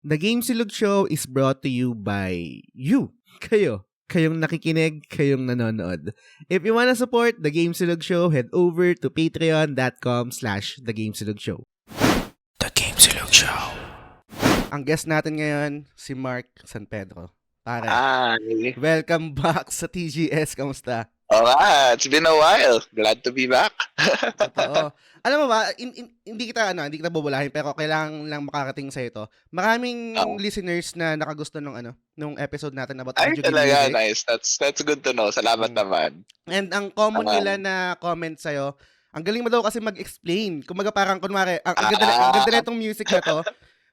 The Game Silog Show is brought to you by you. Kayo. Kayong nakikinig, kayong nanonood. If you wanna support The Game Silog Show, head over to patreon.com/The Game Silog Show. The Game Silog Show. Ang guest natin ngayon, si Mark San Pedro. Pare, Hi. welcome back sa TGS. Kamusta? Oo nga, it's been a while. Glad to be back. Totoo. Alam mo ba, hindi kita bubulahin pero kailangan lang makarating sa ito. Maraming Oo. listeners na nakagusto nung episode natin about Ay, video game talaga, music. nice. That's good to know. Salamat naman. And ang common nila na comment sa'yo, ang galing mo daw kasi mag-explain. Kumaga parang kunwari, ang ganda na itong music na to,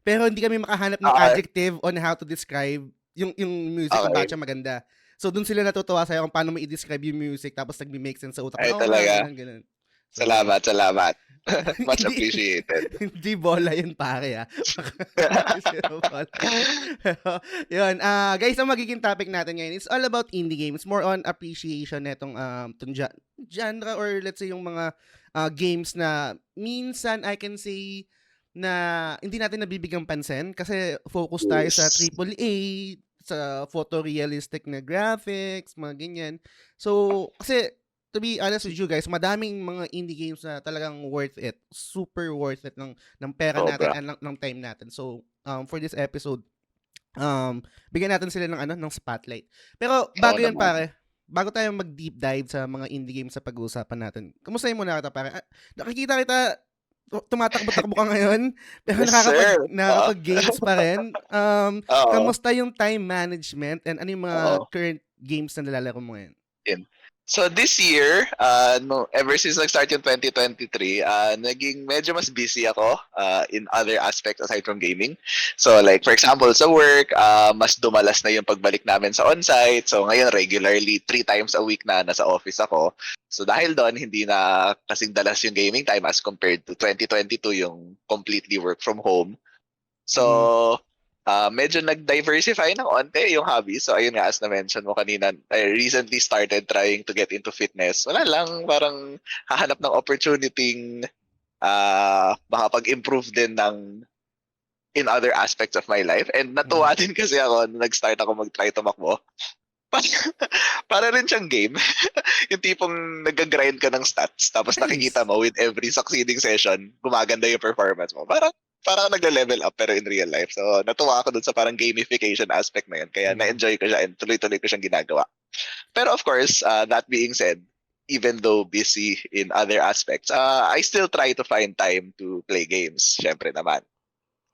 pero hindi kami makahanap ng adjective on how to describe yung music kung bakit siya maganda. So, dun sila natutuwa sa'yo kung paano mo i-describe yung music tapos nag-make sense sa utak. Ay, talaga. Ganun. So, salamat. Much appreciated. Hindi bola yun, pare, ha? Yun, guys, ang magiging topic natin ngayon is all about indie games. More on appreciation netong genre or let's say yung mga games na minsan I can say na hindi natin nabibigang pansin kasi focus tayo sa AAA, sa photorealistic na graphics, mga ganyan. So, kasi to be honest with you guys, madaming mga indie games na talagang worth it. Super worth it ng pera natin and ng time natin. So, for this episode, bigyan natin sila ng spotlight. Pero bago yan, pare, bago tayo mag-deep dive sa mga indie games sa pag-uusapan natin, kamustahin muna kita, pare. Nakikita kita, tumatakbo-takbo ka ngayon, pero nakakapag-games pa rin. Kamusta yung time management and ano yung mga current games na nilalaro mo ngayon? So this year, ever since nag-start yung 2023, naging medyo mas busy ako in other aspects aside from gaming. So like for example, sa work, mas dumalas na yung pagbalik namin sa on-site. So ngayon regularly 3 times a week na nasa office ako. So dahil doon, hindi na kasing dalas yung gaming time as compared to 2022 yung completely work from home. So medyo nag-diversify ng onte yung hobby. So ayun nga, as na-mention mo kanina, I recently started trying to get into fitness. Wala lang, parang hahanap ng opportunity makapag-improve din in other aspects of my life. And natuwa din kasi ako nung nag-start ako mag-try tumakbo. Para rin siyang game. Yung tipong nag-grind ka ng stats tapos nakikita mo with every succeeding session, gumaganda yung performance mo. Parang nag-level up pero in real life. So, natuwa ako dun sa parang gamification aspect na yun. Kaya na-enjoy ko siya and tuloy-tuloy ko siyang ginagawa. Pero of course, that being said, even though busy in other aspects, I still try to find time to play games. Syempre naman.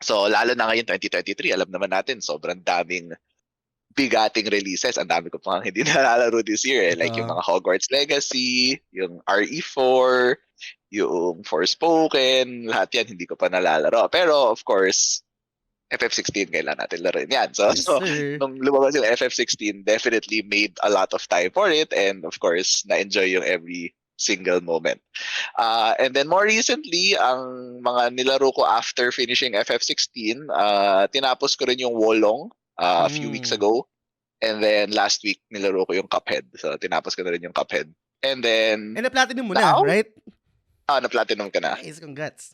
So, lalo na ngayon 2023, alam naman natin, sobrang daming bigating releases. Ang dami ko pang hindi nalalaro this year. Like yung mga Hogwarts Legacy, yung RE4, yung Forspoken, lahat yan hindi ko pa nalalaro. Pero of course, FF16 kailan natin laruin yan. So nung lumabas yung FF16, definitely made a lot of time for it and of course, na-enjoy yung every single moment. And then more recently, ang mga nilaro ko after finishing FF16, tinapos ko rin yung Wolong a few weeks ago. And then last week, nilaro ko yung Cuphead. So tinapos ko na rin yung Cuphead. And then... And na-platinum mo na, right? Na-platinum ka na. Nice, congrats.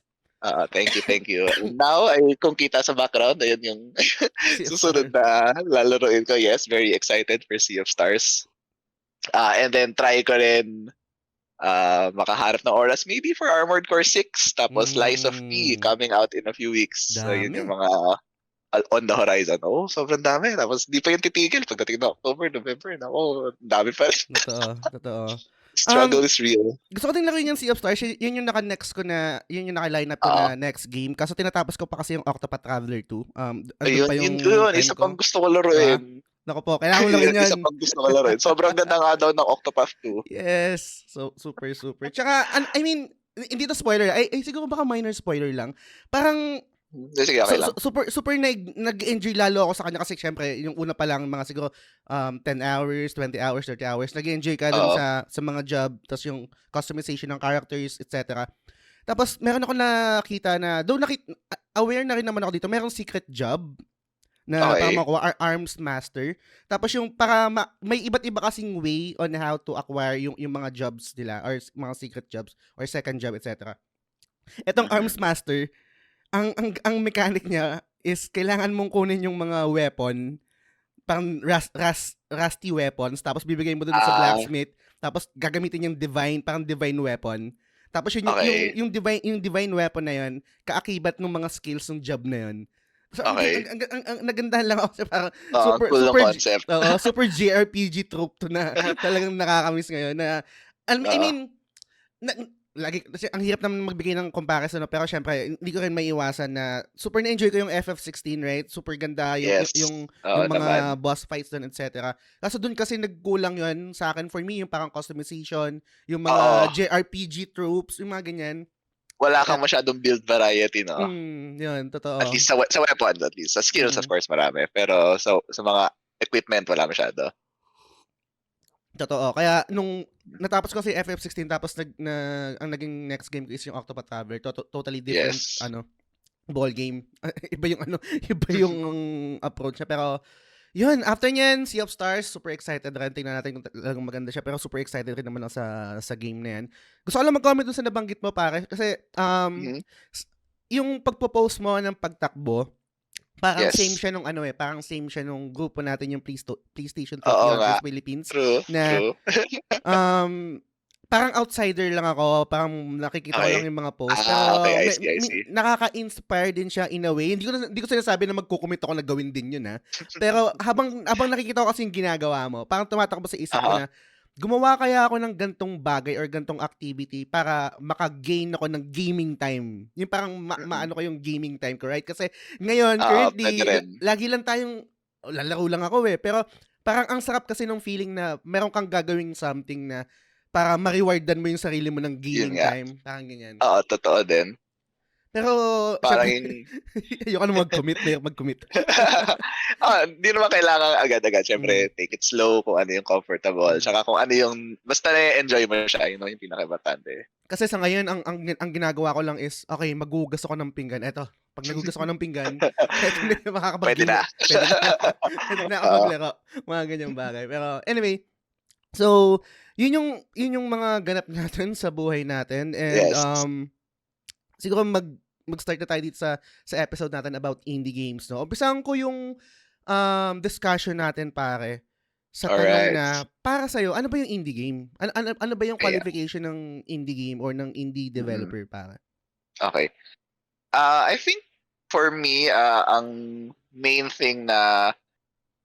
Thank you. Now, kung kita sa background, ayun yung susunod na lalaroin ko. Yes, very excited for Sea of Stars. And then try ko rin makaharap ng oras maybe for Armored Core 6. Tapos Lies of P coming out in a few weeks. So yun yung mga on the horizon. Sobrang dami. Tapos di pa yung titigil pagdating na October, November. Dami pa rin. Totoo. Struggle is real. Gusto ko din laruin yung Sea of Stars. Yun yung naka-next ko na, yun yung naka-line up ko na next game. Kaso tinatapos ko pa kasi yung Octopath Traveler 2. Ayun, yun. Isa pang gusto ko laruin. Naku po, kailangan mo laruin yun. Isa pang gusto ko laruin. Sobrang ganda nga daw ng Octopath 2. Yes. So, super. Tsaka, I mean, hindi to spoiler. Siguro baka minor spoiler lang. Parang, sige, okay lang. Super nag-enjoy lalo ako sa kanya kasi syempre, yung una pa lang mga siguro 10 hours, 20 hours, 30 hours, nag-enjoy ka dun sa mga job, tapos yung customization ng characters, etc. Tapos meron ako nakita na, though aware na rin naman ako dito, merong secret job na para makuha, Arms Master. Tapos yung para may iba't iba kasing way on how to acquire yung mga jobs nila or mga secret jobs or second job, etc. Etong Arms Master, ang mechanic niya, is kailangan mong kunin yung mga weapon, parang rusty weapons, tapos bibigay mo dun sa Ah, blacksmith, tapos gagamitin yung parang divine weapon. Tapos yun okay. yung divine weapon na yun, kaakibat ng mga skills ng job na yun. So Okay. ang nagandahan lang ako sa parang Oo, ang cool ng concept. super JRPG trope to na talagang nakakamiss ngayon na I Oo. mean, na lagi kasi ang hirap naman magbigay ng comparison 'no, pero siyempre hindi ko rin maiiwasan na super na-enjoy ko yung FF16, right? Super ganda Yes. Oo yung naman. mga boss fights dun, et cetera. Kaso dun kasi nagkulang yun sa akin for me, yung parang customization, yung Oo. mga JRPG tropes, yung mga ganyan. Wala Kaya kang masyadong build variety, 'no? yun At totoo. least sa weapons at least. Sa skills of Mm, course marami, pero sa mga equipment wala masyado. totoo. Kaya nung natapos ko si FF16 tapos ang naging next game ko is yung Octopath Traveler, totally different Yes. ball game. Iba yung iba yung approach niya. Pero, yun, after niyan, Sea of Stars, super excited rin. Tingnan natin kung talagang maganda siya. Pero super excited rin naman ako sa game na yan. Gusto ko lang mag-comment dun sa nabanggit mo, pare. Kasi, Mhm. yung pagpo-post mo ng pagtakbo, parang same Yes. siya nung parang same siya nung grupo natin yung PlayStation Trophy Oo nga. Hunters Philippines True, na true. Um, parang outsider lang ako, parang nakikita ko lang Okay. yung mga post, Okay, pero I see, I see. nakaka-inspire din siya in a way. Hindi ko sinasabi na magko-commit ako na gawin din yun, Pero habang nakikita ko kasi yung ginagawa mo, parang tumatakbo sa isip ko Uh-huh. na gumawa kaya ako ng gantong bagay or gantong activity para maka-gain ako ng gaming time. Yung parang Mm. maano ko yung gaming time ko, right? Kasi ngayon, Oo, puwede currently, rin. lagi lang tayong lalaro lang ako, pero parang ang sarap kasi nung feeling na meron kang gagawing something na para ma-rewardan mo yung sarili mo ng Yun gaming nga. time, parang ganyan. Oo, totoo din. Pero Parang siyempre yung ayoko na mag-commit. Di naman kailangan agad-agad. Hmm, Siyempre take it slow kung ano yung comfortable, hmm. tsaka kung ano yung basta na-e-enjoy mo siya, yun yung pinakaimportante. Kasi sa ngayon ang ginagawa ko lang is, okay, maghuhugas ako ng pinggan. Eto, 'pag naghugas ako ng pinggan, eto na yung Puwede makakapag-game na. puwede na. Puwede na ako Oo. maglaro, mga ganyang bagay. Pero anyway, so yun yung mga ganap natin sa buhay natin and, Yes. siguro mag-start na tayo dito sa episode natin about indie games, 'no? Umpisahan ko yung, discussion natin, pare, sa tanong Alright. na para sa'yo, ano ba yung indie game? Ano ba yung Kaya qualification ng indie game or ng indie mm, developer, pare? okey. I think for me, ang main thing na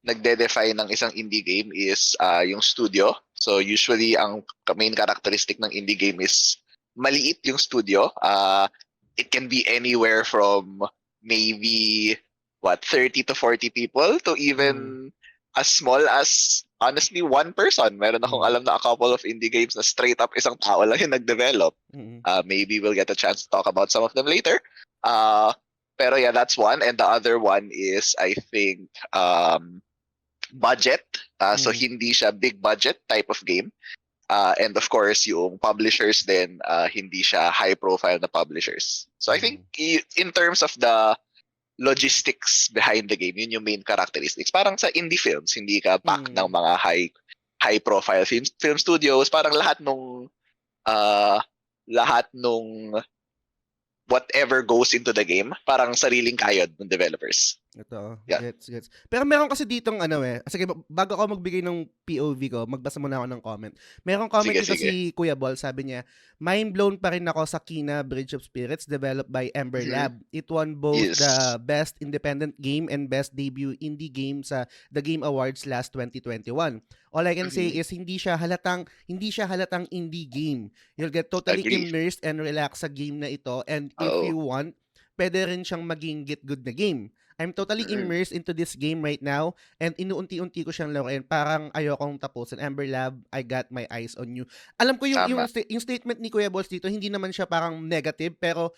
nagde-define ng isang indie game is yung studio. So usually ang main characteristic ng indie game is maliit yung studio. It can be anywhere from maybe 30 to 40 people to Mm, even as small as honestly one person. Meron akong mm, alam na a couple of indie games na straight up isang tao lang yung nag-develop. mm, Maybe we'll get a chance to talk about some of them later. Uh, pero yeah, that's one. And the other one is, I think, budget. So mm, hindi siya big budget type of game. And of course, yung publishers din, hindi siya high profile na publishers. So I think mm, in terms of the logistics behind the game, yun yung main characteristics. Parang sa indie films, hindi ka pack ng mm. mga high profile film studios. Parang uh, lahat nung whatever goes into the game, parang sariling kayod ng developers. Totoo, Yan. gets. Pero meron kasi ditong sige, bago ako magbigay ng POV ko, magbasa muna ako ng comment. Merong comment Sige, dito sige. si Kuya Ball, sabi niya, "Mind blown pa rin ako sa Kina Bridge of Spirits developed by Ember Mhm. Lab. It won both Yes. the Best Independent Game and Best Debut Indie Game sa The Game Awards last 2021. All I can say Mhm. is hindi siya halatang indie game. You'll get totally Agree. immersed and relaxed sa game na ito, and if Oo. you want, pwede rin siyang maging get good na game. I'm totally Mm. immersed into this game right now and inuunti-unti ko siyang laruin. Parang ayokong tapusin. Ember Lab, I got my eyes on you." Alam ko Tama. yung statement ni Kuya Balls dito, hindi naman siya parang negative, pero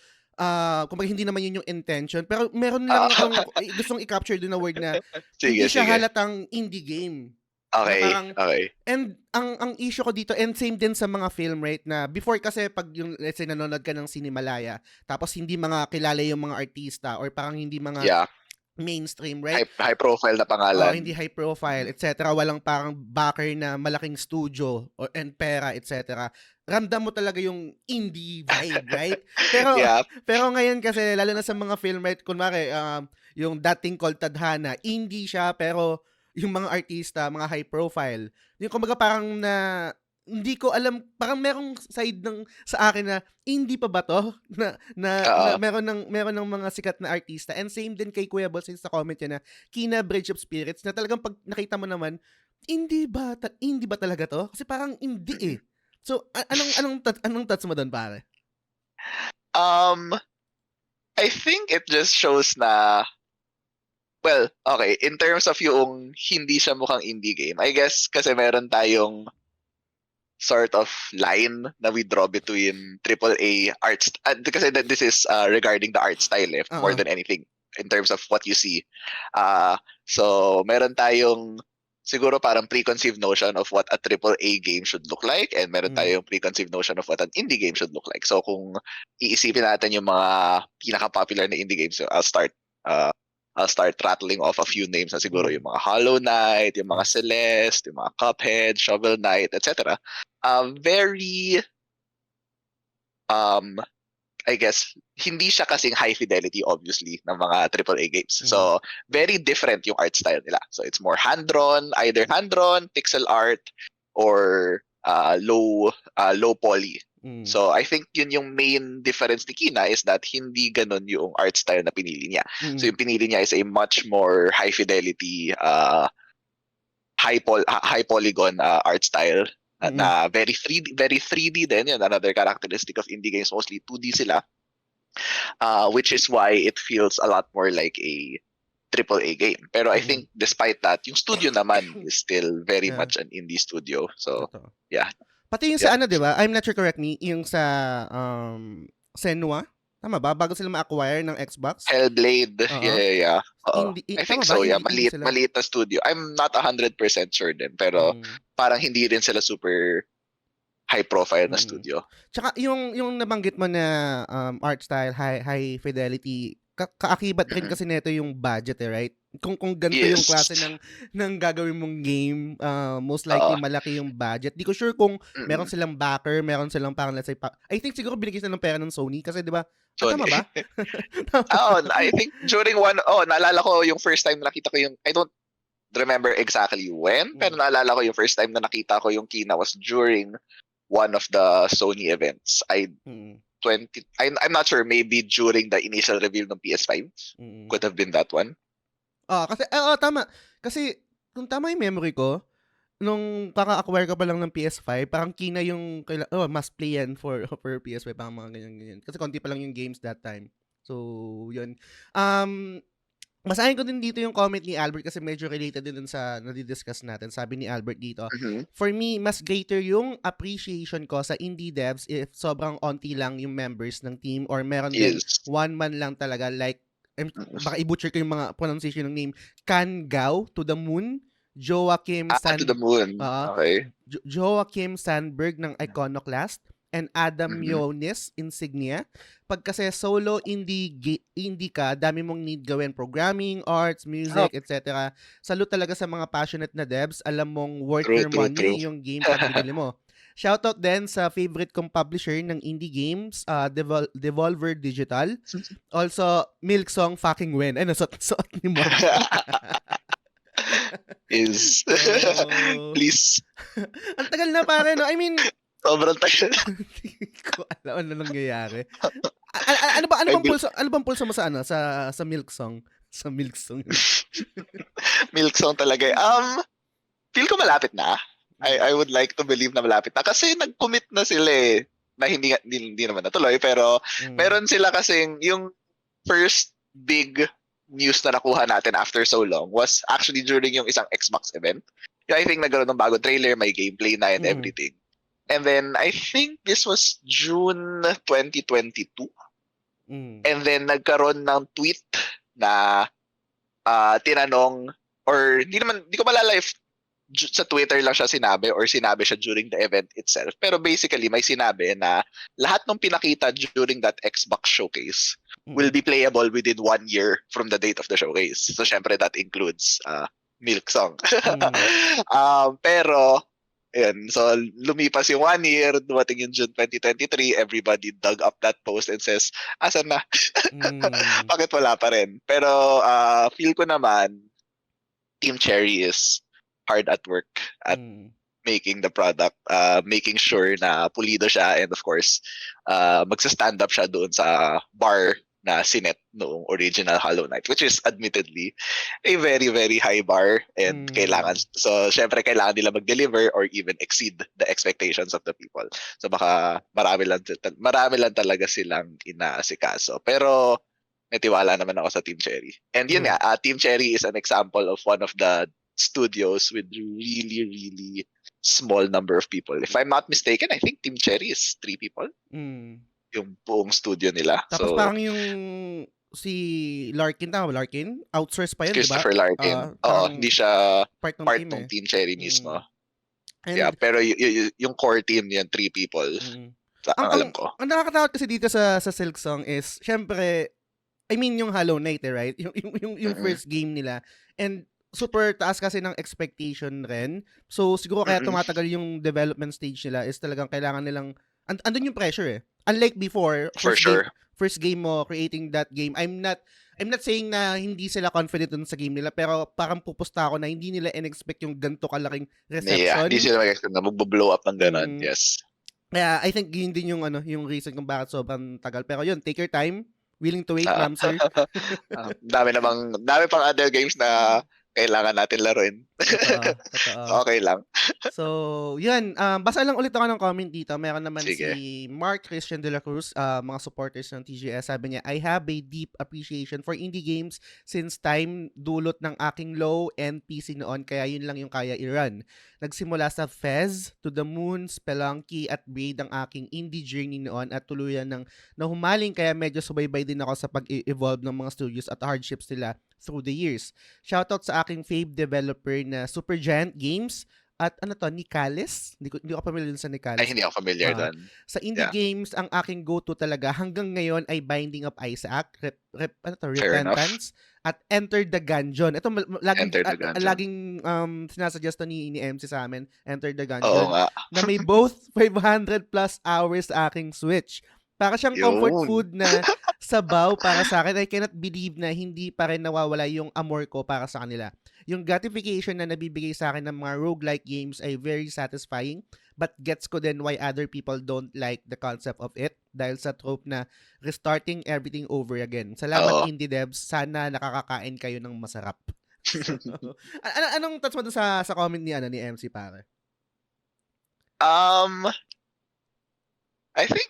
kumbaga hindi naman yun yung intention. Pero meron lang Ah, akong gustong i-capture doon na word na sige, hindi siya sige. halatang indie game. Na Okay, parang okay. and ang issue ko dito, and same din sa mga film, right, na before kasi pag yung let's say nanonood ka ng Cinemalaya tapos hindi mga kilala yung mga artista or parang hindi mga Yeah, mainstream, right? high profile na Hindi pangalan. high profile, Mhm. etc. Walang parang backer na malaking studio or and pera, etc. Ramdam mo talaga yung indie vibe, right? Pero Yeah. pero ngayon kasi lalo na sa mga film, right, kunwari yung dating called Tadhana, indie siya pero yung mga artista, mga high profile. Yung kumbaga parang na hindi ko alam, parang merong side ng sa akin na indie pa ba to? Na Oo. meron ng mga sikat na artista. And same din kay Kuya Balls sa comment niya na Kina Bridge of Spirits na talagang pag nakita mo naman, indie ba talaga to? Kasi parang indie eh. So anong thoughts mo doon, pare? Um, I think it just shows na, well, okay, in terms of yung hindi siya mukhang indie game, I guess kasi meron tayong sort of line na we draw between AAA arts, kasi this is regarding the art style more Oo. than anything in terms of what you see. So meron tayong siguro parang preconceived notion of what a AAA game should look like, and meron Mm. tayong preconceived notion of what an indie game should look like. So kung iisipin natin yung mga pinaka-popular na indie games, uh, I'll start rattling off a few names na siguro yung mga Hollow Knight, yung mga Yes. Celeste, yung mga Cuphead, Shovel Knight, etc. Very I guess hindi siya kasing high fidelity obviously ng mga AAA games. So very different yung art style nila. So it's more either hand-drawn, pixel art, or low poly. So I think yun yung main difference ni Kina is that hindi ganun yung art style na pinili niya. So yung pinili niya is a much more high fidelity, high polygon art style na very 3D din. Yun, another characteristic of indie games, mostly 2D sila. Which is why it feels a lot more like a AAA game. Pero I think despite that, yung studio naman is still very Yeah. much an indie studio. So, Totoo. yeah. Pati yung sa ano, 'di ba? I'm not sure, correct me, yung sa Senua, tama ba? Bago sila ma-acquire ng Xbox? Hellblade. Oo. Yeah. Indie, I tama think ba? so, yeah. Indie sila. Maliit na studio. I'm not 100% sure din. Pero parang hindi rin sila super high profile na studio. Tsaka yung nabanggit mo na art style, high fidelity, kaakibat rin kasi nito yung budget right? Kung ganito yung Yes. klase ng gagawin mong game, most likely malaki yung budget. Di ko sure kung meron silang backer, meron silang parang let's say I think siguro binigyan sila ng pera ng Sony kasi 'di ba? Tama ba? I think during naalala ko yung first time na nakita ko yung, I don't remember exactly when, pero naalala ko yung first time na nakita ko yung Kina was during one of the Sony events. I'm not sure, maybe during the initial reveal ng PS5. Could have been that one. Kasi tama. Kasi kung tama yung memory ko, nung kaka-acquire ka pa lang ng PS5, parang Kina yung must play yan for PS5, parang mga ganyan. Kasi konti pa lang yung games that time. So, yun. Basahin ko din dito yung comment ni Albert kasi medyo related din sa nadidiscuss natin. Sabi ni Albert dito, for me, mas greater yung appreciation ko sa indie devs if sobrang onti lang yung members ng team or meron din one man lang talaga, like, baka i-butcher ko yung mga pronunciation ng name, Kan Gao, To The Moon, Joachim To The Moon. Okay. Joachim Sandberg ng Iconoclast, and Adam Yonis Insignia. Pag kasi solo indie ka, dami mong need gawin, programming, arts, music, etc. Salute talaga sa mga passionate na devs. Alam mong worth your money yung game pag binili mo. Shoutout din sa favorite kong publisher ng indie games, Devolver Digital. Also, Milk Song fucking win. Ay, nasot ni Mark. Please. Ang tagal na pare, no? I mean, sobrang tagal. Hindi ko alam ano nangyayari. Ano bang pulso mo sa sa Milk Song? Sa Milk Song. Milk Song talaga. Feel ko malapit na. I would like to believe na malapit na kasi nag-commit na sila na hindi naman natuloy, pero meron sila kasing yung first big news na nakuha natin after so long was actually during yung isang Xbox event. I think nagkaroon ng bagong trailer, may gameplay na and everything. And then I think this was June 2022. And then nagkaroon ng tweet na tinanong, or di ko malala if sa Twitter lang siya sinabi or sinabi siya during the event itself. Pero basically may sinabi na lahat ng pinakita during that Xbox showcase will be playable within 1 year from the date of the showcase. So syempre that includes Milk Song. Pero Ayan. So, lumipas yung 1 year, dumating yung June 2023, everybody dug up that post and says, asan na? Mm. Bakit wala pa rin? Pero feel ko naman, Team Cherry is hard at work at Mm. making the product, making sure na pulido siya, and of course, magsa-stand up siya doon sa bar na sinet noong original Hollow Knight, which is admittedly a very, very high bar, and Mm. syempre kailangan nila mag-deliver or even exceed the expectations of the people. So baka marami lang talaga silang inaasikaso. Pero may tiwala naman ako sa Team Cherry. And yun True. nga, Team Cherry is an example of one of the studios with really, really small number of people. If I'm not mistaken, I think Team Cherry is 3 people, Mm. yung buong studio nila. Tapos So, parang yung si Larkin, tama ba? Larkin? Outsource pa yun, di ba? Christopher Larkin, oo, Parang hindi siya part ng part team ng eh. Team Cherry mismo. Mm. Yeah, And, pero yung core team niyan, 3 people, mm. ang alam ko. Ang nakakatakot kasi dito sa Silk Song is, syempre, I mean yung Hollow Knight eh, right? Yung Mm-mm. first game nila. And super taas kasi ng expectation rin. So siguro kaya Mm-mm. tumatagal yung development stage nila is talagang kailangan nilang andun yung pressure eh. Unlike before, For sure. first game mo creating that game. I'm not saying na hindi sila confident dun sa game nila, pero parang pupusta ako na hindi nila in-expect yung ganito kalaking Yeah, hindi reception. sila mag-expect na magbo-blow up ng ganun. Mm. Yes. Kaya I think yun din yung yung reason kung bakit sobrang tagal. Pero yun, take your time. Willing to wait, Ah. ma'am, sir. Dami pang other games na kailangan natin laruin. Totoo, totoo. Okay lang. So, yun. Basa lang ulit ako ng comment dito. Meron naman Sige. si Mark Christian de la Cruz, mga supporters ng TGS. Sabi niya, I have a deep appreciation for indie games since time dulot ng aking low-end PC noon, kaya yun lang yung kaya i-run. Nagsimula sa Fez, To the Moon, Spelunky at Braid ang aking indie journey noon at tuluyan ng nahumaling, kaya medyo subaybay din ako sa pag-evolve ng mga studios at hardships nila through the years. Shoutout sa aking fave developer na Supergiant Games at ano to, Nicalis? Hindi ko familiar dun sa Ay, Nicalis. hindi ako familiar doon. Sa indie Yeah. games, ang aking go-to talaga hanggang ngayon ay Binding of Isaac, Fair enough. Repentance, at Enter the Gungeon. Ito, laging, Enter the Gungeon. laging sinasuggest to ni MC sa amin, Enter the Oo Gungeon, nga. na may both 500 plus hours sa aking Switch. Para siyang comfort Yun. food na sabaw para sa akin. I cannot believe na hindi pa rin nawawala yung amor ko para sa kanila. Yung gratification na nabibigay sa akin ng mga roguelike games ay very satisfying, but gets ko din why other people don't like the concept of it dahil sa trope na restarting everything over again. Salamat Oo. indie devs, sana nakakakain kayo ng masarap. So, anong thoughts mo dun sa comment ni MC pare? I think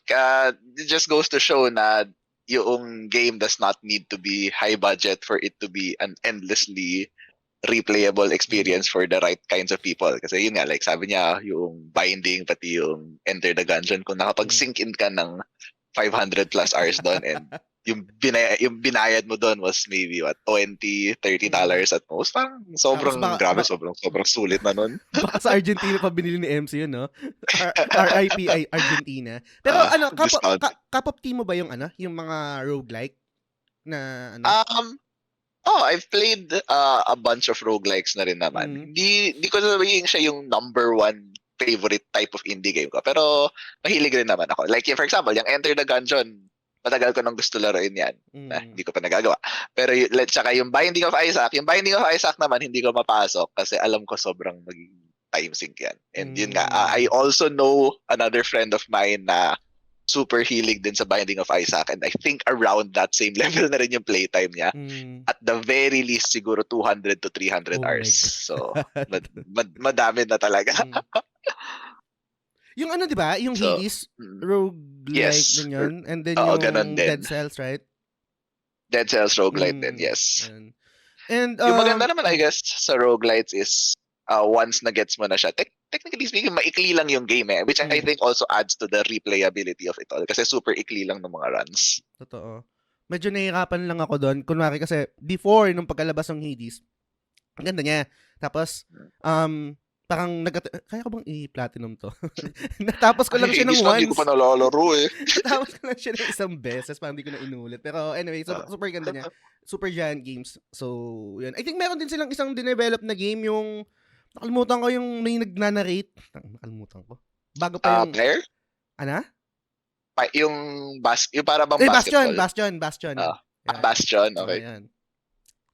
it just goes to show na yung game does not need to be high budget for it to be an endlessly replayable experience for the right kinds of people. Kasi yun nga, like sabi niya, yung binding, pati yung Enter the Gungeon, kung nakapag-sink in ka ng 500 plus hours doon, and yung binayad mo doon was maybe what, $20, $30 at most. Parang sobrang grabe, sobrang sulit na nun. Baka sa Argentina pa binili ni MC yun, no? RIP Argentina. Pero Cup of Tea mo ba yung yung mga roguelike na I've played a bunch of roguelikes na rin naman. Di ko sabihin siya yung number one favorite type of indie game ko. Pero mahilig rin naman ako. Like, for example, yung Enter the Gungeon, matagal ko nang gusto laruin yan. Hindi ko pa nagagawa. Pero saka yung Binding of Isaac naman, hindi ko mapasok kasi alam ko sobrang maging time sink yan. And yun nga, I also know another friend of mine na super hilig din sa Binding of Isaac, and I think around that same level na rin yung playtime niya. At the very least, siguro 200 to 300 hours. So, madami na talaga. Yung di ba? Yung Hades, roguelike din yun. And then yung Dead Cells, right? Dead Cells roguelite din, yes. And yung maganda naman, I guess, sa roguelites is once na gets mo na siya, technically speaking, maikli lang yung game which I think also adds to the replayability of it all kasi super ikli lang ng mga runs. Totoo. Medyo nahihirapan lang ako doon. Kunwari kasi, before, nung pagkalabas ng Hades, ang ganda niya. Tapos, parang kaya ko bang i-platinum to? Natapos ko lang siya ng once. Hindi ko pa nalalaro Natapos ko lang siya ng isang beses, parang hindi ko na inulit. Pero anyway, super ganda niya. Supergiant Games. So, yun. I think meron din silang isang dinevelop na game, yung Nakalimutan ko yung may nagnanarrate. Nakalimutan ko. Bago pa yung... Player? Ano? Yung para bang Bastion. basketball? Bastion. Yan. Bastion, okay. Yan.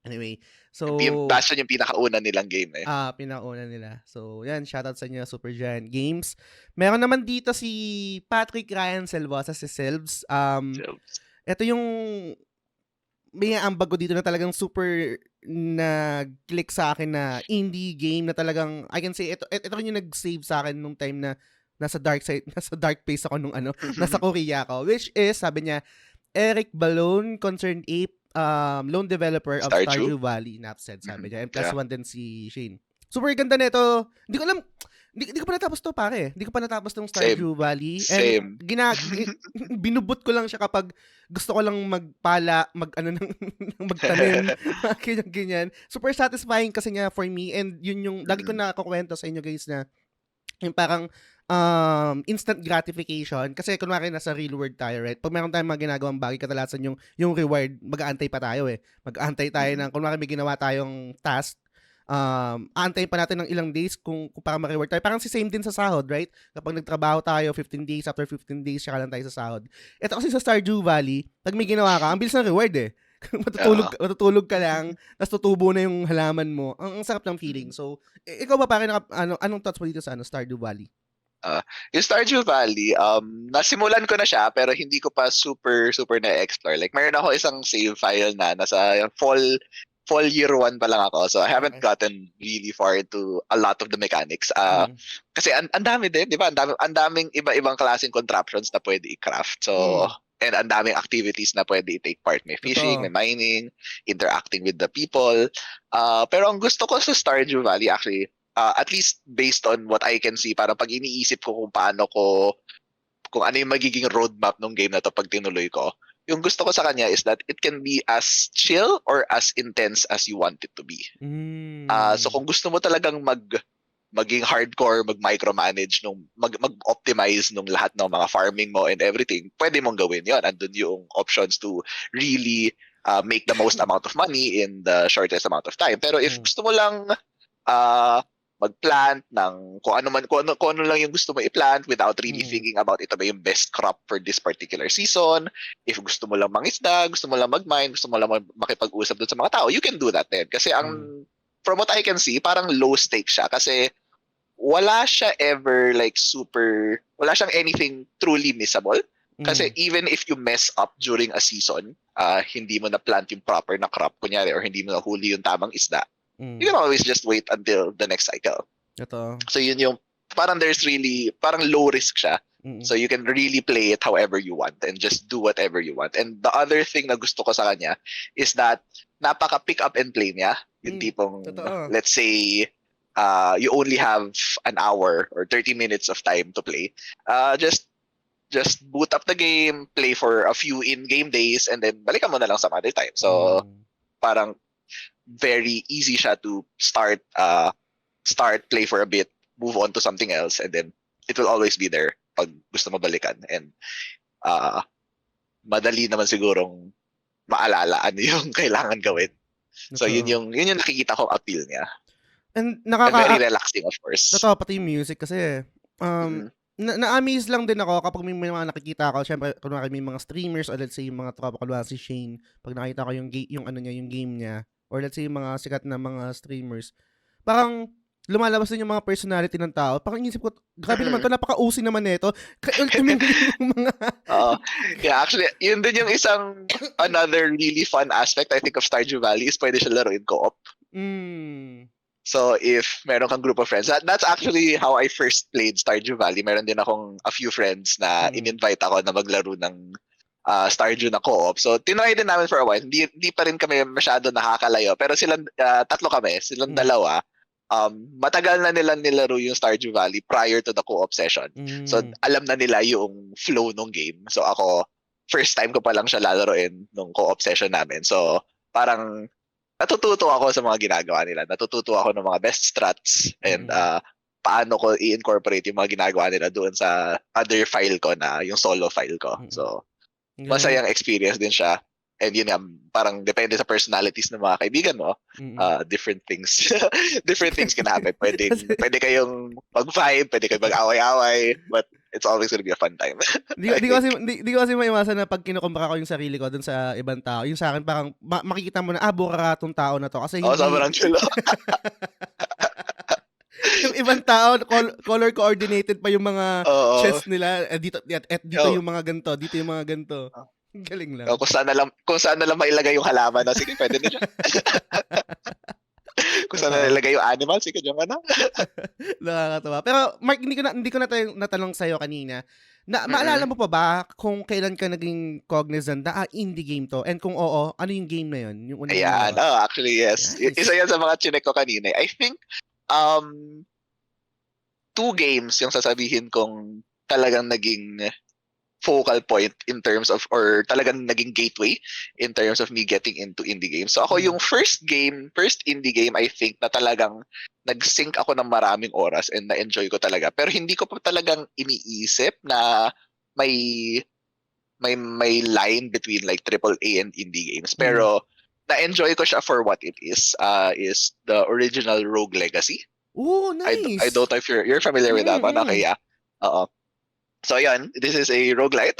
Anyway, so so... Bastion yung pinakauna nilang game eh. Pinakauna nila. So, yan, shoutout sa inyo, Super Giant Games. Meron naman dito si Patrick Ryan Selvosa, si Selvs. Ito yung may ambag ko dito na talagang super nag-click sa akin na indie game na talagang, I can say, ito rin yung nag-save sa akin nung time na nasa dark phase ako nung nasa Korea ako. Which is, sabi niya, Eric Balone, Concerned Ape, lone developer of Stardew Valley, Napsed, sabi niya. And plus one din si Shane. Super ganda nito. Hindi ko alam, hindi ko pa natapos to, pare. Hindi ko pa natapos tong Stardew Valley. And binubot ko lang siya kapag gusto ko lang magpala, magtanim, ganyan. Super satisfying kasi nga for me. And yun yung, lagi ko nakakwento sa inyo guys na yung parang instant gratification. Kasi kunwari nasa real world tayo, right? Pag meron tayong mga ginagawang bagay, kadalasan yung reward, mag-aantay pa tayo eh. Mag-aantay tayo ng, kunwari may ginawa tayong task, aantayin pa natin ng ilang days kung para ma-reward tayo. Parang si same din sa sahod, right? Kapag nagtrabaho tayo, 15 days, after 15 days, saka lang tayo sa sahod. Ito kasi sa Stardew Valley, pag may ginawa ka, ang bilis ng reward eh. matutulog ka lang, tapos tutubo na yung halaman mo. Ang sarap ng feeling. So, ikaw ba parang anong thoughts mo dito sa Stardew Valley? Yung Stardew Valley, nasimulan ko na siya pero hindi ko pa super na-explore. Like, mayroon ako isang save file na nasa fall year 1 pa lang ako. So I haven't gotten really far into a lot of the mechanics. Kasi ang dami din, 'di ba? Ang daming iba-ibang klaseng contraptions na pwede i-craft. So and ang daming activities na pwede i-take part. May fishing, may mining, interacting with the people. Pero ang gusto ko sa Stardew Valley actually, at least based on what I can see, parang pag iniisip ko kung ano yung magiging roadmap ng game na to pag tinuloy ko, yung gusto ko sa kanya is that it can be as chill or as intense as you want it to be. So kung gusto mo talagang maging hardcore, mag-micromanage, mag-optimize nung lahat ng mga farming mo and everything, pwede mong gawin yon. Andun yung options to really make the most amount of money in the shortest amount of time. Pero if gusto mo lang mag-plant ng kung ano lang yung gusto mo i-plant without really thinking about ito ba yung best crop for this particular season. If gusto mo lang mangisda, gusto mo lang mag-mine, gusto mo lang makipag-usap doon sa mga tao, you can do that then. Kasi from what I can see, parang low stakes siya kasi wala siya ever like wala siyang anything truly missable. Kasi even if you mess up during a season, hindi mo na-plant yung proper na crop, kunyari, or hindi mo na-huli yung tamang isda, you can always just wait until the next cycle. Ito. So yun yung, parang low risk siya. So you can really play it however you want and just do whatever you want. And the other thing na gusto ko sa kanya is that napaka pick up and play niya. Yung tipong, let's say, you only have an hour or 30 minutes of time to play. Just boot up the game, play for a few in-game days, and then balikan mo na lang some other time. So parang very easy siya to start play for a bit, move on to something else, and then it will always be there pag gusto mo balikan. And madali naman sigurong maalala ano yung kailangan gawin. So yun yung nakikita kong appeal niya. And very relaxing, of course. Totoo, pati yung music kasi na-amaze lang din ako kapag may mga nakikita ako. Syempre, kunwari may mga streamers or let's say yung mga tropa ko, si Shane, pag nakita ko yung game niya, or let's say yung mga sikat na mga streamers, parang lumalabas din yung mga personality ng tao. Parang inisip ko, grabe naman to, napaka-OC naman nito. Yung mga... Yeah, actually, yun din yung another really fun aspect, I think, of Stardew Valley is pwede siya laro in co-op. So if meron kang group of friends, that's actually how I first played Stardew Valley. Meron din akong a few friends na in-invite ako na maglaro ng Stardew na co-op. So tinry din namin for a while. Hindi pa rin kami masyado nakakalayo. Pero silang tatlo kami, silang dalawa, matagal na nilang nilaro yung Stardew Valley prior to the co-op session. So alam na nila yung flow ng game. So ako, first time ko pa lang siya lalaroin nung co-op session namin. So parang natututo ako sa mga ginagawa nila. Natututo ako ng mga best strats and paano ko i-incorporate yung mga ginagawa nila doon sa other file ko na yung solo file ko. So masayang experience din siya. And yun nga, parang depende sa personalities ng mga kaibigan mo, different things different things can happen. Pwede kayong mag-vibe, pwede kayong mag-away-away, but it's always gonna be a fun time. Di ko kasi maiwasan na pag kinukumpara ko yung sarili ko dun sa ibang tao, yung sa akin parang makikita mo na, burara tong tao na to. Kasi hindi, sobrang chulo. yung ibang tao, color coordinated pa yung mga chest nila. Dito yung mga ganito, dito yung mga ganito. Galing lang. Kung saan na lang mailagay yung halaman, no? Sige, pwede na dyan. Kung saan na ilagay yung animal, sige, dyan ka na. Nakakatawa. Pero Mark, hindi ko natanong sa'yo kanina. Maalala mo pa ba kung kailan ka naging cognizant na indie game to? And kung oo, ano yung game na yun? Yung unang Ayan. Actually, yes. Nice. Isa yan sa mga chinek ko kanina. I think, 2 games yung sasabihin kong talagang naging focal point in terms of, or talagang naging gateway in terms of me getting into indie games. So ako yung first indie game, I think na talagang nag-sync ako ng maraming oras and na-enjoy ko talaga. Pero hindi ko pa talagang iniisip na may line between like AAA and indie games. Pero na-enjoy ko siya for what it is the original Rogue Legacy. Oh, nice. I don't know if you're familiar with that one. Okay, yeah. So yan, this is a roguelite.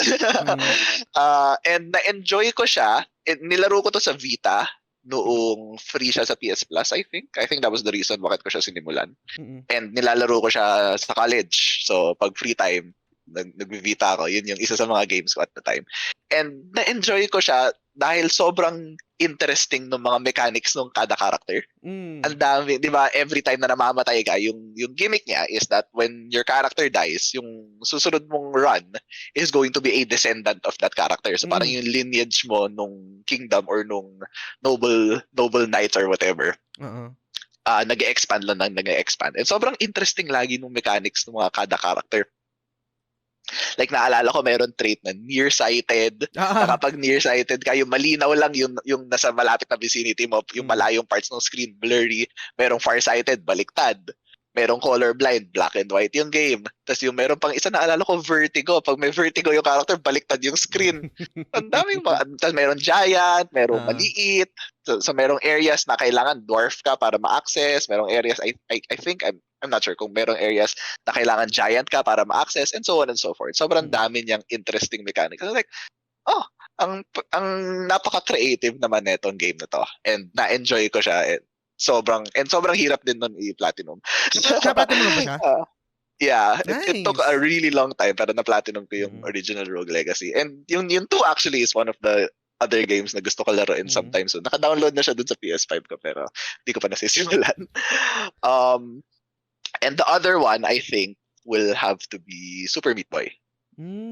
And na-enjoy ko siya. Nilaro ko to sa Vita noong free siya sa PS Plus, I think. I think that was the reason bakit ko siya sinimulan. And nilalaro ko siya sa college. So pag free time, nag-Vita ako. Yun yung isa sa mga games ko at the time. And na-enjoy ko siya dahil sobrang interesting ng mga mechanics ng kada character. Ang dami, di ba, every time na namamatay ka, yung gimmick niya is that when your character dies, yung susunod mong run is going to be a descendant of that character. So parang yung lineage mo nung kingdom or nung noble knights or whatever. Nag-expand lang ng nag-expand. And sobrang interesting lagi nung mechanics ng mga kada character. Like naalala ko meron trait na nearsighted. Na kapag nearsighted ka, yung malinaw lang yung nasa malapit na vicinity mo, yung malayong parts ng screen blurry. Merong farsighted, baliktad. Merong colorblind, black and white yung game. Tapos yung meron pang isa na alala ko, vertigo. Pag may vertigo yung character, baliktad yung screen. Ang daming tapos meron giant, merong maliit. So merong areas na kailangan dwarf ka para ma-access. Merong areas, I think, I'm not sure kung merong areas na kailangan giant ka para ma-access and so on and so forth. Sobrang dami niyang interesting mechanics. I was like, ang napaka-creative naman netong game na to. And na-enjoy ko siya. Sobrang hirap din nun i-platinum. Na-platinum mo ba siya? Yeah, nice. it took a really long time para na-platinum ko yung original Rogue Legacy. And yung 2 actually is one of the other games na gusto ko laruin sometime soon. Naka-download na siya dun sa PS5 ko pero hindi ko pa nasisimulan. And the other one, I think, will have to be Super Meat Boy.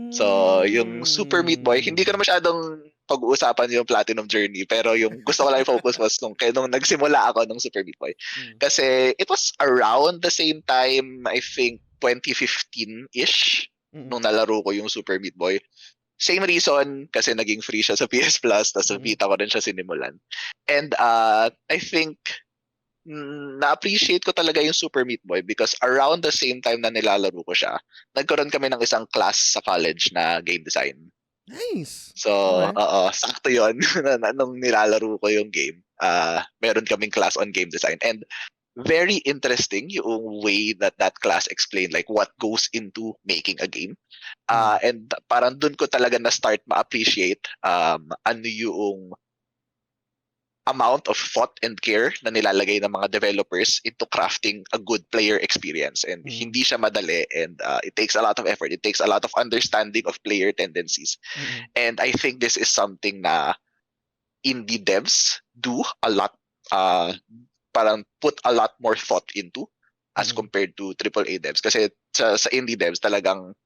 So, yung Super Meat Boy, hindi ko na masyadong pag-uusapan yung Platinum Journey, pero yung gusto ko lang i-focus was nung nagsimula ako ng Super Meat Boy. Kasi it was around the same time, I think, 2015-ish, nung nalaro ko yung Super Meat Boy. Same reason, kasi naging free siya sa PS Plus, tapos sa Vita ko rin siya sinimulan. And I think, na-appreciate ko talaga yung Super Meat Boy because around the same time na nilalaro ko siya, nagkaroon kami ng isang class sa college na game design. Nice. So, sakto yun. Nung nilalaro ko yung game, meron kaming class on game design. And very interesting yung way that class explained like what goes into making a game. And parang dun ko talaga na-start ma-appreciate ano yung amount of thought and care na nilalagay ng mga developers into crafting a good player experience. And hindi siya madali and it takes a lot of effort. It takes a lot of understanding of player tendencies. And I think this is something na indie devs do a lot, parang put a lot more thought into as compared to AAA devs. Kasi sa indie devs talagang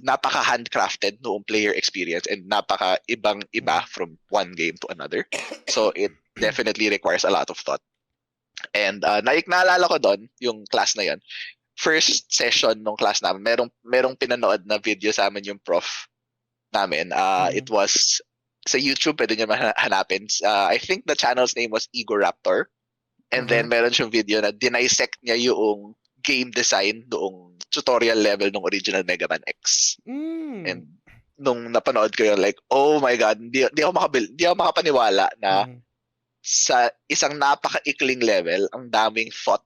napaka-handcrafted noong player experience and napaka-ibang-iba from one game to another. So it definitely requires a lot of thought. And naalala ko doon, yung class na yon. First session ng class namin, merong pinanood na video sa amin yung prof namin. It was sa YouTube, pwede nyo hanapin. I think the channel's name was Igor Raptor. And then meron siyang video na dinisect niya yung game design noong tutorial level ng original Mega Man X. And nung napanood ko yun, like, oh my God, di ako makapaniwala na Mhm. sa isang napakaikling level, ang daming thought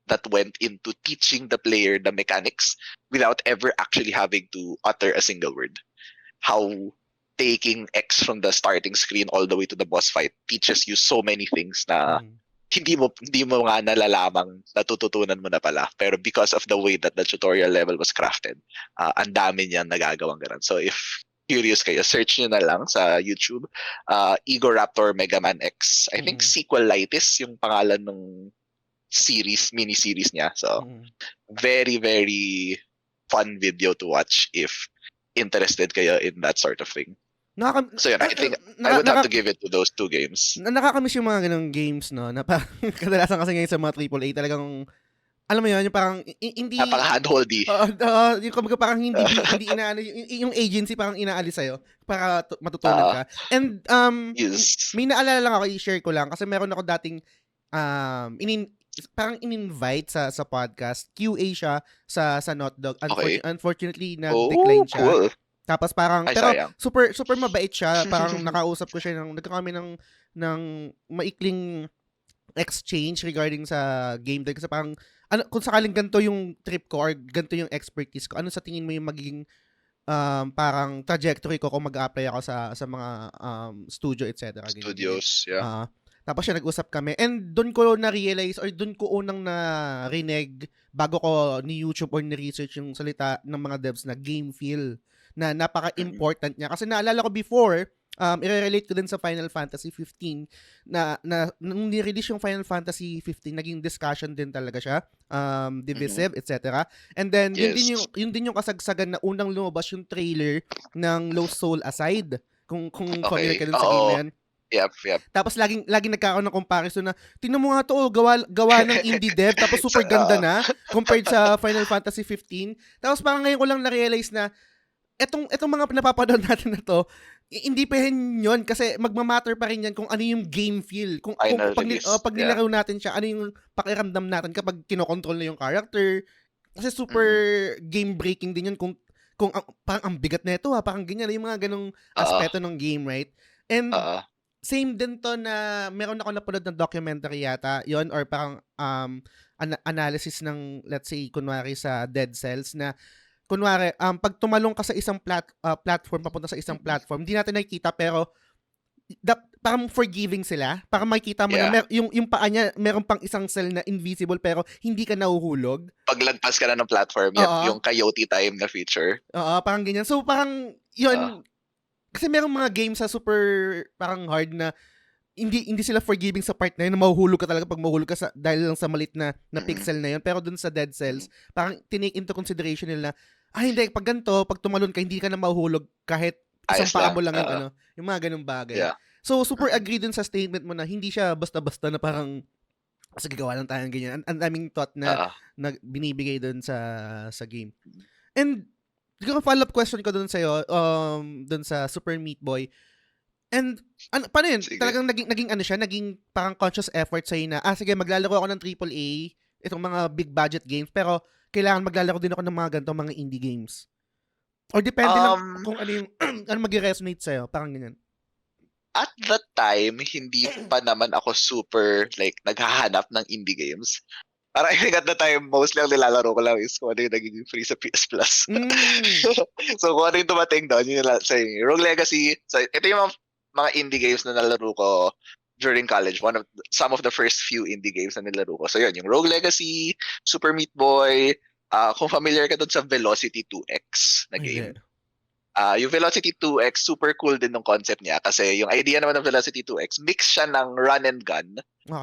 that went into teaching the player the mechanics without ever actually having to utter a single word. How taking X from the starting screen all the way to the boss fight teaches you so many things na Mhm. hindi mo nga nalalamang natututunan mo na pala. Pero because of the way that the tutorial level was crafted, ang dami niyang nagagawang ganun. So if curious kayo, search nyo na lang sa YouTube, Ego Raptor Mega Man X. I think Mhm. Sequelitis yung pangalan ng mini-series niya. So Mhm. very, very fun video to watch if interested kayo in that sort of thing. Nakaka So yun, I think I naka would have naka to give it to those two games. nakakamiss yung mga gano'ng games 'no, na parang kadalasan kasi ngayon sa mga AAA talagang alam mo 'yun, yung parang hindi Napaka-handholdy. oo, yung kumbaga parang hindi inaano yung agency parang inaalis sa'yo para matutunan Uh, ka. And, yes. may naalala lang ako, i-share ko lang kasi meron ako dating, um, inin parang in-invite sa podcast. QA siya sa Notdog. Okay. Unfortunately, Oh, nag-decline siya. cool. Tapos parang Ay, pero sayang. super super mabait siya, parang nakausap ko siya nagkaroon kami ng maikling exchange regarding sa game din kasi parang ano kung sakaling ganito yung trip ko or ganito yung expertise ko, ano sa tingin mo yung magiging parang trajectory ko kung mag-a-apply ako sa mga studio etc. ganyan ganyan. Studios, yeah. Tapos siya nag-usap kami and doon ko na-realize or doon ko unang narinig bago ko ni YouTube or ni-research yung salita ng mga devs na game feel na Mm-mm. napaka-important niya. Kasi naalala ko before, i-relate ko din sa Final Fantasy 15 na nung ni-release yung Final Fantasy 15, naging discussion din talaga siya, divisive, etc. And then, Yes. yun din yung kasagsagan na unang lumabas yung trailer ng Lost Soul Aside. Kung familiar Okay. ka dun sa game na Oo. yan. Yep. Tapos laging nagkakaroon ng comparison na tingnan mo nga to, gawa ng indie dev tapos So, super ganda na compared sa Final Fantasy 15. Tapos parang ngayon ko lang na-realize na etong mga napapanood natin na to, hindi pa rin yun kasi magmamatter pa rin yan kung ano yung game feel. Kung final pag, release. pag Yeah. nilaro natin siya, ano yung pakiramdam natin kapag kinokontrol na yung character. Kasi super game breaking din yun kung parang ang bigat na ito parang ganyan yung mga ganong aspeto ng game, right? And same din to na meron ako napanood ng documentary yata, yon or parang analysis ng let's say kunwari sa Dead Cells na kunwari pag tumalong ka sa isang platform papunta sa isang platform, hindi natin nakikita pero parang forgiving sila. Parang makikita mo na yung paa niya meron pang isang cell na invisible pero hindi ka nahuhulog. Paglagpas ka na ng platform, yung coyote time na feature. Oo, parang ganyan. So parang yun, kasi merong mga games sa super parang hard na hindi sila forgiving sa part na yun na mahuhulog ka talaga pag mahuhulog ka dahil lang sa malit na pixel na yun. Pero dun sa Dead Cells, parang tinake into consideration nila na, hindi, pag ganito, pag tumalon ka, hindi ka na mahuhulog kahit isang paa mo lang yung yung mga ganung bagay. Yeah. So, super agree dun sa statement mo na hindi siya basta-basta na parang sige, gawa lang tayo ng ganyan. Ang daming thought na binibigay dun sa game. And siguro follow-up question ko dun sa'yo, dun sa Super Meat Boy. And paano yun? Sige. Talagang naging ano siya, naging parang conscious effort sa'yo na, sige, maglalaro ako ng AAA, itong mga big budget games, pero kailangan maglalaro din ako ng mga ganito, mga indie games. Or depende lang kung ano yung, ano mag-resonate sa'yo, parang ganyan. At that time, hindi pa naman ako super, like, naghahanap ng indie games. Parang I think at the time, mostly ang nilalaro ko lang is kung ano yung nagiging free sa PS Plus. So, kung ano yung tumating doon, yun lang sa Rogue Legacy. So, ito yung mga indie games na nalaro ko during college. Some of the first few indie games na nilaro ko. So, yun, yung Rogue Legacy, Super Meat Boy, kung familiar ka doon sa Velocity 2X na game. Yung Velocity 2X, super cool din ng concept niya kasi yung idea naman ng Velocity 2X, mix siya ng run and gun,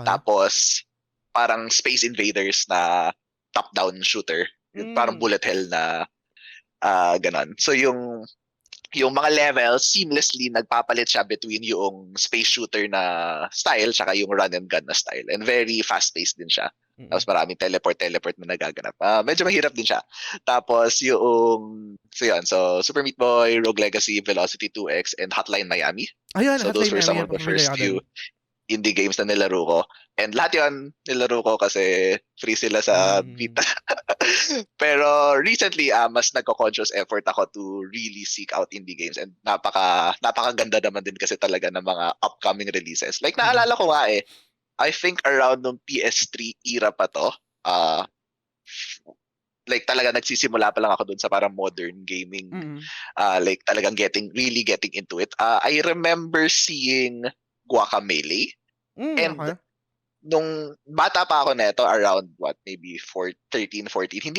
tapos parang Space Invaders na top-down shooter. Parang bullet hell na ganon. So yung mga levels, seamlessly nagpapalit siya between yung space shooter na style tsaka yung run and gun na style. And very fast-paced din siya. Tapos maraming teleport na nagaganap. Medyo mahirap din siya. Tapos so Super Meat Boy, Rogue Legacy, Velocity 2X, and Hotline Miami. Ayun, so those were some of the first few indie games na nilaro ko. And lahat yun nilaro ko kasi free sila sa Vita. Pero recently, mas nagko-conscious effort ako to really seek out indie games, and napakaganda naman din kasi talaga ng mga upcoming releases. Like Mm. naalala ko nga I think around nung PS3 era pa 'to, ah, like talaga nagsisimula pa lang ako dun sa parang modern gaming, Mm. like talagang really getting into it. I remember seeing Guacamelee, and Okay. nung bata pa ako neto around what, maybe 13, 14,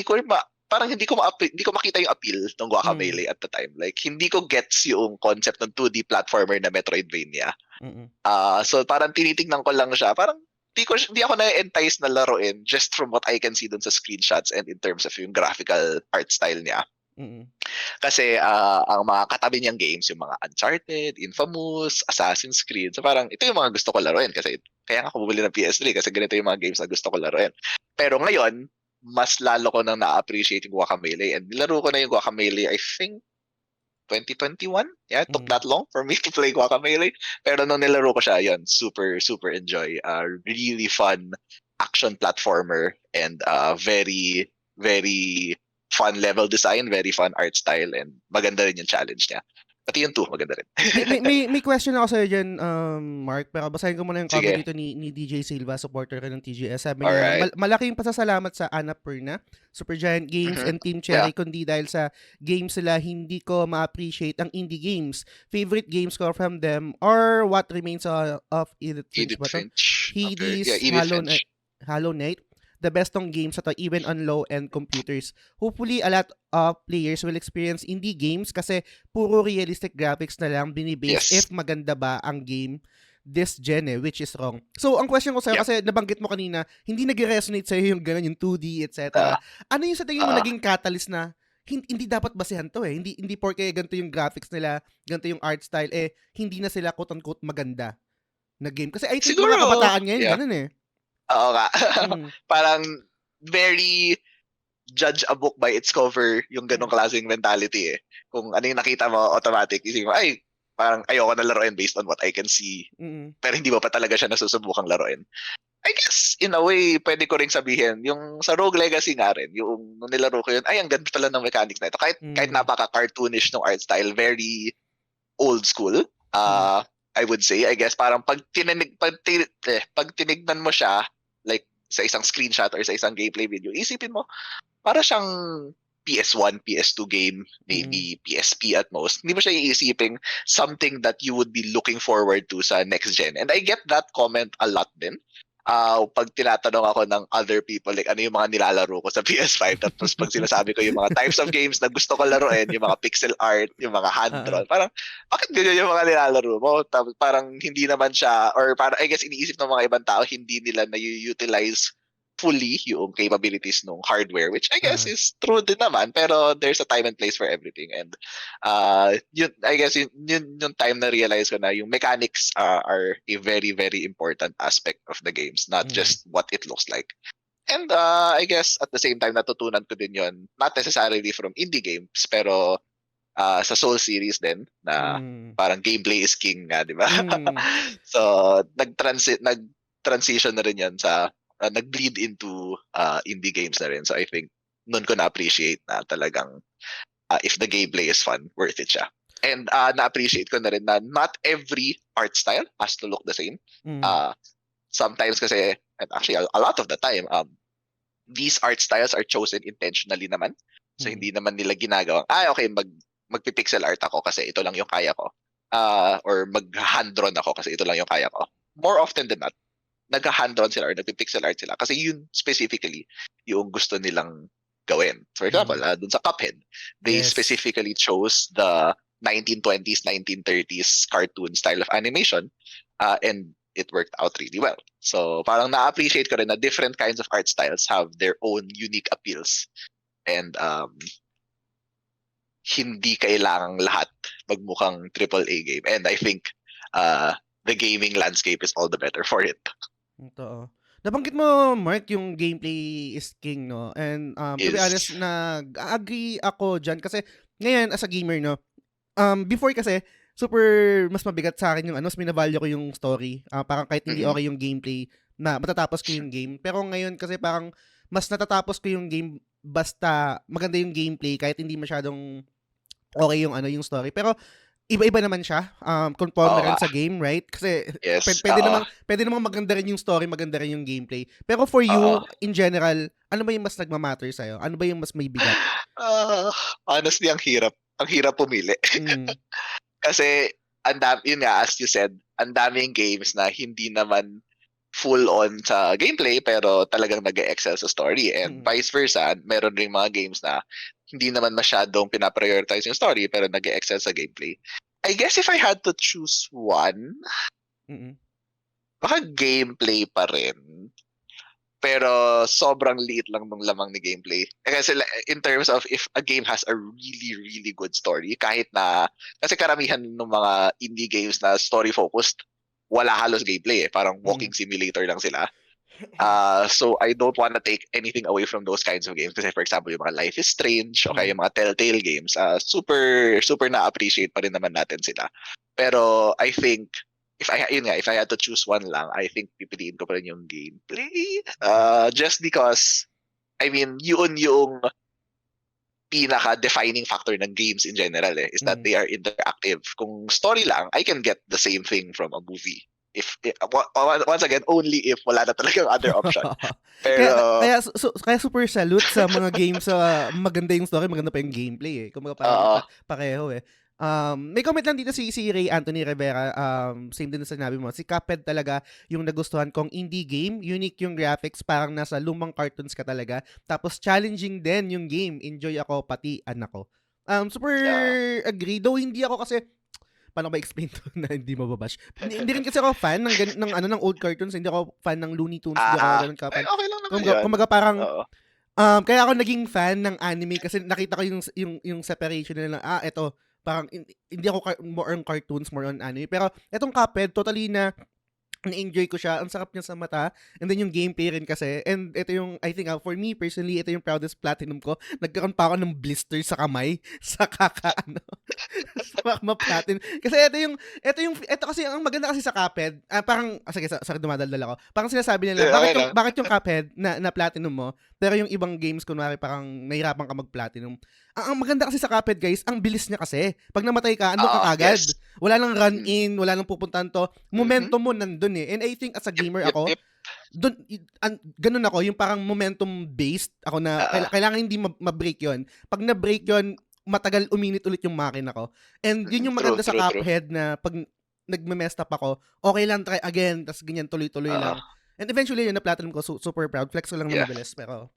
parang hindi ko makita yung appeal ng Mm. Guacamelee at the time. Like hindi ko gets yung concept ng 2D platformer na Metroidvania. Mm. So parang tinitingnan ko lang siya. Parang di ako na-entice na laruin just from what I can see dun sa screenshots and in terms of yung graphical art style niya. Mm. Kasi ang mga katabi niyang games, yung mga Uncharted, Infamous, Assassin's Creed. So parang ito yung mga gusto ko laruin kasi kaya nga ako bumili ng PS3 kasi ganito yung mga games na gusto ko laruin. Pero ngayon, mas lalo ko nang na-appreciate yung Guacamelee, and nilaro ko na yung Guacamelee I think 2021. Yeah, it took Mm. that long for me to play Guacamelee. Pero nung nilaro ko siya, yun, super, super enjoy. Really fun action platformer, and very, very fun level design, very fun art style, and maganda rin yung challenge niya. Pati yung 2, maganda rin. May question ako sa'yo dyan, Mark, pero basahin ko muna yung comment Sige. dito ni DJ Silva, supporter ka ng TGS. Sabi niya, Alright. malaking pasasalamat sa Annapurna, Supergiant Games, Mhm. and Team Yeah. Cherry, kundi dahil sa games sila, hindi ko ma-appreciate ang indie games. Favorite games ko from them or What Remains of Edith Finch Edith ba to? Finch. Okay. Yeah, Hades, Edith Finch. Hollow Knight, the best tong games na to, even on low-end computers. Hopefully, a lot of players will experience indie games kasi puro realistic graphics na lang binibase Yes. if maganda ba ang game this gen which is wrong. So, ang question ko sa'yo, Yep. kasi nabanggit mo kanina, hindi nag-resonate sa'yo yung gano'n, yung 2D, etc. Uh, Ano yung sa tingin mo uh, naging catalyst na hindi dapat basehan to Hindi porke ganito yung graphics nila, ganito yung art style, hindi na sila quote-unquote maganda na game. Kasi I think mga siguro, kabataan ngayon, yeah. ganun Oo nga. Mm. Parang very judge a book by its cover yung ganong klaseng mentality. Kung ano yung nakita mo, automatic, isipin mo, ay, parang ayoko na laruin based on what I can see. Mm. Pero hindi mo pa talaga siya nasusubukang laruin. I guess, in a way, pwede ko rin sabihin, yung sa Rogue Legacy nga rin, yung nung nilaro ko yun, ay, ang ganda pala ng mechanics na ito. Kahit napaka-cartoonish ng art style, very old school, I would say. I guess, parang pag tinignan mo siya, like, sa isang screenshot or sa isang gameplay video, isipin mo, para siyang PS1, PS2 game, maybe PSP at most. Hindi mo siya iisiping something that you would be looking forward to sa next gen. And I get that comment a lot din. Pag tinatanong ako ng other people, like ano yung mga nilalaro ko sa PS5, tapos pag sinasabi ko yung mga types of games na gusto ko laruin, yung mga pixel art, yung mga hand-drawn, parang, bakit ganyan yung mga nilalaro mo? Tapos parang hindi naman siya, or parang, I guess, iniisip ng mga ibang tao, hindi nila na-utilize fully yung capabilities ng hardware, which I guess is true din naman, pero there's a time and place for everything. And yun, I guess yung time na realize ko na yung mechanics are a very, very important aspect of the games, not just what it looks like. And I guess at the same time, natutunan ko din yun, not necessarily from indie games, pero sa Soul series din, na parang gameplay is king nga, di ba? So, nag-transition na rin yan sa nag-bleed into indie games na rin. So I think nun ko na-appreciate na talagang if the gameplay is fun, worth it siya. And na-appreciate ko na rin na not every art style has to look the same. Sometimes kasi, and actually a lot of the time, these art styles are chosen intentionally naman. So hindi naman nila ginagawa, okay, magpipixel art ako kasi ito lang yung kaya ko. Or mag-hand-drawn ako kasi ito lang yung kaya ko. More often than not, nag-hand-drawn sila or nagpipixel art sila kasi yun specifically yung gusto nilang gawin. For example, dun sa Cuphead, they specifically chose the 1920s, 1930s cartoon style of animation, and it worked out really well. So parang na-appreciate ko rin na different kinds of art styles have their own unique appeals, and hindi kailangang lahat magmukhang AAA game. And I think the gaming landscape is all the better for it. Totoo. Nabanggit mo, Mark, yung gameplay is king, no? And to be honest, nag-agree ako dyan kasi ngayon as a gamer, no? Before kasi, super mas mabigat sa akin yung mas minavalue ko yung story. Parang kahit hindi okay yung gameplay, na matatapos ko yung game. Pero ngayon kasi parang mas natatapos ko yung game basta maganda yung gameplay kahit hindi masyadong okay yung story. Pero iba-iba naman siya. Conforme Oo rin nga. sa game, right? Kasi Yes. pwede namang maganda rin yung story, maganda rin yung gameplay. Pero for Oo. you, in general, ano ba yung mas nagmamatter sa'yo? Ano ba yung mas may bigat? Honestly, ang hirap. Ang hirap pumili. Mm. Kasi yun nga, as you said, ang daming games na hindi naman full on sa gameplay pero talagang nag-excel sa story, and Mm. vice versa, meron ring mga games na hindi naman masyadong pinaprioritize yung story pero nag-excel sa gameplay. I guess if I had to choose one, Mm. baka gameplay pa rin. Pero sobrang liit lang nung lamang ni gameplay. Kasi in terms of if a game has a really, really good story, kahit na, kasi karamihan ng mga indie games na story-focused, wala halos gameplay eh. Parang walking simulator lang sila. So I don't want to take anything away from those kinds of games. Kasi for example, yung mga Life is Strange, o kaya yung mga Telltale games, super, super na-appreciate pa rin naman natin sila. Pero I think, if I had to choose one lang, I think pipiliin ko pa rin yung gameplay. Just because, I mean, yun yung pinaka-defining factor ng games in general is that they are interactive. Kung story lang, I can get the same thing from a movie. Once again, only if wala na talagang other option. Pero, kaya super salute sa mga games sa maganda yung story, maganda pa yung gameplay eh. Kumbaga parang pareho eh. May comment lang dito si Ray Anthony Rivera, same din sa sinabi mo. Si Cuphead talaga yung nagustuhan kong indie game, unique yung graphics, parang nasa lumang cartoons ka talaga. Tapos challenging din yung game, enjoy ako pati anak ko. Super agree, though hindi ako kasi paano ba explain to na hindi mababash? Hindi rin kasi ako fan ng old cartoons, hindi ako fan ng Looney Tunes, hindi ako ganun ka-fan. okay lang naman yun. Kumbaga parang kaya ako naging fan ng anime kasi nakita ko yung separation nila. Eto, parang hindi ako more on cartoons, more on anime. Pero etong Cuphead, totally na-enjoy ko siya. Ang sarap niya sa mata. And then yung gameplay rin kasi. And ito yung, I think, for me personally, ito yung proudest platinum ko. Nagkaroon pa ako ng blister sa kamay. Sa ma-platinum. Kasi ito kasi, ang maganda kasi sa Cuphead, parang, sige, sorry, dumadaldal ako. Parang sinasabi nila, bakit yung Cuphead na platinum mo, pero yung ibang games, kunwari, parang nahirapan ka mag-platinum. Ang maganda kasi sa Cuphead, guys, ang bilis niya kasi. Pag namatay ka, andun ka agad. Yes. Wala nang run-in, wala nang pupuntahan to. Momentum mo nandun eh. And I think as a gamer ako, ganun ako, yung parang momentum-based ako na kailangan hindi ma-break yon. Pag na-break yon, matagal uminit ulit yung makina ko. And yun yung maganda sa Cuphead na pag nagme-messed up ako, okay lang, try again, tas ganyan tuloy-tuloy lang. And eventually, yun, na-platinum ko, super proud. Flex ko lang na mabilis, pero...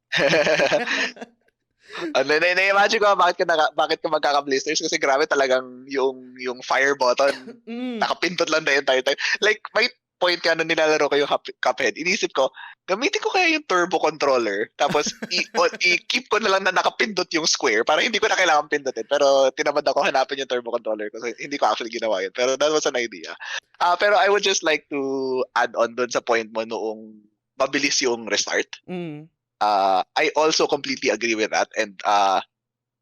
Na-imagine ko bakit ka magkaka-blisters kasi grabe talagang yung fire button nakapindot lang the entire time. Like, may point ka nung nilalaro ko yung Cuphead, inisip ko, gamitin ko kaya yung turbo controller tapos i-keep ko na lang na nakapindot yung square para hindi ko na kailangan pindutin. Pero tinamad ako hanapin yung turbo controller kasi hindi ko actually ginawa yun. Pero that was an idea. Pero I would just like to add on dun sa point mo noong mabilis yung restart. I also completely agree with that, and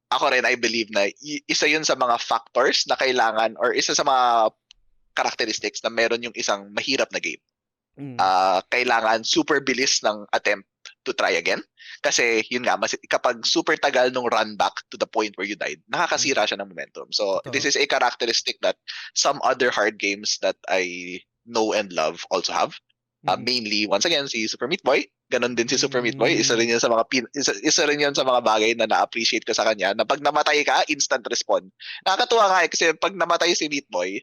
ako rin, I believe na isa yun sa mga factors na kailangan or isa sa mga characteristics na meron yung isang mahirap na game. Kailangan super bilis ng attempt to try again kasi yun nga, kapag super tagal nung run back to the point where you died, nakakasira siya ng momentum. So this is a characteristic that some other hard games that I know and love also have. Mainly, once again, si Super Meat Boy. Ganon din si Super Meat Boy. Isa rin yun sa mga bagay na na-appreciate ko sa kanya. Na pag namatay ka, instant respawn. Nakakatuwa nga kasi pag namatay si Meat Boy,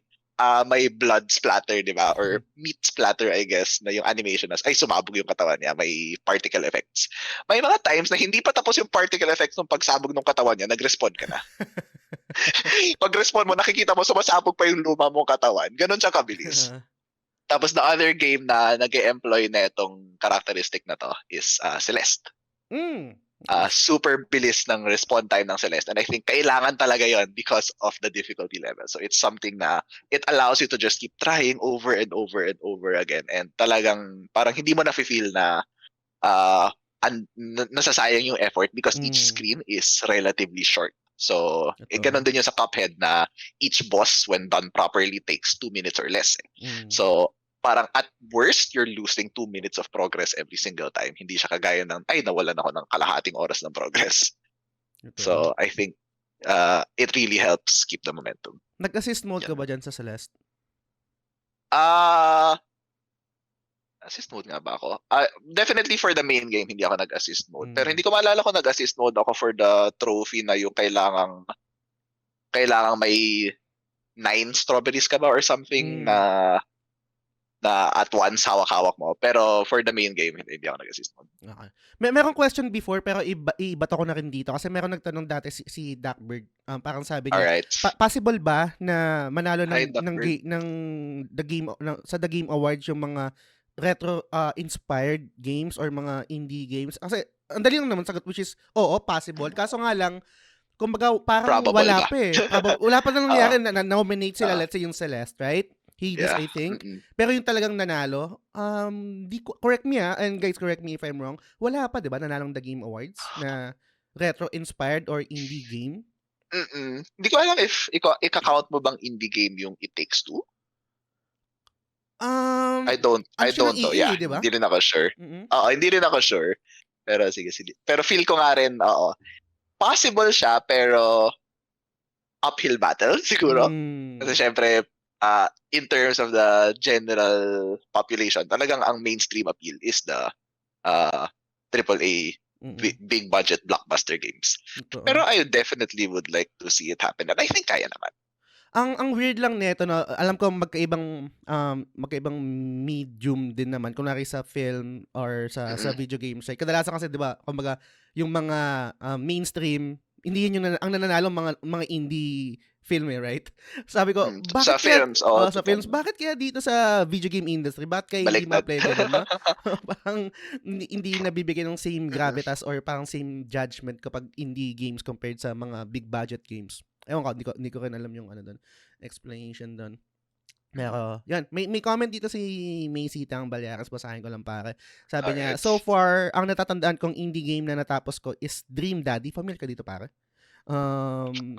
may blood splatter, di ba? Or meat splatter, I guess, na yung animation ay sumabog yung katawan niya. May particle effects. May mga times na hindi pa tapos yung particle effects ng pagsabog ng katawan niya, nag-respawn ka na. Pag respawn mo, nakikita mo sumasabog pa yung luma mong katawan. Ganon siya kabilis. Tapos the other game na nag-e-employ na itong characteristic na to is Celeste. Super bilis ng respawn time ng Celeste. And I think kailangan talaga yon because of the difficulty level. So it's something na it allows you to just keep trying over and over and over again. And talagang parang hindi mo na-feel na nasasayang yung effort because each screen is relatively short. So, ganun din yung sa Cuphead na each boss, when done properly, takes 2 minutes or less. So, parang at worst, you're losing 2 minutes of progress every single time. Hindi siya kagaya ng, ay, nawalan ako ng kalahating oras ng progress. Totoo. So, I think it really helps keep the momentum. Nag-assist mode ka Yan. ba dyan sa Celeste? Assist mode nga ba ako? Definitely for the main game, hindi ako nag-assist mode. Pero Mm. hindi ko maalala kung nag-assist mode ako for the trophy na yung kailangang may 9 strawberries ka ba or something na at once hawak-hawak mo. Pero for the main game, hindi ako nag-assist mode. Okay. Merong question before pero ibato ko na rin dito kasi meron nagtanong dati si Duckbird. Parang sabi niya, Alright. possible ba na manalo Hi, ng The Game Awards yung mga retro inspired games or mga indie games? Kasi ang dali lang naman sagot, which is oo, possible. Kaso nga lang kumbaga parang Probable wala ba? pa eh. Wala pa nang nangyari na nominate sila, let's say yung Celeste, right? Hades, Yeah. I think. Mm-mm. Pero yung talagang nanalo, correct me and guys, correct me if I'm wrong, wala pa, di ba, nanalong The Game Awards na retro-inspired or indie game? Hindi ko alam if ika-count mo bang indie game yung It Takes Two? I don't know. Yeah, di ba? hindi rin ako sure. Hindi rin ako sure. Pero sige. Pero feel ko nga rin, possible siya, pero uphill battle siguro. Kasi syempre, in terms of the general population, talagang ang mainstream appeal is the AAA big budget blockbuster games. Pero I definitely would like to see it happen, and I think kaya naman. Ang weird lang nito na alam ko magkaibang medium din naman kunwari sa film or sa video games. Kadalasan kasi 'di ba, kumbaga yung mga mainstream, hindi yun yung ang nananalo mga indie film right? Sabi ko, bakit sa films, sa films, bakit kaya dito sa video game industry, bakit kaya hindi ma-play din, no? Parang hindi nabibigyan ng same gravitas or parang same judgment kapag indie games compared sa mga big budget games. Ewan ko, hindi ko rin alam yung explanation doon. Pero, yan. May comment dito si Macy Tang Balyaras. Basahin ko lang pare. Sabi niya, so far, ang natatandaan kong indie game na natapos ko is Dream Daddy. Familiar ka dito pare?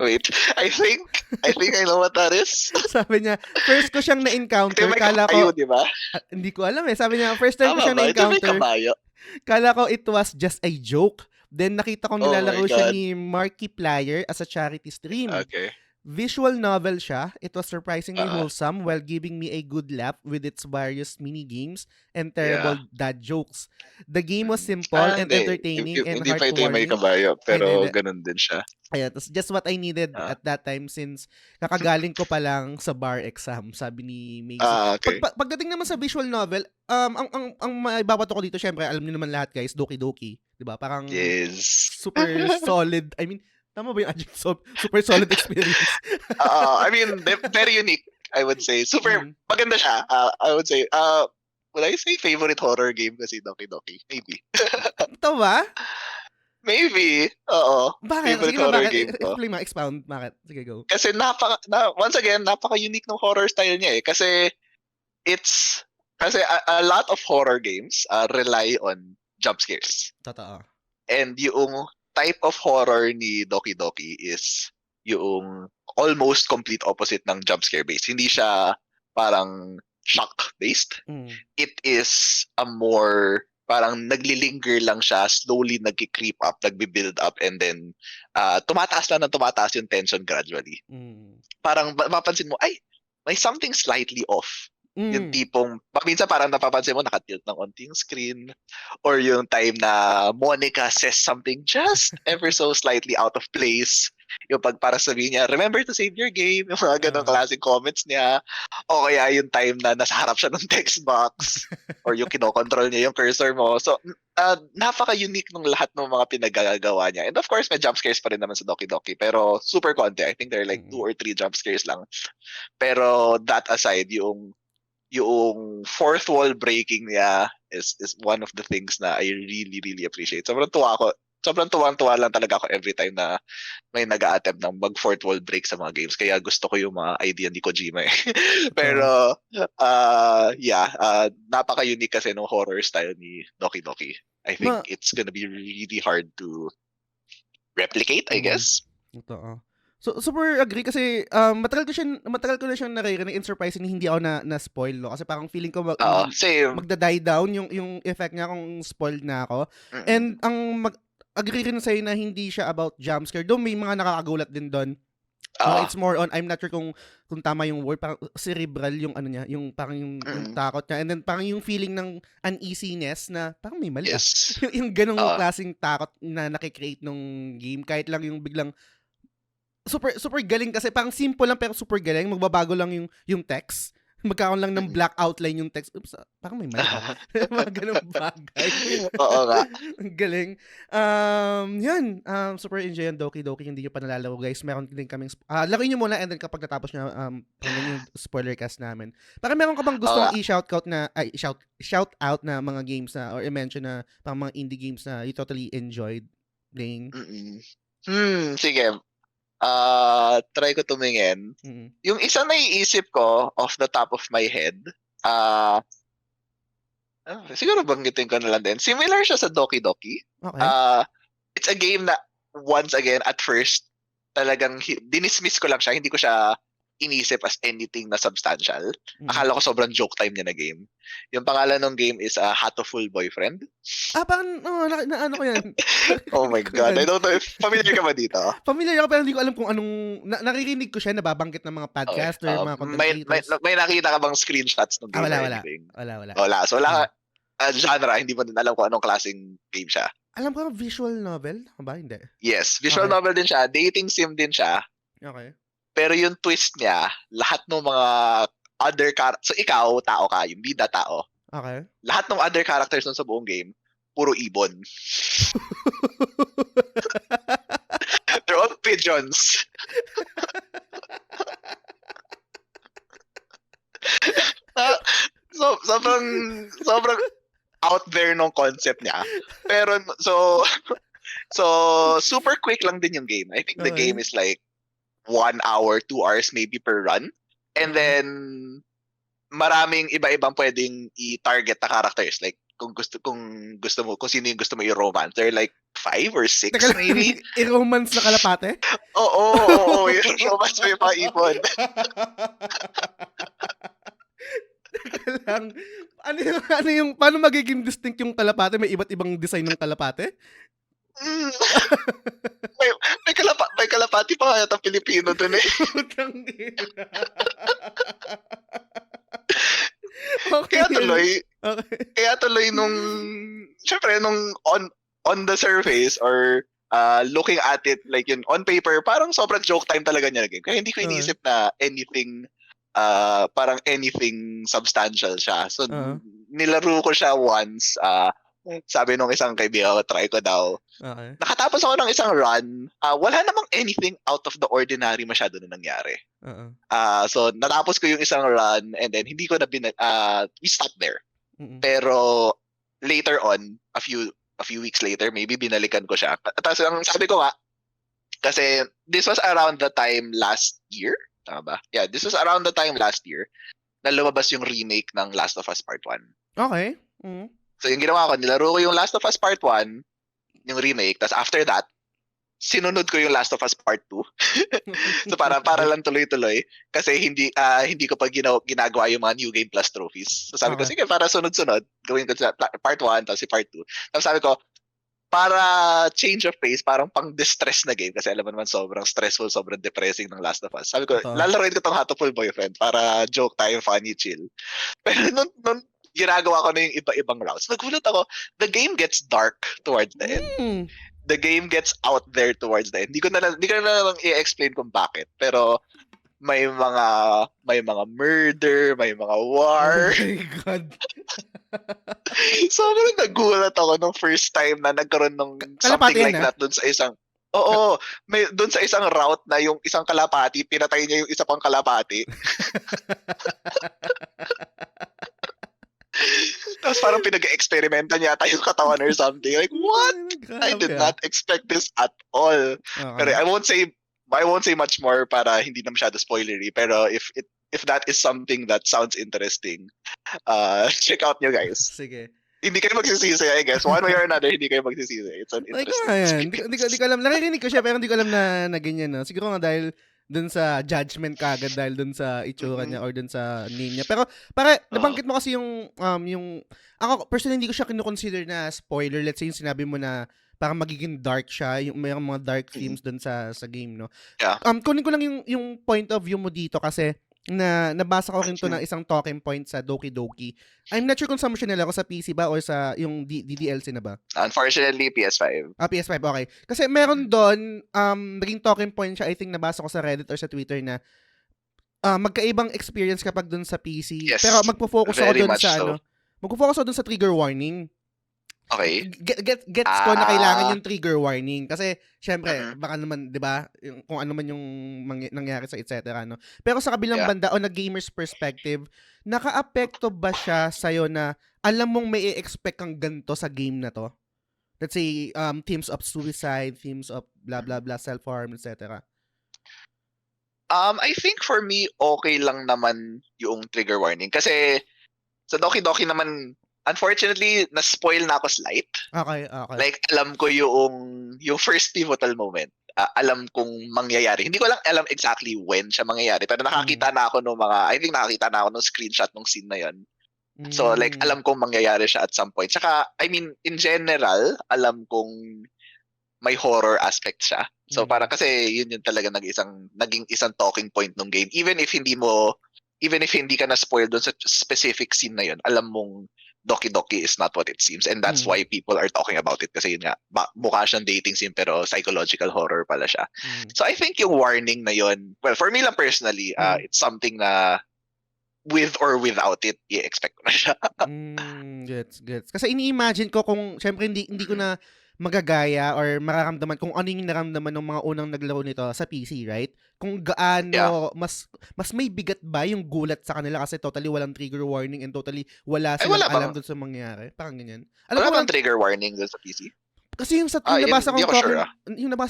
Wait, I think I know what that is. Sabi niya, first ko siyang na-encounter. Kala ko, di ba? Hindi ko alam eh. Sabi niya, first time ko siyang na-encounter. Kala ko it was just a joke. Then nakita ko nilalaro siya ni Markiplier as a charity stream. Okay. Visual novel siya. It was surprisingly wholesome while giving me a good laugh with its various mini games and terrible dad jokes. The game was simple and entertaining and hindi heartwarming. Hindi pa may kabayo, pero ganun din siya. Ayan, that's just what I needed at that time since kakagaling ko pa lang sa bar exam, sabi ni Macy. Okay. Pagdating naman sa visual novel, ang maibabato ko dito, syempre, alam niyo naman lahat guys, Doki Doki. Diba? Parang super solid. I mean, tama ba yung adjective? Super solid experience. I mean, very unique, I would say. Super, maganda siya. I would say, would I say favorite horror game kasi Doki Doki? Maybe. Ito ba? Maybe. Oo. Bakit? Favorite Sige, horror bakit? game ko. Explain, expound. Bakit? Sige, go. Kasi once again, napaka-unique ng horror style niya eh. Kasi a lot of horror games rely on jump scares. Totoo. And yung type of horror ni Doki Doki is yung almost complete opposite ng jump scare based. Hindi siya parang shock based. It is a more parang naglilinger lang siya, slowly nagki-creep up, nagbi-build up, and then tumataas yung tension gradually. Parang mapapansin mo, ay, may something slightly off. Yung tipong, minsan parang napapansin mo, nakatilt ng onti yung screen, or yung time na Monica says something just ever so slightly out of place. Yung para sabihin niya, remember to save your game, yung mga ganong klaseng comments niya. O kaya yung time na nasa harap siya ng text box, or yung kinokontrol niya yung cursor mo. So, napaka-unique ng lahat ng mga pinagagawa niya. And of course, may jump scares pa rin naman sa Doki Doki, pero super konti. I think there are like 2 or 3 jump scares lang. Pero that aside, yung fourth wall breaking niya is one of the things na I really, really appreciate. Sobrang tuwang-tuwa lang talaga ako every time na may nag-a-attempt ng mag-fourth wall break sa mga games. Kaya gusto ko yung mga idea ni Kojima eh. Pero, napaka-unique kasi ng horror style ni Doki Doki. I think it's gonna be really hard to replicate, I guess. Totoo. So, super agree kasi matagal ko na siyang naririnig and surprisingly hindi ako na-spoil, no? Kasi parang feeling ko Oo, same. magda-die down yung effect niya kung spoiled na ako. Mm. And agree rin sa'yo na hindi siya about jump scare. Though may mga nakakagulat din doon. Oo. It's more on, I'm not sure kung tama yung word, parang cerebral yung ano niya, yung parang yung Mm. takot niya. And then parang yung feeling ng uneasiness na parang may mali Yes. yung ganong Oo. klaseng takot na nakikreate nung game. Kahit lang yung biglang super galing kasi parang simple lang pero super galing. Magbabago lang yung text. Magkakaroon lang ng Mm. black outline yung text. Oops, parang may mali. Mga ganong bagay. Oo nga. Ang galing. Yan. Super enjoy yung Doki Doki. Hindi nyo pa nalalaro, guys. Meron din kaming... laruin nyo muna and then kapag natapos nyo, pakinggan yung spoiler cast namin. Parang meron ka bang Oo gustong nga. shout out na mga games na or i-mention na parang mga indie games na you totally enjoyed playing? Sige. Try ko tumingin. Mm. Yung isa naiisip ko off the top of my head, siguro banggitin ko na lang din. Similar siya sa Doki Doki. Okay. It's a game na once again at first talagang dinismiss ko lang siya, hindi ko siya inisip as anything na substantial. Akala ko sobrang joke time niya na game. Yung pangalan ng game is Hatoful Boyfriend. Parang ano ko yan. Oh my God. I don't know if familiar ka ba dito? Familiar ako pero hindi ko alam kung anong naririnig ko siya nababanggit ng mga podcaster, Okay. mga content creators. May nakita ka bang screenshots ng game or Wala. anything? Wala. Wala. So wala genre, hindi mo din alam kung anong klaseng game siya. Alam ko visual novel, ba? Hindi. Yes, visual Okay. novel din siya, dating sim din siya. Okay. Pero yung twist niya, lahat ng mga other so ikaw, tao ka, yung bida tao. Okay. Lahat ng other characters nun sa buong game, puro ibon. They're all pigeons. So, sobrang out there nung concept niya. Pero, so super quick lang din yung game. I think the game is like 1 hour, 2 hours maybe per run. And then, maraming iba-ibang pwedeng i-target na characters. Like, kung sino yung gusto mo i-romance. There are like 5 or 6 maybe. I-romance na kalapate? Oo. Yung romance mo yung mga ibon. lang. Ano yung paano magiging distinct yung kalapate? May iba't ibang design ng kalapate? may kalapati pa kaya tang Pilipino dun eh. Okay. Kaya tuloy nung syempre nung on the surface or looking at it like yun on paper, parang sobrang joke time talaga niya naging. Kaya hindi ko iniisip na anything parang anything substantial siya. So nilaro ko siya once. Sabi nung isang kaibigan ko, try ko daw. Okay. Nakatapos ako ng isang run. Wala namang anything out of the ordinary masyado na nangyari. So natapos ko yung isang run and then hindi ko na we stopped there. Pero later on, a few weeks later, maybe binalikan ko siya. Tapos ang sabi ko nga, kasi this was around the time last year. Tama ba? Yeah, this was around the time last year na lumabas yung remake ng Last of Us Part 1. Okay. So yung ginawa ko, nilaro ko yung Last of Us Part 1, yung remake, tapos after that, sinunod ko yung Last of Us Part 2. So para lang tuloy-tuloy kasi hindi ko pa ginagawa yung mga New Game Plus trophies. So sabi ko, sige, para sunod-sunod, gawin ko sa Part 1 tapos si Part 2. Tapos sabi ko, para change of pace, parang pang-distress na game kasi alam mo naman sobrang stressful, sobrang depressing ng Last of Us. Sabi ko, lalaroin ko tong Hatoful Boyfriend para joke time, funny, chill. Pero nung ginagawa ko na yung iba-ibang routes, nagulat ako, the game gets dark towards the end. The game gets out there towards the end. Hindi ko na lang i-explain kung bakit. Pero may mga murder, may mga war. Oh my God. Sobrang nagulat ako nung first time na nagkaroon ng something like that dun sa isang doon sa isang route na yung isang kalapati, pinatay niya yung isa pang kalapati. Tapos parang pinag-experimentan yata yung katawan or something. Like, what? I did not expect this at all. Pero I won't say much more para hindi na masyado spoilery. Pero if that is something that sounds interesting, check out nyo guys. Sige. Hindi kayo magsisisi, I guess. One way or another, hindi kayo magsisisi. It's an Like, ko interesting nga yan. experience. Di ko alam. Naririnig ko siya, pero hindi ko alam na ganyan, no? Siguro nga dahil dun sa judgment kagad, dahil dun sa itsura niya or dun sa name niya. Pero, nabanggit mo kasi ako, personally, hindi ko siya kinukonsider na spoiler. Let's say yung sinabi mo na parang magiging dark siya, yung mayroong mga dark themes dun sa game, no? Yeah. Kunin ko lang yung point of view mo dito kasi nabasa ko rin to ng isang talking point sa Doki Doki. I'm not sure kung saan mo siya nilaro, sa PC ba or sa yung DDLC na ba? Unfortunately, PS5. PS5, okay. Kasi meron doon, naging talking point siya, I think nabasa ko sa Reddit or sa Twitter na magkaibang experience kapag doon sa PC. Yes. Pero magpo-focus ako Very doon much sa so. magpo-focus ako doon sa trigger warning. Okay. Gets ko na kailangan Ah. yung trigger warning kasi syempre Mhm. baka naman 'di ba kung ano man yung nangyari sa etc. no. Pero sa kabilang banda on a gamer's perspective, nakaapekto ba siya sa na alam mong may i-expect kang ganto sa game na to? Let's say themes of suicide, themes of blah blah blah, self-harm, etc. I think for me, okay lang naman yung trigger warning. Kasi sa Doki Doki naman, unfortunately, na-spoil na ako slight. Okay. Like, alam ko yung first pivotal moment. Alam kong mangyayari. Hindi ko lang alam exactly when siya mangyayari. Pero nakakita na ako I think nakakita na ako ng screenshot ng scene na yun. So, like, alam kong mangyayari siya at some point. Tsaka, I mean, in general, alam kong may horror aspect siya. So, para kasi yun yung talaga naging isang talking point ng game. Even if hindi ka na-spoil doon sa specific scene na yun, alam mong Doki Doki is not what it seems. And that's why people are talking about it. Kasi yun nga, mukha siyang dating sim pero psychological horror pala siya. So I think yung warning na yun, well, for me lang personally, it's something na with or without it, i-expect ko na siya. Gets. Kasi ini-imagine ko kung, syempre hindi ko na magagaya or mararamdaman kung ano yung naramdaman ng mga unang naglaro nito sa PC, right? Kung gaano mas may bigat ba yung gulat sa kanila kasi totally walang trigger warning and totally wala silang alam doon sa mangyayari. Parang ganyan. Wala bang trigger warning doon sa PC? Kasi yung nabasa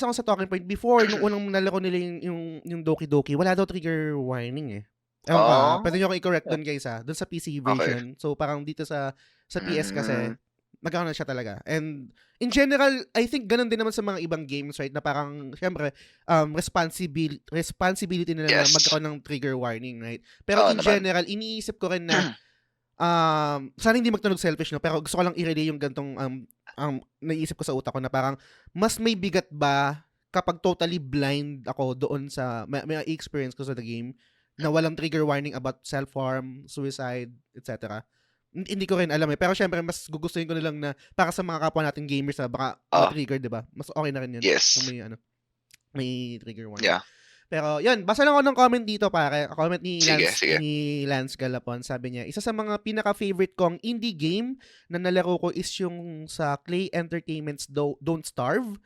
ko sa talking point before, nung unang nalaro nila yung Doki Doki, wala daw trigger warning eh. Ewan ko, pwede nyo ako i-correct doon guys doon sa PC version. Okay. So parang dito sa PS kasi, nagkaroon na siya talaga. And in general, I think ganun din naman sa mga ibang games, right? Na parang, syempre, responsibility nila na magkaroon ng trigger warning, right? Pero in general, iniisip ko rin na, sana hindi magtunog selfish, no? Pero gusto ko lang i-relay yung gantong, naisip ko sa utak ko na parang, mas may bigat ba kapag totally blind ako doon sa, may experience ko sa the game, na walang trigger warning about self-harm, suicide, etc. Hindi ko rin alam eh. Pero syempre, mas gugustuhin ko na lang na para sa mga kapwa nating gamers baka trigger, di ba? Mas okay na rin yun. Yes. Kung may trigger warning. Yeah. Pero yun, basa lang ako ng comment dito pare. Comment ni Sige. ni Lance Galapon. Sabi niya, isa sa mga pinaka-favorite kong indie game na nalaro ko is yung sa Clay Entertainment's Don't Starve.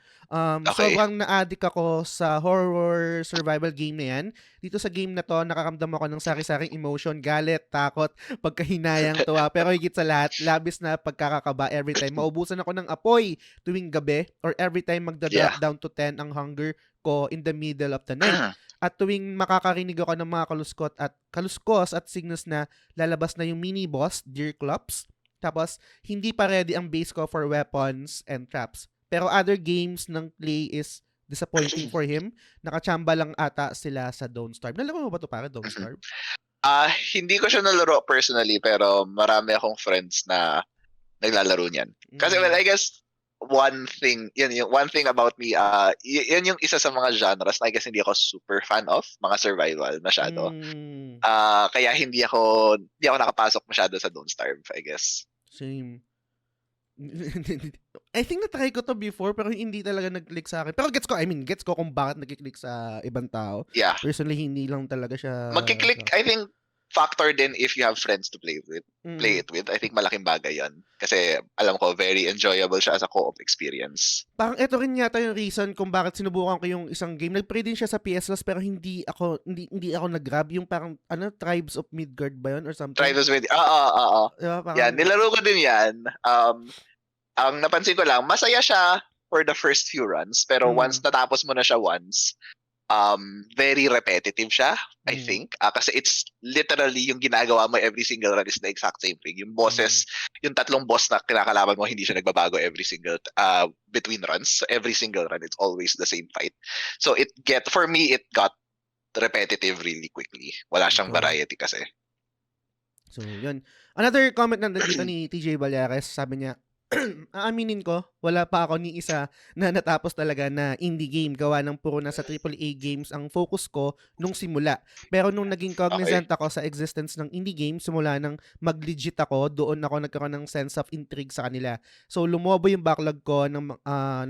Sobrang na-addict ako sa horror survival game na yan. Dito sa game na to, nakaramdam ako ng sari-saring emotion, galit, takot, pagkahinayang, tuwa. Pero higit sa lahat, labis na pagkakakaba every time. Maubusan ako ng apoy tuwing gabi or every time magda-drop down to 10 ang hunger ko in the middle of the night. At tuwing makakarinig ako ng mga kaluskos at signals na lalabas na yung mini-boss, Deerclops. Tapos, hindi pa ready ang base ko for weapons and traps. Pero other games ng Clay is disappointing for him. Nakachamba lang ata sila sa Don't Starve. Nalaro mo ba ito para Don't Starve? Hindi ko siya nalaro personally, pero marami akong friends na naglalaro niyan. Kasi well, I guess one thing about me, yan yung isa sa mga genres na I guess hindi ako super fan of, mga survival masyado. Kaya hindi ako nakapasok masyado sa Don't Starve, I guess. Same. I think na-try ko to before pero hindi talaga nag-click sa akin. Pero gets ko kung bakit nag-click sa ibang tao. Yeah. Personally, hindi lang talaga siya. Mag-click, I think, factor din if you have friends to play it with. I think malaking bagay yan. Kasi alam ko, very enjoyable siya as a co-op experience. Parang ito rin yata yung reason kung bakit sinubukan ko yung isang game. Nag-play din siya sa PS Plus pero hindi ako nag-grab yung parang Tribes of Midgard ba yun or something? Tribes of Midgard. Diba, yan, nilaro ko din yan. Ang napansin ko lang, masaya siya for the first few runs pero once natapos mo na siya once, very repetitive siya, I Mm. think. Kasi it's literally yung ginagawa mo every single run is the exact same thing. Yung bosses, yung tatlong boss na kinakalaban mo, hindi siya nagbabago every single between runs. So every single run, it's always the same fight. So for me, it got repetitive really quickly. Wala siyang Okay. variety kasi. So, yun. Another comment na dito ni TJ Balyares, sabi niya, aaminin ko, wala pa ako ni isa na natapos talaga na indie game. Gawa ng puro na sa AAA games ang focus ko nung simula. Pero nung naging cognizant ako sa existence ng indie game, simula nang mag-legit ako, doon ako nagkaroon ng sense of intrigue sa kanila. So, lumobo yung backlog ko nung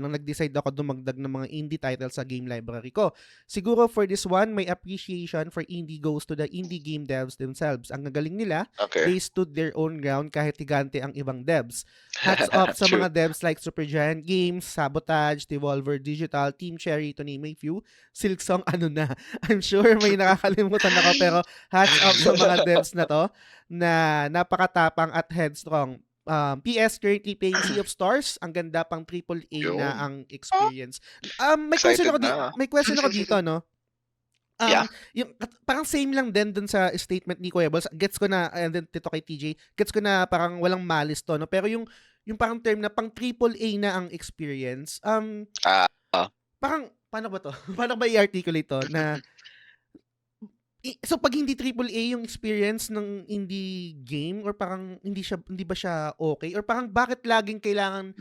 nag-decide ako dumagdag ng mga indie titles sa game library ko. Siguro for this one, my appreciation for indie goes to the indie game devs themselves. Ang gagaling nila, Okay. they stood their own ground kahit higante ang ibang devs. Hats off sa True. mga devs like Supergiant Games, Sabotage, Devolver Digital, Team Cherry, to name a few. Silksong ano na. I'm sure may nakakalimutan ako pero hats off sa mga devs na to na napakatapang at headstrong. PS currently playing Sea of Stars. Ang ganda pang AAA na Yun. ang experience. May Excited question ako na. dito, no? Yeah. Yung parang same lang din dun sa statement ni Kuya Balls. Gets ko na, and then dito kay TJ, gets ko na parang walang malis to, no? Pero yung parang term na pang AAA na ang experience, parang, paano ba to? Paano ba i-articulate to? Na, so pag hindi AAA yung experience ng indie game, or parang hindi ba siya okay? Or parang bakit laging kailangan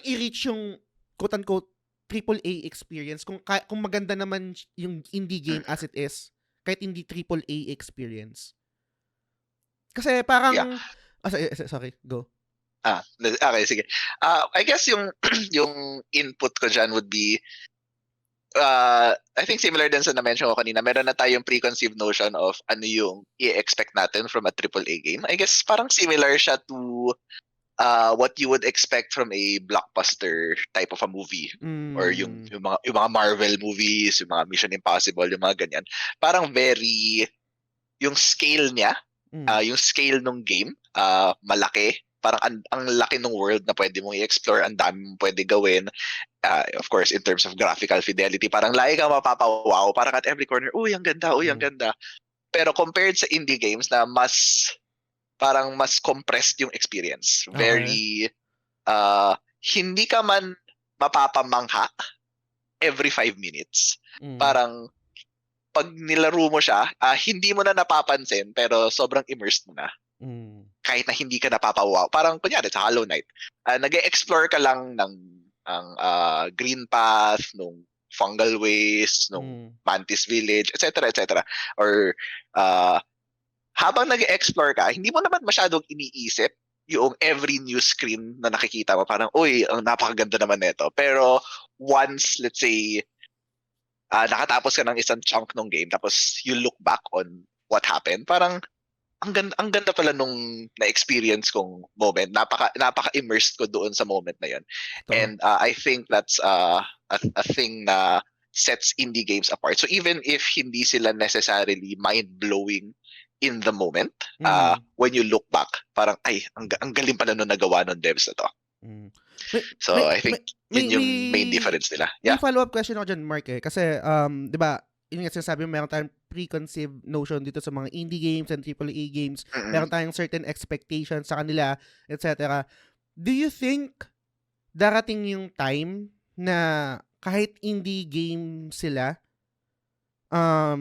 i-reach yung quote-unquote AAA experience kung maganda naman yung indie game as it is, kahit hindi AAA experience. Kasi parang sorry, go. Okay, sige. I guess yung yung input ko dyan would be I think similar din sa na-mention ko kanina, meron na tayong preconceived notion of ano yung i-expect natin from a AAA game. I guess parang similar siya to what you would expect from a blockbuster type of a movie, or yung mga Marvel movies, yung mga Mission Impossible, yung mga ganyan. Parang very yung scale niya, yung scale ng game, malaki. Parang ang laki ng world na pwede mong i-explore, ang dami mong pwede gawin. Of course, in terms of graphical fidelity, parang lagi kang mapapawaw. Parang at every corner, uy, ang ganda, uy, ang ganda. Pero compared sa indie games na parang mas compressed yung experience. Very, hindi ka man mapapamangha every 5 minutes. Parang, pag nilaro mo siya, hindi mo na napapansin, pero sobrang immersed mo na. Kahit na hindi ka napapawaw. Parang, kunyari, sa Hollow Knight, nag-explore ka lang ng green path, nung fungal waste, nung Mantis Village, etc., etc. Or, habang nag-explore ka, hindi mo naman masyadong iniisip yung every new screen na nakikita mo. Parang, uy, ang napakaganda naman nito. Pero once, let's say, nakatapos ka ng isang chunk ng game, tapos you look back on what happened, parang, ang ganda pala nung na-experience kong moment. Napaka-immersed ko doon sa moment na yun. And I think that's a thing na sets indie games apart. So even if hindi sila necessarily mind-blowing in the moment, when you look back, parang, ay, ang galing pala nung nagawa ng devs na to. So I think yun yung main difference nila. Yeah. May follow-up question ako dyan, Mark, kasi, di ba, yun nga sinasabi mo, meron tayong preconceived notion dito sa mga indie games and AAA games. Meron tayong certain expectations sa kanila, etc. Do you think darating yung time na kahit indie game sila,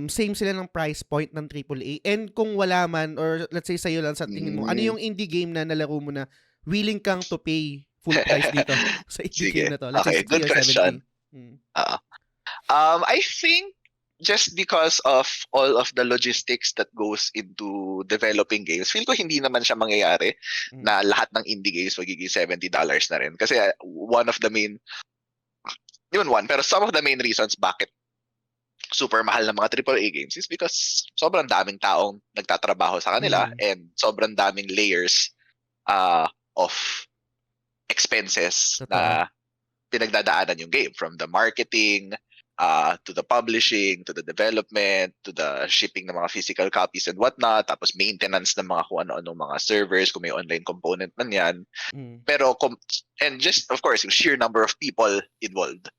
same sila ng price point ng AAA? And kung wala man, or let's say sa'yo lang sa tingin mo, ano yung indie game na nalaro mo na willing kang to pay full price dito sa indie game na to? Let's say 60 good or 70. question. I think just because of all of the logistics that goes into developing games, feel ko hindi naman siya mangyayari na lahat ng indie games magiging $70 na rin. Kasi pero some of the main reasons bakit super mahal ng mga AAA games is because sobrang daming taong nagtatrabaho sa kanila and sobrang daming layers of expenses na pinagdadaanan yung game, from the marketing, to the publishing, to the development, to the shipping ng mga physical copies and whatnot, tapos maintenance ng mga kung ano-ano mga servers, kung may online component man yan. Mm. Pero, and just, of course, yung sheer number of people involved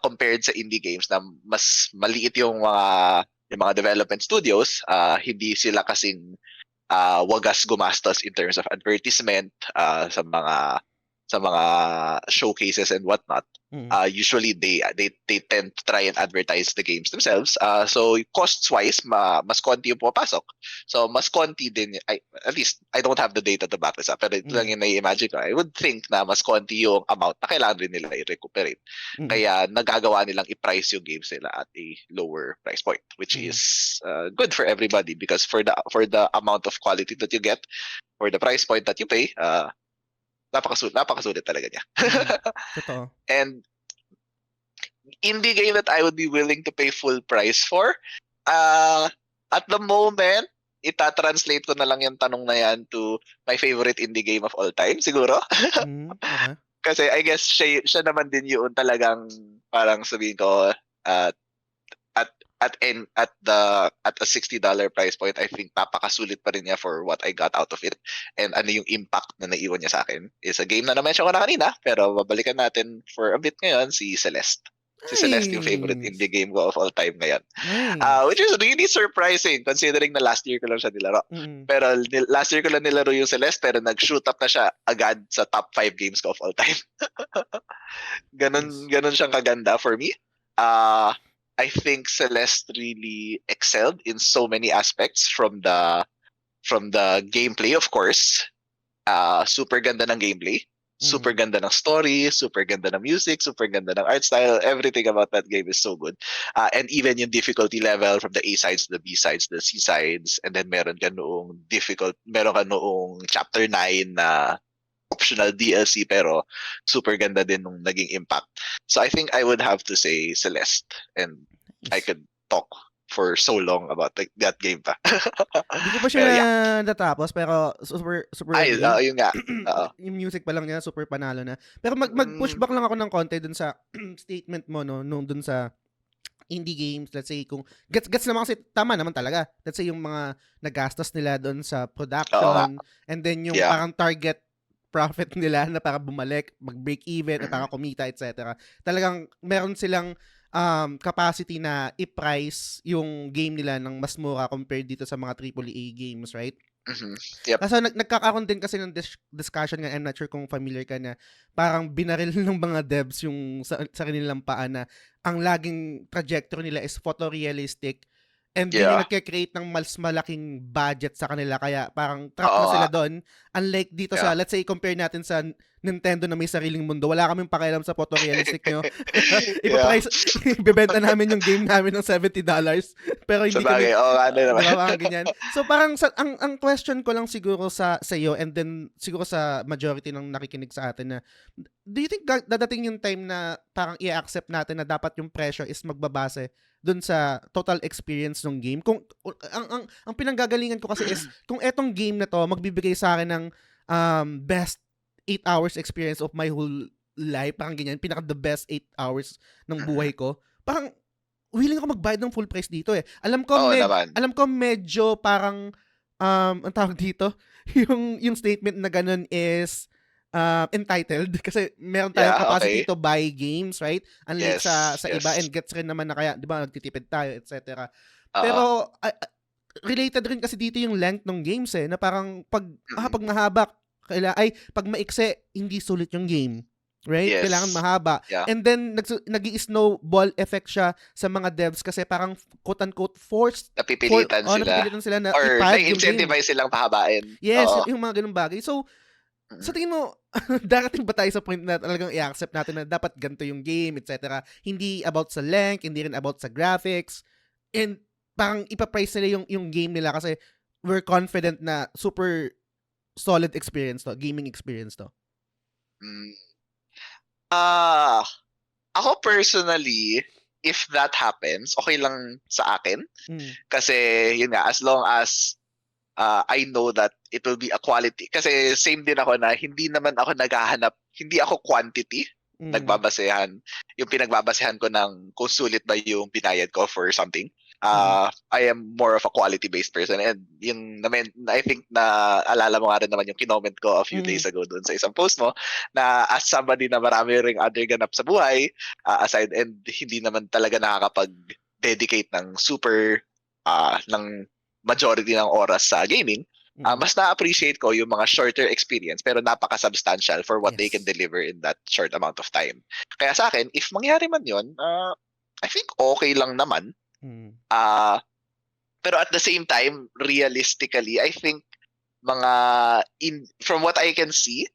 compared sa indie games na mas maliit yung mga development studios, hindi sila kasing wagas gumastos in terms of advertisement sa mga showcases and whatnot. Usually they tend to try and advertise the games themselves. So costs wise, mas konti yung pumapasok. So mas konti din, at least I don't have the data to back this up, pero ito lang yung nai-imagine ko. I would think na mas konti yung amount na kailangan rin nila i-recuperate. Kaya nagagawa nilang i-price yung games nila at a lower price point, which is good for everybody, because for the amount of quality that you get, for the price point that you pay, napakasulit talaga niya. Totoo. And indie game that I would be willing to pay full price for, at the moment, ita-translate ko na lang yung tanong na yan to my favorite indie game of all time, siguro. Okay. Kasi I guess siya naman din yun talagang parang sabihin ko, at a $60 price point, I think napakasulit pa rin niya for what I got out of it. And ano yung impact na naiwan niya sa akin is a game na na-mention ko na kanina, pero babalikan natin for a bit ngayon, si Celeste. Si Celeste yung favorite indie game ko of all time ngayon. Which is really surprising considering na last year ko lang siya nilaro. Pero last year ko lang nilaro yung Celeste, pero nag-shoot up na siya agad sa top 5 games ko of all time. Ganon siyang kaganda for me. I think Celeste really excelled in so many aspects, from the gameplay, of course. Super ganda ng gameplay. Super ganda ng story, super ganda ng music, super ganda ng art style. Everything about that game is so good. And even yung difficulty level, from the A sides to the B sides, the C sides, and then meron ka noong chapter 9 na optional DLC, pero super ganda din nung naging impact. So I think I would have to say Celeste, and I could talk for so long about that game pa. Hindi ko pa siya natapos, pero super yun nga. Yung music pa lang niya, super panalo na. Pero mag-pushback lang ako ng konti dun sa statement mo, no, nung dun sa indie games, let's say, kung gets naman kasi tama naman talaga. Let's say yung mga nagastos nila dun sa production, and then yung parang target profit nila na para bumalik, mag-break even, at para kumita, etc. Talagang meron silang capacity na i-price yung game nila ng mas mura compared dito sa mga AAA games, right? Yep. Kaso nagkakaroon din kasi ng discussion nga, I'm not sure kung familiar ka na, parang binaril ng mga devs yung sa kanilang paa na ang laging trajectory nila is photorealistic, and yun yung nagkikreate ng mas malaking budget sa kanila, kaya parang trap na sila doon. Unlike dito sa, let's say, compare natin sa Nintendo na may sariling mundo, wala kaming pakialam sa photorealistic nyo. Ibebenta namin yung game namin ng $70, pero hindi kami, ganyan. So parang ang question ko lang siguro sa iyo, and then siguro sa majority ng nakikinig sa atin, na do you think dadating yung time na parang i-accept natin na dapat yung presyo is magbabase dun sa total experience ng game? Kung ang pinanggagalingan ko kasi is, kung etong game na to magbibigay sa akin ng best 8 hours experience of my whole life, parang ganyan, pinaka the best 8 hours ng buhay ko, parang willing ako magbayad ng full price dito eh. Alam ko medyo parang ang tawag dito, yung statement na ganun is entitled, kasi meron tayong capacity to buy games, right? Unlike sa iba, and gets rin naman na kaya, di ba, nagtitipid tayo, etc. Pero related rin kasi dito yung length ng games eh, na parang pag mahaba, pag maikse, hindi sulit yung game. Right? Kailangan mahaba. And then, nag-i-snowball effect siya sa mga devs, kasi parang quote-unquote forced. Napipilitan sila na or ipad na-incentivize silang pahabain. Yes, yung mga ganung bagay. So, sa tingin mo, darating ba tayo sa point na talagang i-accept natin na dapat ganito yung game, etc. Hindi about sa length, hindi rin about sa graphics, and parang ipaprice nila yung game nila kasi we're confident na super solid experience to, gaming experience to? Ako personally, if that happens, okay lang sa akin. Kasi yun nga, as long as I know that it will be a quality. Kasi same din ako na hindi naman ako naghahanap, hindi ako quantity yung pinagbabasehan ko ng kung sulit ba yung binayad ko for something. Mm. I am more of a quality-based person, and I think na alala mo nga rin naman yung kinoment ko a few Mm. days ago doon sa isang post mo na as somebody na marami ring other ganap sa buhay, aside, and hindi naman talaga nakakapag-dedicate ng ng majority ng oras sa gaming, mas na-appreciate ko yung mga shorter experience pero napaka-substantial for what they can Yes. deliver in that short amount of time. Kaya sa akin, if mangyari man yun, I think okay lang naman. Mm. Pero at the same time, realistically, I think from what I can see,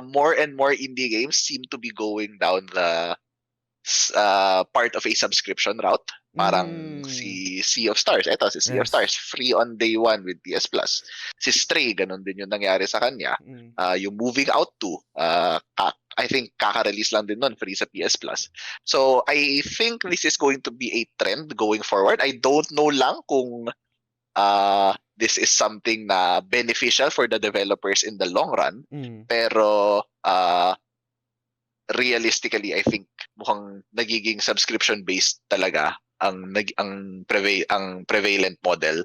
more and more indie games seem to be going down the part of a subscription route. Parang si Sea of Stars. Ito, si Sea of Stars. Yes. Free on day one with PS Plus. Si Stray, ganun din yung nangyari sa kanya. Mm. Yung Moving Out 2, I think kaka-release lang din nun, free sa PS Plus. So, I think this is going to be a trend going forward. I don't know lang kung this is something na beneficial for the developers in the long run. Mm. Pero, realistically, I think mukhang nagiging subscription-based talaga ang prevalent model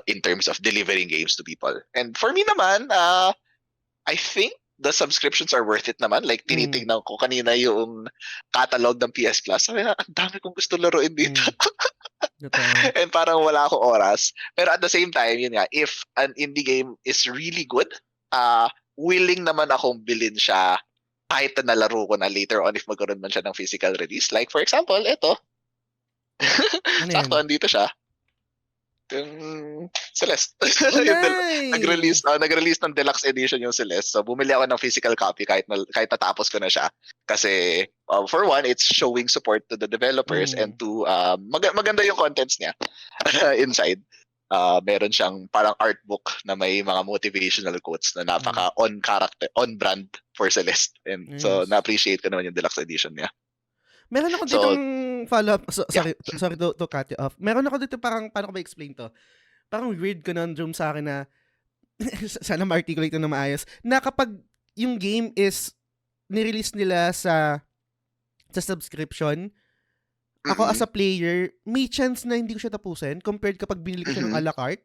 in terms of delivering games to people. And for me naman, I think the subscriptions are worth it naman. Like, tinitingnan ko kanina yung catalog ng PS Plus. Sabi na, ang dami kong gusto laruin dito. And parang wala akong oras. Pero at the same time, yun nga, if an indie game is really good, willing naman akong bilhin siya kahit na nalaro ko na later on if magkaroon man siya ng physical release. Like, for example, ito. Ano Sakto, yan? andito siya. Yung Celeste. Oh, nice! Nag-release ng deluxe edition yung Celeste. So, bumili ako ng physical copy kahit natapos ko na siya. Kasi, for one, it's showing support to the developers, and two, maganda yung contents niya inside. Meron siyang parang art book na may mga motivational quotes na napaka on brand for Celeste. And so, na-appreciate ko naman yung deluxe edition niya. Meron ako ditong follow-up. Sorry to cut you off. Meron ako dito parang, paano ko ba explain to? Parang weird conundrum sa akin na, sana ma-articulate na maayos, na kapag yung game is nirelease nila sa subscription, ako as a player, may chance na hindi ko siya tapusin compared kapag binili ko siya ng a la carte.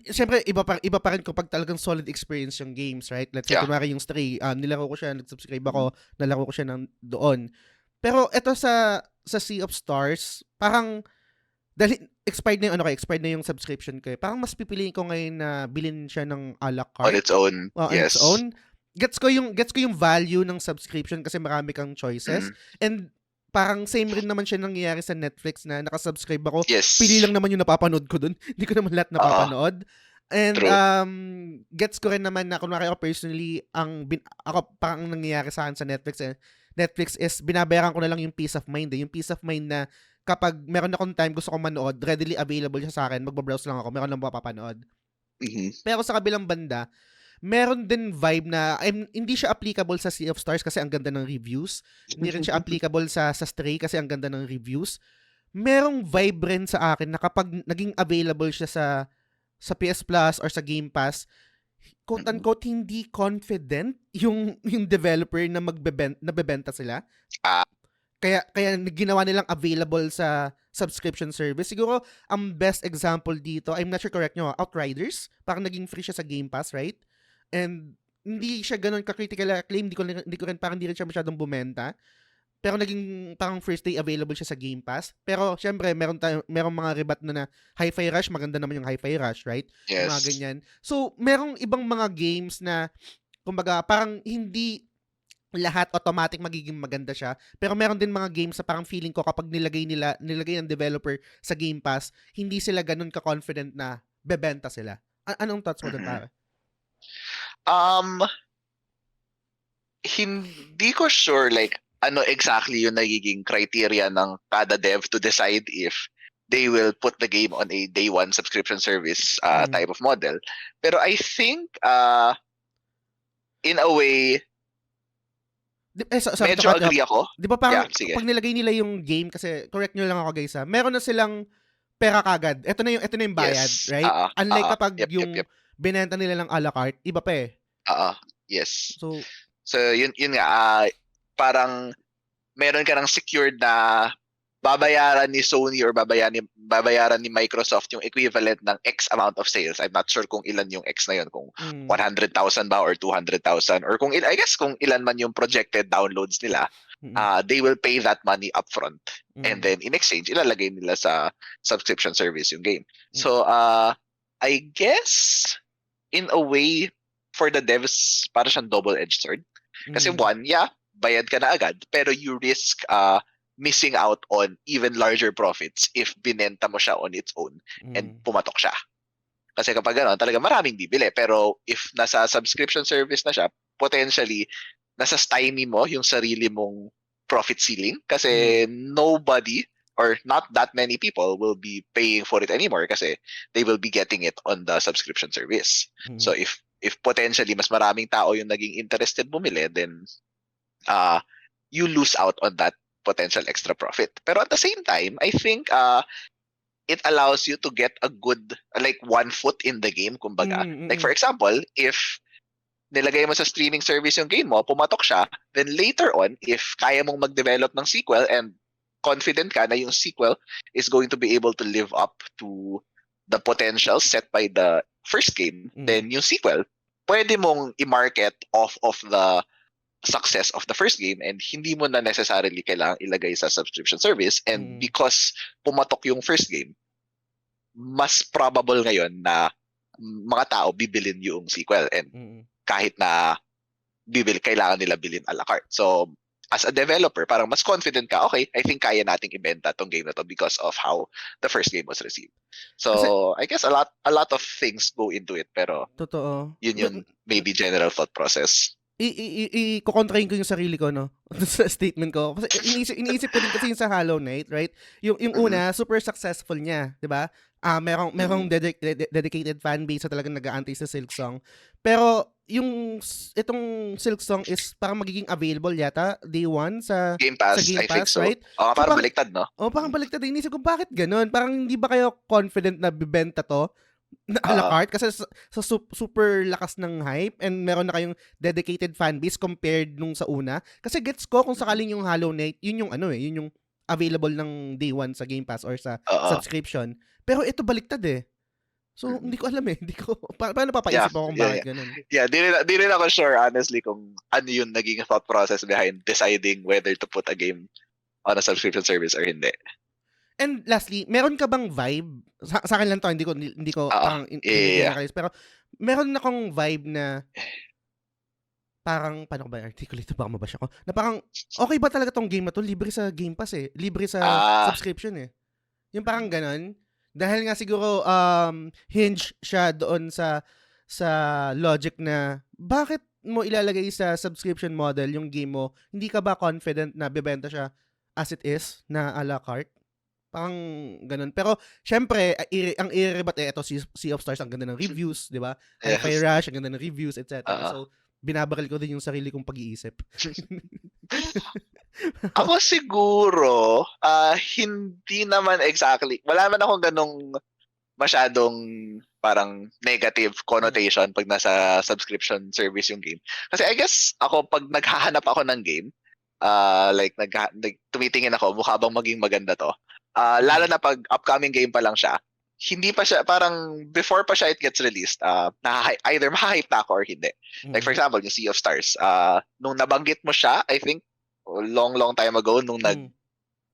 Siyempre, iba pa rin kapag talagang solid experience yung games, right? Let's say, kumari yung Stray, nilaro ko siya, nag-subscribe ako, nalaro ko siya doon. Pero eto sa Sea of Stars, parang, dahil expired na yung subscription ko. Parang mas pipiliin ko ngayon na bilhin siya ng a la carte. On its own, yes. On its own. Gets ko yung value ng subscription kasi marami kang choices. And parang same rin naman siya nangyayari sa Netflix na nakasubscribe ako. Yes. Pili lang naman yung napapanood ko dun. Hindi ko naman lahat napapanood. And gets ko rin naman na kunwari ako personally, ako parang nangyayari sa akin sa Netflix is binabayaran ko na lang yung peace of mind. Yung peace of mind na kapag meron akong time gusto kong manood, readily available siya sa akin, magbabrowse lang ako, meron lang mapapanood. Pero sa kabilang banda, meron din vibe na hindi siya applicable sa Sea of Stars kasi ang ganda ng reviews. Hindi rin siya applicable sa Stray kasi ang ganda ng reviews. Merong vibe rin sa akin na kapag naging available siya sa PS Plus or sa Game Pass, quote-unquote, hindi confident yung developer na nabebenta sila. Kaya ginawa nilang available sa subscription service. Siguro, ang best example dito, I'm not sure correct nyo, Outriders. Parang naging free siya sa Game Pass, right? And hindi siya ganun ka-critical acclaim. Hindi rin siya masyadong bumenta. Pero naging parang first day available siya sa Game Pass. Pero syempre, merong mga rebat na Hi-Fi Rush. Maganda naman yung Hi-Fi Rush, right? Yes. Yung mga ganyan. So, merong ibang mga games na, kumbaga, parang hindi lahat automatic magiging maganda siya. Pero meron din mga games na parang feeling ko kapag nilagay ng developer sa Game Pass, hindi sila ganun ka-confident na bebenta sila. Anong thoughts mo doon, pare? Hindi ko sure like ano exactly yung nagiging criteria ng kada dev to decide if they will put the game on a day one subscription service type of model. Pero I think in a way medyo agree ako. Di ba parang pag nilagay nila yung game, kasi correct nyo lang ako guys meron na silang pera kagad. Ito na yung bayad, right? Unlike kapag binenta nila ng a la carte, iba pa eh. Yes. So, So yun nga, parang meron ka ng secured na babayaran ni Sony or babayaran ni Microsoft yung equivalent ng X amount of sales. I'm not sure kung ilan yung X na yun, kung 100,000 ba or 200,000 or kung I guess kung ilan man yung projected downloads nila. They will pay that money upfront, and then in exchange ilalagay nila sa subscription service yung game. So I guess in a way for the devs para siyang double-edged sword. Kasi one, bayad ka na agad, pero you risk missing out on even larger profits if binenta mo siya on its own and pumatok siya. Kasi kapag gano'n, talaga maraming bibili. Pero if nasa subscription service na siya, potentially, nasa stymie mo yung sarili mong profit ceiling. Kasi nobody or not that many people will be paying for it anymore kasi they will be getting it on the subscription service. So if potentially mas maraming tao yung naging interested bumili, then you lose out on that potential extra profit. Pero at the same time, I think it allows you to get a good, like, one foot in the game, kumbaga. Like, for example, if nilagay mo sa streaming service yung game mo, pumatok siya, then later on, if kaya mong mag-develop ng sequel and confident ka na yung sequel is going to be able to live up to the potential set by the first game, then yung sequel, pwede mong i-market off of the success of the first game and hindi mo na necessarily kailangang ilagay sa subscription service. And because pumatok yung first game, mas probable ngayon na mga tao bibilin yung sequel, and kahit na kailangan nila bilhin a la carte. So as a developer, parang mas confident ka, okay, I think kaya nating ibenta tong game na to because of how the first game was received. So I guess a lot of things go into it, pero Totoo. Yun yung maybe general thought process. Kukontrahin ko yung sarili ko, no? Sa statement ko. Kasi iniisip ko din kasi yung sa Hollow Knight, right? Yung una, super successful niya, di ba? Merong dedicated fan base na talagang nag-aantay sa Silksong. Pero itong Silksong is parang magiging available yata day one sa Game Pass, Game I think Pass, so. right? Parang baliktad, no? Parang baliktad. Inisip ko, bakit ganun? Parang hindi ba kayo confident na bibenta to na a la carte? Kasi sa super lakas ng hype and meron na kayong dedicated fan base compared nung sa una. Kasi gets ko kung sakaling yung Hollow Knight, yun yung available ng day one sa Game Pass or sa subscription. Pero ito baliktad eh. So, hindi ko alam eh. Paano papaisip ako kung bakit ganun? Yeah, di rin ako sure, honestly, kung ano yung naging thought process behind deciding whether to put a game on a subscription service or hindi. And lastly, meron ka bang vibe? Sa akin lang to, hindi ko parang pero meron na akong vibe na parang, paano ko ba articulate, baka mabasya ko, na parang, okay ba talaga tong game na to? Libre sa Game Pass eh. Libre sa subscription eh. Yung parang ganon. Dahil nga siguro hinge siya doon sa logic na bakit mo ilalagay sa subscription model yung game mo? Hindi ka ba confident na bebenta siya as it is na a la carte? Parang ganun. Pero syempre, ang i-rebat ito Sea of Stars, ang ganda ng reviews, di ba? Hi-Fi Rush, ang ganda ng reviews, etc. So binabaril ko din yung sarili kong pag-iisip. Ako siguro, hindi naman exactly. Wala man akong ganong masyadong parang negative connotation pag nasa subscription service yung game. Kasi I guess ako, pag naghahanap ako ng game, like tumitingin ako, mukha bang maging maganda to. Lalo na pag upcoming game pa lang siya, hindi pa siya, parang before pa siya it gets released, either ma-hype na ako or hindi. Like for example, yung Sea of Stars, nung nabanggit mo siya, I think, long time ago, nung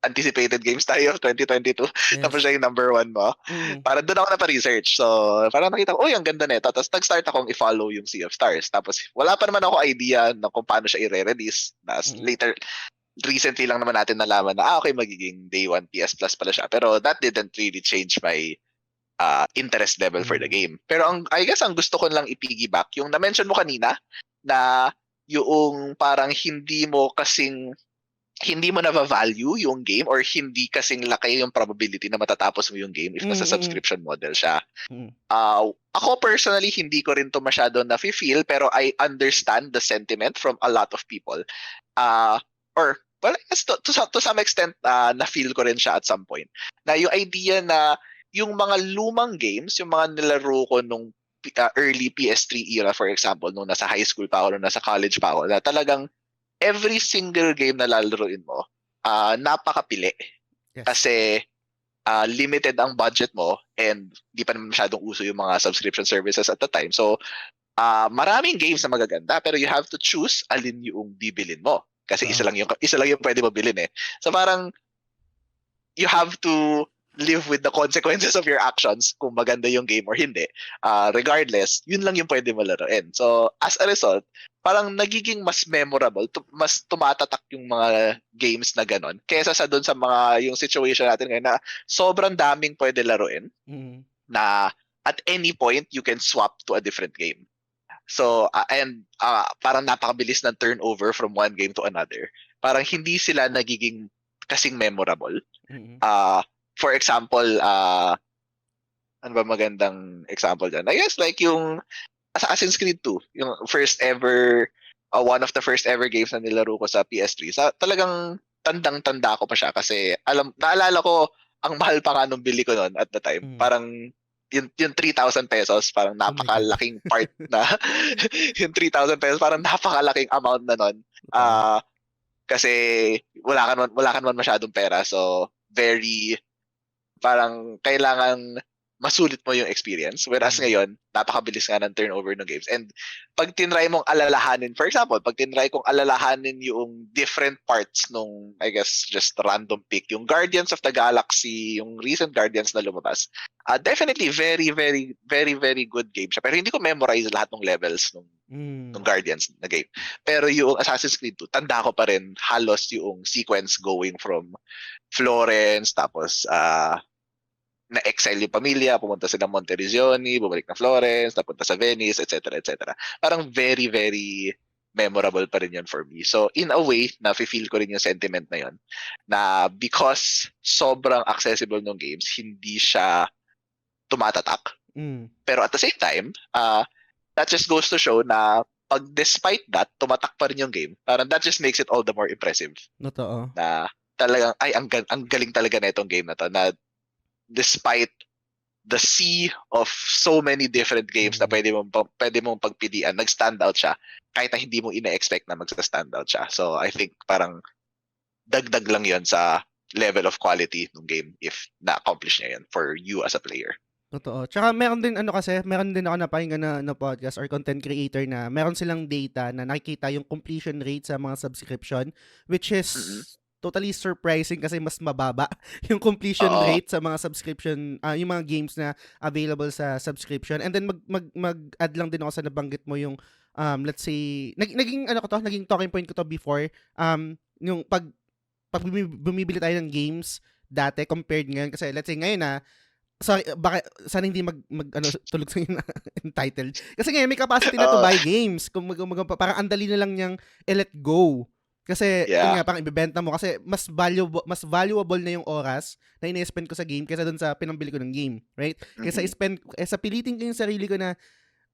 anticipated games tayo of 2022, tapos siya yung number 1 mo. Parang doon ako na-research. So, parang nakita ko, ang ganda nito. Tapos nag-start akong i-follow yung Sea of Stars. Tapos wala pa naman ako idea na kung paano siya i-re-release. Later, recently lang naman natin nalaman na, okay, magiging day 1 PS Plus pala siya. Pero that didn't really change my interest level for the game. Pero I guess ang gusto ko lang i-piggyback, yung na-mention mo kanina, na yung parang hindi mo na-value yung game or hindi kasing laki yung probability na matatapos mo yung game if nasa subscription model siya. Ako personally, hindi ko rin to masyado na-feel, pero I understand the sentiment from a lot of people. Well, I guess to some extent, na-feel ko rin siya at some point. Na yung idea na yung mga lumang games, yung mga nilaro ko nung early PS3 era, for example, nung nasa high school pa ako, nung nasa college pa ako, na talagang every single game na lalaroin mo, napakapili. Yes. Kasi limited ang budget mo and di pa naman masyadong uso yung mga subscription services at the time. So, maraming games na magaganda pero you have to choose alin yung bibilin mo. Kasi isa lang yung pwede mo bilhin eh. So parang you have to live with the consequences of your actions kung maganda yung game or hindi. Regardless, yun lang yung pwede mo laruin. So, as a result, parang nagiging mas memorable, mas tumatatak yung mga games na ganon kaysa sa doon sa mga yung situation natin ngayon na sobrang daming pwede laruin na at any point you can swap to a different game. So, parang napakabilis ng turnover from one game to another. Parang hindi sila nagiging kasing memorable. For example, ano ba magandang example dyan? I guess like yung Assassin's Creed 2, yung first ever, one of the first ever games na nilaro ko sa PS3. Talagang tandang-tanda ko pa siya kasi naalala ko, ang mahal pa nga nung bili ko noon at the time. Parang yung 3,000 pesos, parang napakalaking part na, yung 3,000 pesos, parang napakalaking amount na nun. Kasi wala ka naman masyadong pera. So, parang kailangan masulit mo yung experience. Whereas ngayon, napakabilis nga ng turnover ng games. And pag tinry mong alalahanin, for example, pag tinry kong alalahanin yung different parts nung, I guess, just random pick, yung Guardians of the Galaxy, yung recent Guardians na lumabas, definitely very, very, very, very good game siya. Pero hindi ko memorize lahat ng levels nung Guardians na game. Pero yung Assassin's Creed 2, tanda ko pa rin halos yung sequence going from Florence, tapos na-exile yung pamilya, pumunta sila Monterisioni, bumalik na Florence, napunta sa Venice, etc. etc. Parang very, very memorable pa rin yun for me. So, in a way, na-feel ko rin yung sentiment na yun, na because sobrang accessible ng games, hindi siya tumatatak. Pero at the same time, that just goes to show na pag despite that, tumatak pa rin yung game, parang that just makes it all the more impressive. Totoo. Na talagang, ay, ang galing talaga na itong game na to, na despite the sea of so many different games na pwede mong pagpilian, nag-stand out siya kahit na hindi mo ina-expect na magsa-stand out siya. So I think parang dagdag lang yon sa level of quality ng game if na-accomplish niya yan for you as a player. Totoo. Tsaka meron din ako napakinggan na podcast or content creator na meron silang data na nakikita yung completion rate sa mga subscription, which is totally surprising kasi mas mababa yung completion rate sa mga subscription, yung mga games na available sa subscription. And then mag-add lang din ako sa nabanggit mo yung let's say naging talking point ko to before, yung pag bumibili tayo ng games dati compared ngayon, kasi let's say ngayon sorry, sana hindi tulog sa yung title. Kasi ngayon may capacity na to buy games. Parang andali na lang niyang let go. Kasi yun nga, parang ibebenta mo kasi mas valuable na yung oras na ina-spend ko sa game kaysa doon sa pinambili ko ng game, right? Kaysa pilitin ko yung sarili ko na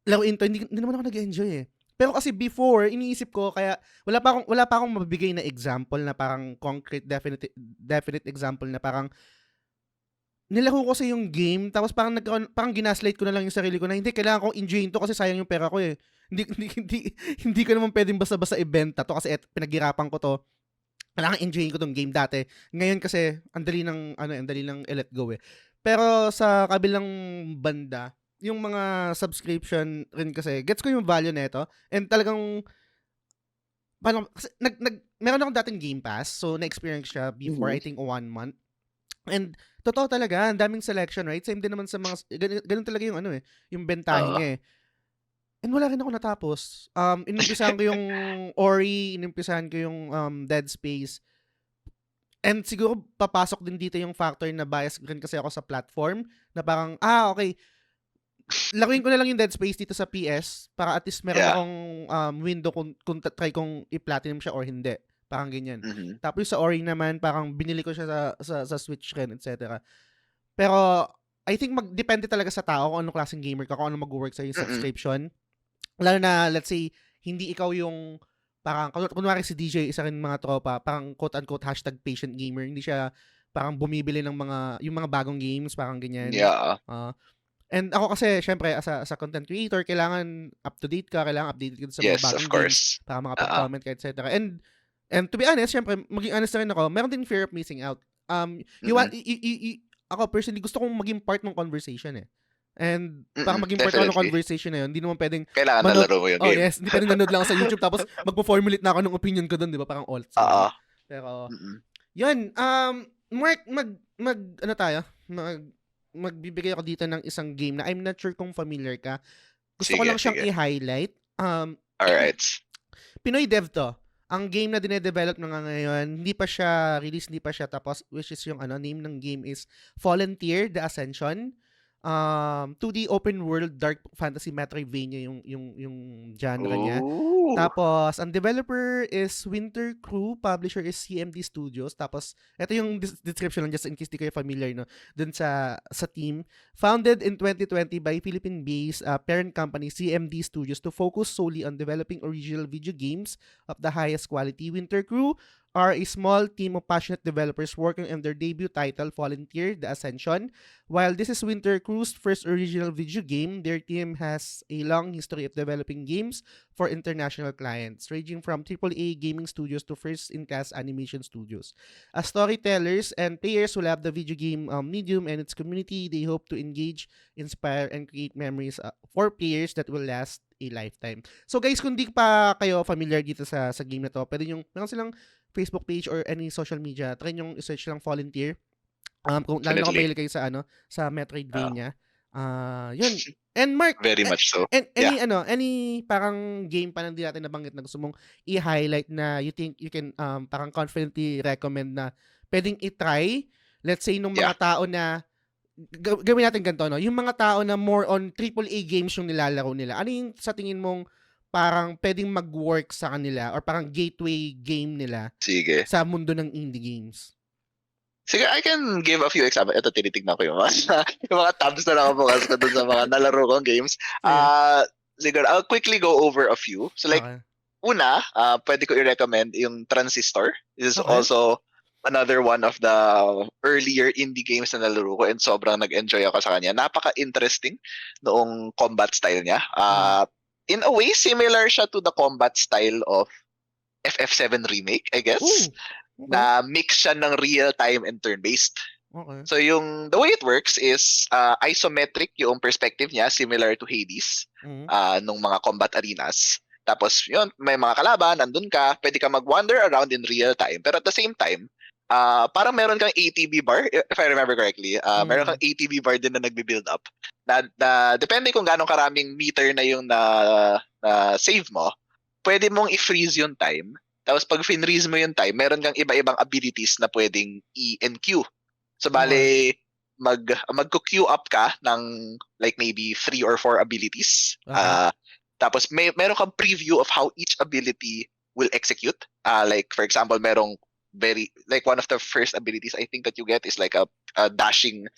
laruin to, hindi naman ako nag-enjoy eh. Pero kasi before, iniisip ko, kaya wala pa akong mabibigay na example na parang concrete, definite example na parang nilaro ko sa yung game, tapos parang ginaslight ko na lang yung sarili ko na hindi, kailangan kong enjoyin to kasi sayang yung pera ko eh. Hindi ko naman pwedeng basta-basta ibenta to kasi pinaghirapan ko to. Kailangan enjoyin ko tong game dati. Ngayon kasi ang dali ng let go eh. Pero sa kabilang banda, yung mga subscription rin kasi, gets ko yung value nito and talagang kasi meron akong dating Game Pass, so na-experience siya before I think 1 month. And totoo talaga, ang daming selection, right? Same din naman sa mga ganun talaga yung yung bentahe niya eh. And wala rin ako natapos. Inumpisahan ko yung Ori, inumpisahan ko yung Dead Space. And siguro papasok din dito yung factor na bias rin kasi ako sa platform na parang, okay, laruin ko na lang yung Dead Space dito sa PS para at least meron akong window kung try kong i-platinum siya or hindi. Parang ganyan. Tapos sa Ori naman, parang binili ko siya sa Switch rin, etc. Pero I think depende talaga sa tao kung anong klaseng gamer ka, kung ano mag-work sa yung subscription. Lalo na, let's say, hindi ikaw yung, parang, kunwari si DJ, isa rin mga tropa, parang quote-unquote #patient gamer, hindi siya parang bumibili ng yung mga bagong games, parang ganyan. Yeah. And ako kasi, syempre, as a content creator, kailangan up-to-date ka, kailangan updated ka sa mga Yes, of bagong games course. para Oo. makapag-comment ka, etc. And to be honest, syempre, maging honest na rin ako, meron din fear of missing out. You want, Mm. ako personally, gusto kong maging part ng conversation eh. And para Mm, maging part ako ng definitely. conversation na yun, hindi naman pwedeng Kailangan manood, nalaro mo yung oh game. yes, hindi pwedeng nanood lang ako sa YouTube tapos magpo-formulate na ako ng opinion ko doon, di ba? Parang alts, Oo. ganun. Pero, Mm. yun, Mark, ano tayo? Magbibigay ako dito ng isang game na I'm not sure kung familiar ka. Gusto ko Sige, lang siyang sige. i-highlight. Alright. Pinoy dev to. Ang game na dinedevelop na nga ngayon, hindi pa siya release, hindi pa siya tapos, which is yung name ng game is Fallen Tier: The Ascension. 2D open world dark fantasy Metroidvania yung genre niya. Ooh. Tapos, ang developer is Winter Crew, publisher is CMD Studios. Tapos, ito yung description lang just in case di kayo familiar no, dun sa team. Founded in 2020 by Philippine-based parent company CMD Studios to focus solely on developing original video games of the highest quality. Winter Crew are a small team of passionate developers working on their debut title, Fallen Tier: The Ascension. While this is Winter Crew's first original video game, their team has a long history of developing games for international clients, ranging from AAA gaming studios to first-in-class animation studios. As storytellers and players who love the video game medium and its community, they hope to engage, inspire, and create memories for players that will last a lifetime. So guys, kung di pa kayo familiar dito sa game na to, pwede yung meron silang Facebook page or any social media, try nyo i-search lang Fallen Tier. Kung lalo na kung Definitely. mahilig kayo sa Metroidvania. Yun. And Mark, Very much so. any any parang game pa na hindi natin nabanggit na gusto mong i-highlight na you think you can parang confidently recommend na pwedeng i-try, let's say nung mga tao na gawin natin ganito, no? Yung mga tao na more on AAA games yung nilalaro nila. Ano yung sa tingin mong parang pwedeng mag-work sa kanila or parang gateway game nila Sige. sa mundo ng indie games? Sige, I can give a few examples. Ito, tinitignan ko yung yung mga tabs na nakabukas ko dun sa mga nalaro kong games. Siguro, I'll quickly go over a few. So like, Okay. una, pwede ko i-recommend yung Transistor. This is Okay. also another one of the earlier indie games na nalaro ko and sobrang nag-enjoy ako sa kanya. Napaka-interesting noong combat style niya. In a way, similar siya to the combat style of FF7 Remake, I guess. Ooh, okay. Na mix siya ng real-time and turn-based. Okay. So the way it works is isometric yung perspective niya, similar to Hades, nung mga combat arenas. Tapos yun, may mga kalaban, nandun ka, pwede ka mag-wander around in real time. Pero at the same time, parang meron kang ATB bar, if I remember correctly. Meron kang ATB bar din na nagbi-build up. Na depende kung gaano karaming meter na yung na save mo, pwede mong i-freeze yung time. Tapos pag freeze mo yung time, meron kang iba-ibang abilities na pwedeng i-NQ. So bale, mag-queue up ka ng like maybe 3 or 4 abilities. Tapos meron kang preview of how each ability will execute. Like for example, merong one of the first abilities I think that you get is like a dashing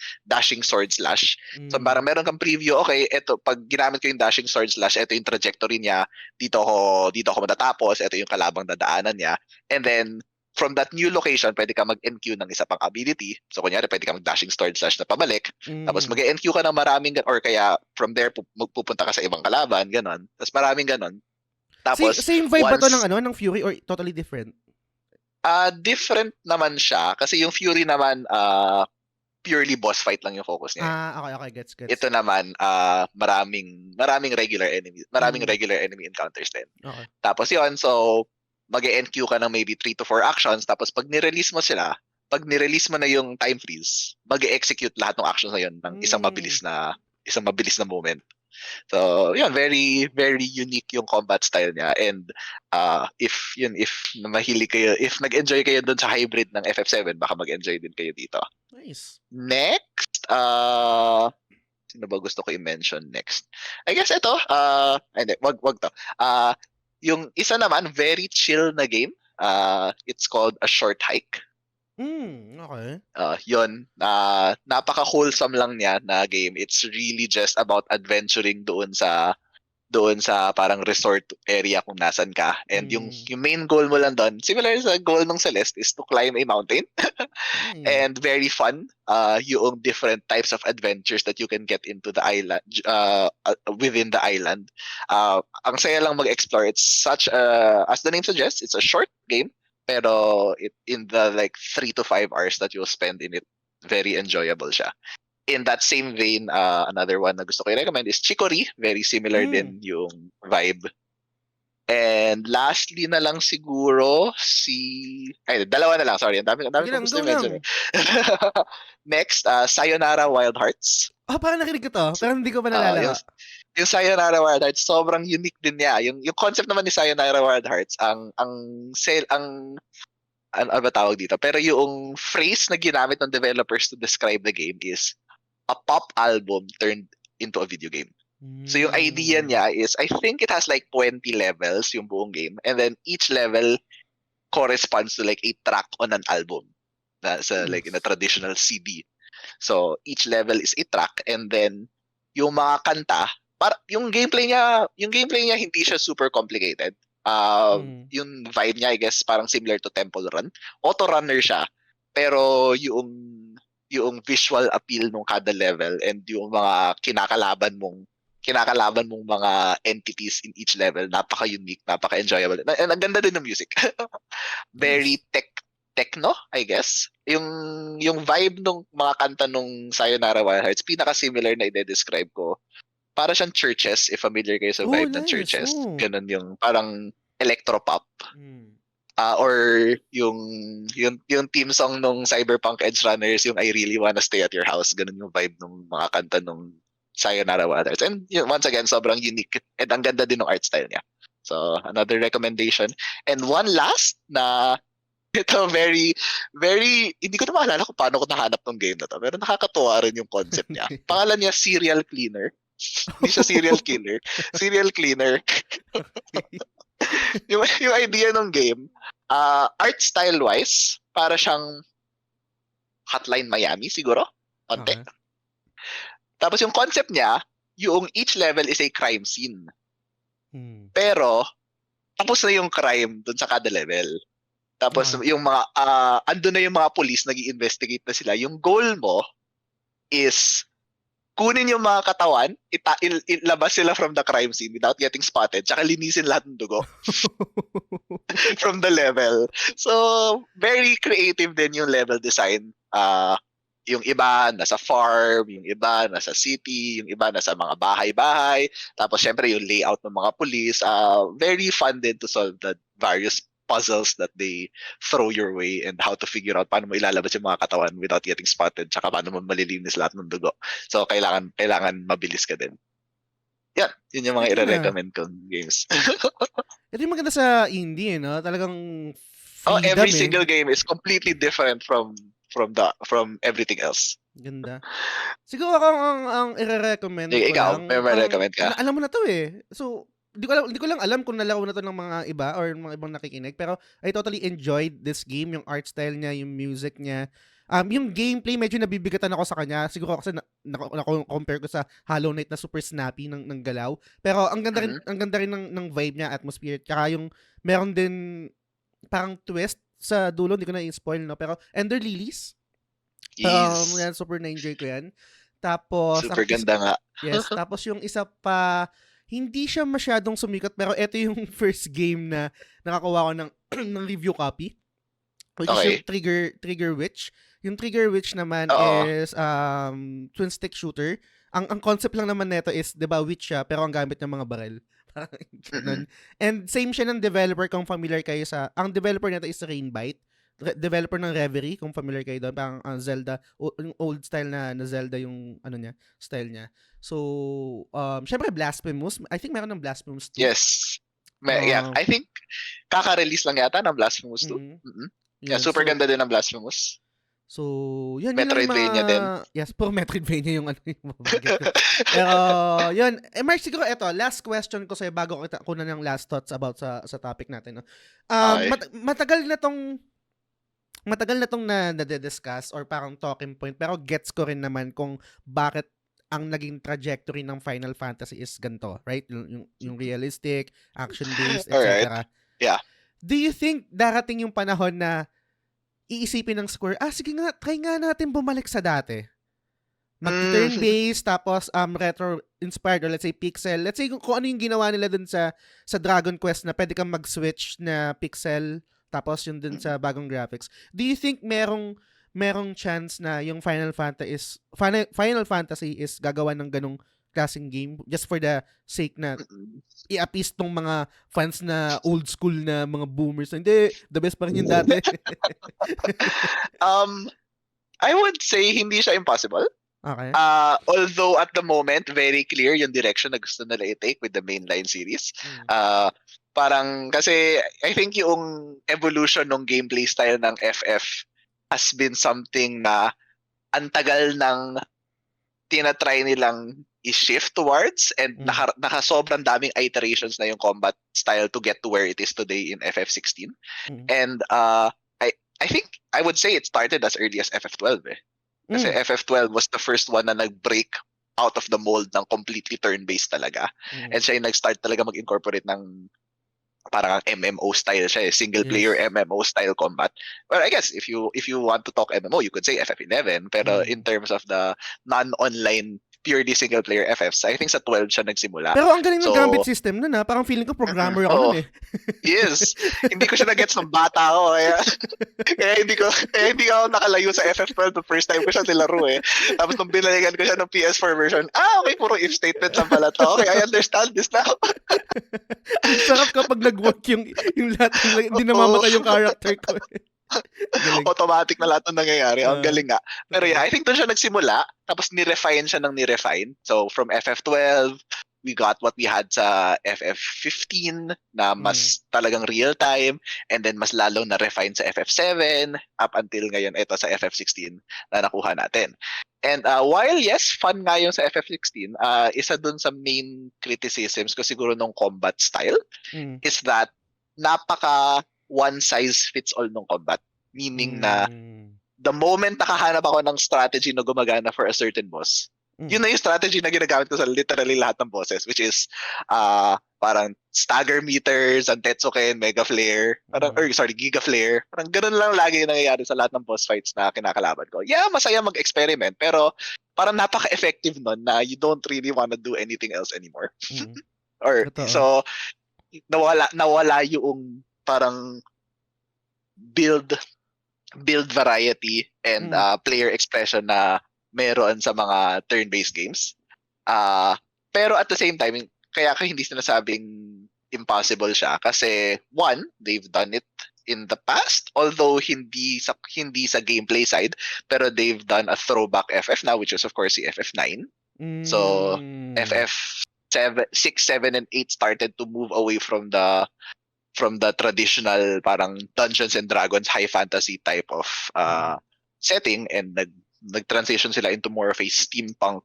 sword slash. So parang meron kang preview, okay, eto pag ginamit ko yung dashing sword slash, eto yung trajectory niya, dito ako matatapos, eto yung kalabang dadaanan niya. And then from that new location, pwede ka mag-NQ ng isa pang ability. So kunyari, pwede ka mag-dashing sword slash na pabalik. Tapos mag-NQ ka ng maraming or kaya from there pupunta ka sa ibang kalaban, ganon. Tapos maraming ganon. Tapos same vibe ba to ng Fury or totally different? Different naman siya kasi yung Fury naman purely boss fight lang yung focus niya. Okay, gets. Ito naman maraming regular enemies, regular enemy encounters din. Okay. Tapos yun, so mag-NQ ka ng maybe 3 to 4 actions, tapos pag nirelease mo na yung time freeze, mag-execute lahat ng actions na yun ng isang mabilis na moment. So, yun, very, very unique yung combat style niya. And if mahilig kayo, if nag-enjoy kayo dun sa hybrid ng FF7, baka mag-enjoy din kayo dito. Nice. Next, sino ba gusto ko i-mention next? I guess ito, hindi, wag to. Yung isa naman, very chill na game. It's called A Short Hike. Okay. Yun, napaka-wholesome lang niya na game. It's really just about adventuring doon sa doon sa parang resort area kung nasan ka. And yung Mm. yung main goal mo lang doon, similar sa goal ng Celeste, is to climb a mountain. And very fun. Yung different types of adventures that you can get into the island, within the island. Ang saya lang mag-explore. It's such a, as the name suggests, it's a short game, pero in the like 3 to 5 hours that you'll spend in it, very enjoyable siya. In that same vein, another one na gusto ko i-recommend is Chicory. Very similar din yung vibe. And lastly na lang siguro dalawa na lang, sorry. Ang dami Sige ko lang, gusto go i-mention lang. Next, Sayonara Wild Hearts. Parang nakinig ko to, pero hindi ko pa yung, nalalaro. yung Sayonara Wild Hearts, sobrang unique din niya. Yung concept naman ni Sayonara Wild Hearts, ano ba tawag dito? Pero yung phrase na ginamit ng developers to describe the game is a pop album turned into a video game. So yung idea niya is, I think it has like 20 levels yung buong game, and then each level corresponds to like a track on an album. Like in a traditional CD. So each level is a track, and then yung mga kanta, yung gameplay niya hindi siya super complicated. Yung vibe niya, I guess, parang similar to Temple Run. Auto runner siya, pero yung visual appeal ng kada level and yung mga kinakalaban mong mga entities in each level, napaka-unique, napaka-enjoyable. And ang ganda din ng music. Very techno, I guess. Yung vibe ng mga kanta nung Sayonara Wild Hearts, pinaka-similar na i-describe ko. Para siyang churches, if familiar kayo sa vibe ng churches. Ganun yung parang electropop. Or yung theme song nung Cyberpunk Edge Runners, yung I Really Wanna Stay at Your House. Ganun yung vibe ng mga kanta nung Sayonara Wild Hearts. And once again, sobrang unique. And ang ganda din ng art style niya. So, another recommendation. And one last na ito very, very, hindi ko na maalala kung paano ko nahanap ng game na to. Pero nakakatuwa rin yung concept niya. Pangalan niya Serial Cleaner. Hindi siya serial killer. Serial cleaner. yung idea ng game, art style-wise, para siyang Hotline Miami siguro. Konti. Okay. Tapos yung concept niya, yung each level is a crime scene. Pero, tapos na yung crime dun sa kada level. Tapos yung mga, andun na yung mga police, nag-i-investigate na sila. Yung goal mo is, kunin yung mga katawan, ilabas sila from the crime scene without getting spotted, tsaka linisin lahat ng dugo from the level. So, very creative din yung level design. Yung iba nasa farm, yung iba nasa city, yung iba nasa mga bahay-bahay. Tapos syempre yung layout ng mga police. Very fun din to solve the various puzzles that they throw your way and how to figure out paano mo ilalabas yung mga katawan without getting spotted, tsaka paano mo malilinis lahat ng dugo. So kailangan mabilis ka din. Yan, yun yung mga i-recommend kong games. Ito yung maganda sa indie, no? Talagang freedom, every single game is completely different from everything else. Ganda. Siguro ako ang i-recommend ko ikaw, lang. may recommend ka? Alam mo na to eh. So, hindi ko lang alam kung nalaro na to ng mga iba or mga ibang nakikinig, pero I totally enjoyed this game, yung art style niya, yung music niya. Yung gameplay, medyo nabibigatan ako sa kanya. Siguro kasi na-compare ko sa Hollow Knight na super snappy ng galaw. Pero ang ganda rin ng vibe niya, atmosphere. Tsaka yung meron din parang twist sa dulo, hindi ko na i-spoil, no? Pero Ender Lilies. Yan, super na-enjoy ko yan. Tapos, super ganda nga. Yes, tapos yung isa pa, hindi siya masyadong sumikat, pero ito yung first game na nakakuha ko ng review copy. Which is yung Trigger Witch. Yung Trigger Witch naman is twin stick shooter. Ang concept lang naman nito is, 'di ba, witch siya pero ang gamit niya mga baril. And same siya ng developer, kung familiar kayo sa, ang developer nito is Rainbite. Developer ng Reverie, kung familiar kayo doon, parang Zelda, yung old style na Zelda yung style niya. So, syempre Blasphemous. I think meron ng Blasphemous 2. Yes. Yeah, I think kaka-release lang yata ng Blasphemous 2. Yeah, super ganda din ng Blasphemous. So, yun Metroidvania din. Yes, puro Metroidvania yung Pero, yun. Mark, siguro ito, last question ko sa'yo bago ko na ng last thoughts about sa topic natin. No? Matagal na tong na-discuss or parang talking point, pero gets ko rin naman kung bakit ang naging trajectory ng Final Fantasy is ganito, right? Yung realistic, action-based, Alright. etc. Yeah. Do you think darating yung panahon na iisipin ng Square, sige nga, try nga natin bumalik sa dati. Mag-turn-based, tapos retro-inspired, or let's say pixel. Let's say kung ano yung ginawa nila dun sa Dragon Quest na pwede kang mag-switch na pixel, tapos yun dun sa bagong graphics. Do you think merong chance na yung Final Fantasy is gagawa ng ganong klaseng game just for the sake na i-appease tong mga fans na old school na mga boomers? Hindi, the best pa rin yung dati. I would say hindi siya impossible. Okay. Although at the moment, very clear yung direction na gusto nila i-take with the mainline series. Parang, kasi I think yung evolution ng gameplay style ng FF has been something na ang tagal ng tinatry nilang i-shift towards, and naka sobrang daming iterations na yung combat style to get to where it is today in FF16. And I think I would say it started as early as FF12 eh. Kasi FF12 was the first one na nag-break out of the mold ng completely turn-based talaga. And siya yung nag-start talaga mag-incorporate ng parang MMO style siya eh, single player MMO style combat. Well, I guess if you want to talk MMO, you could say FF11, pero in terms of the non-online purely single player FFs, I think sa 12 siya nagsimula. Pero ang galing ng gambit system nun parang feeling ko programmer ako nun eh. Yes. Hindi ko siya na-gets ng bata ako kaya hindi ako nakalayo sa FF12 the first time ko siya nilaro eh. Tapos nung binalikan ko siya ng PS4 version, okay, puro if statement lang pala to. Okay, I understand this now. Ang sarap kapag nag-work yung lahat, hindi namamatay yung character ko. Automatic na lahat ng nangyayari. Ang galing nga. Pero yeah, I think doon siya nagsimula. Tapos ni-refine siya ng ni-refine. So from FF12, we got what we had sa FF15 na mas talagang real time, and then mas lalo na refine sa FF7 up until ngayon ito sa FF16 na nakuha natin. And while yes, fun nga yung sa FF16, isa dun sa main criticisms ko siguro nung combat style is that napaka one size fits all nung combat. Meaning na the moment nakahanap ako ng strategy na gumagana for a certain boss, yun na yung strategy na ginagamit ko sa literally lahat ng bosses, which is parang stagger meters, ang Tetsuken, Mega Flare, Giga Flare. Parang ganun lang lagi yung nangyayari sa lahat ng boss fights na kinakalaban ko. Yeah, masaya mag-experiment, pero parang napaka-effective nun na you don't really wanna do anything else anymore. So, nawala yung parang build variety and player expression na meron sa mga turn-based games. Pero at the same time, kaya ko hindi sinasabing impossible siya kasi one, they've done it in the past, although hindi sa gameplay side, pero they've done a throwback FF now, which is of course the FF9. So FF 6, 7, and 8 started to move away from the traditional parang Dungeons and Dragons high fantasy type of setting, and nag-transition sila into more of a steampunk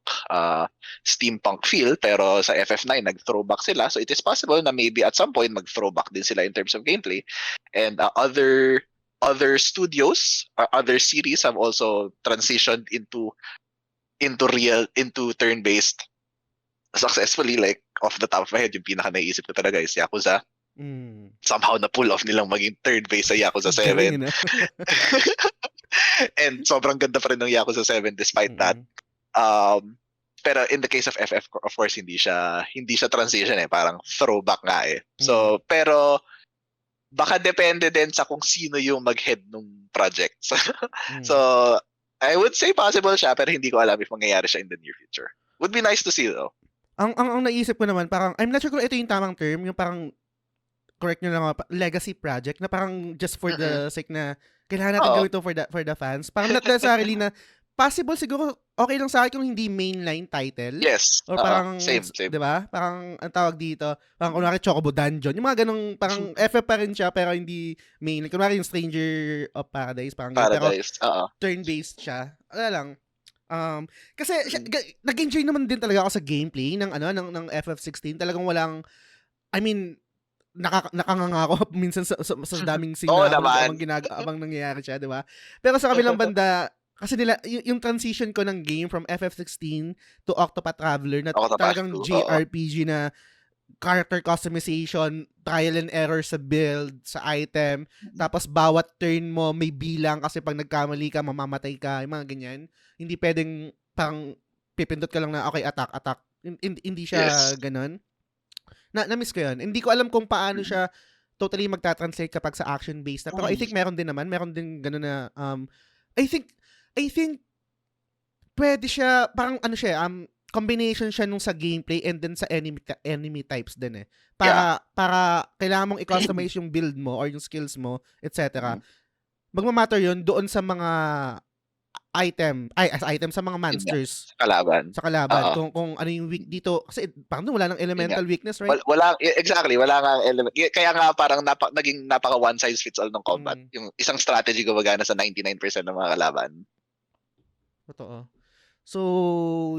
feel, pero sa FF9 nag-throwback sila, so it is possible na maybe at some point mag-throwback din sila in terms of gameplay. And other studios or other series have also transitioned into turn-based successfully. Like off the top of my head, yung pinaka naisip ko talaga is Yakuza. Somehow na pull off nilang maging third-based sa Yakuza 7. And sobrang ganda pa rin ng Yakuza 7 despite that. Pero in the case of FF, of course, hindi siya transition eh. Parang throwback nga eh. So, pero baka depende din sa kung sino yung mag-head ng project. So, I would say possible siya, pero hindi ko alam if mangyayari siya in the near future. Would be nice to see though. Ang naisip ko naman, parang, I'm not sure kung ito yung tamang term, yung parang, correct nyo lang, legacy project, na parang just for the sake na, kailangan natin gawin ito for the fans. Parang not necessarily na, possible siguro, okay lang sa akin kung hindi mainline title. Yes. Or parang, same. diba? Parang, ang tawag dito, parang kunwari Chocobo Dungeon. Yung mga ganong, parang FF pa rin siya, pero hindi mainline. Kunwari yung Stranger of Paradise, parang Paradise, pero turn-based siya. Ano lang, kasi nag-enjoy naman din talaga ako sa gameplay ng FF16. Talagang walang, I mean, nakanganga ako minsan sa daming scene na abang nangyayari siya, di ba? Pero sa kabilang banda, Kasi yung transition ko ng game from FF16 to Octopath Traveler na Octopath talagang 2, oo. JRPG na character customization, trial and error sa build, sa item, tapos bawat turn mo may bilang kasi pag nagkamali ka, mamamatay ka, yung mga ganyan. Hindi pwedeng parang pipindot ka lang na okay, attack. Hindi siya Yes. ganun. Na-miss ko yun. Hindi ko alam kung paano siya totally magta-translate kapag sa action-based na. Pero I think meron din ganun na I think pwede siya, parang ano siya, combination siya nung sa gameplay and then sa enemy types din eh. Yeah. Para kailangan mong i-customize yung build mo or yung skills mo, etc. Magmamatter yun doon sa mga item sa mga Yun nga, monsters sa kalaban. sa kalaban. Oo. Kung ano yung weak dito. Kasi parang wala nang Yun nga. elemental weakness, right? Exactly, wala nga element. Kaya nga parang naging napaka one size fits all ng combat. Yung isang strategy gumagana sa 99% ng mga kalaban. Totoo. So,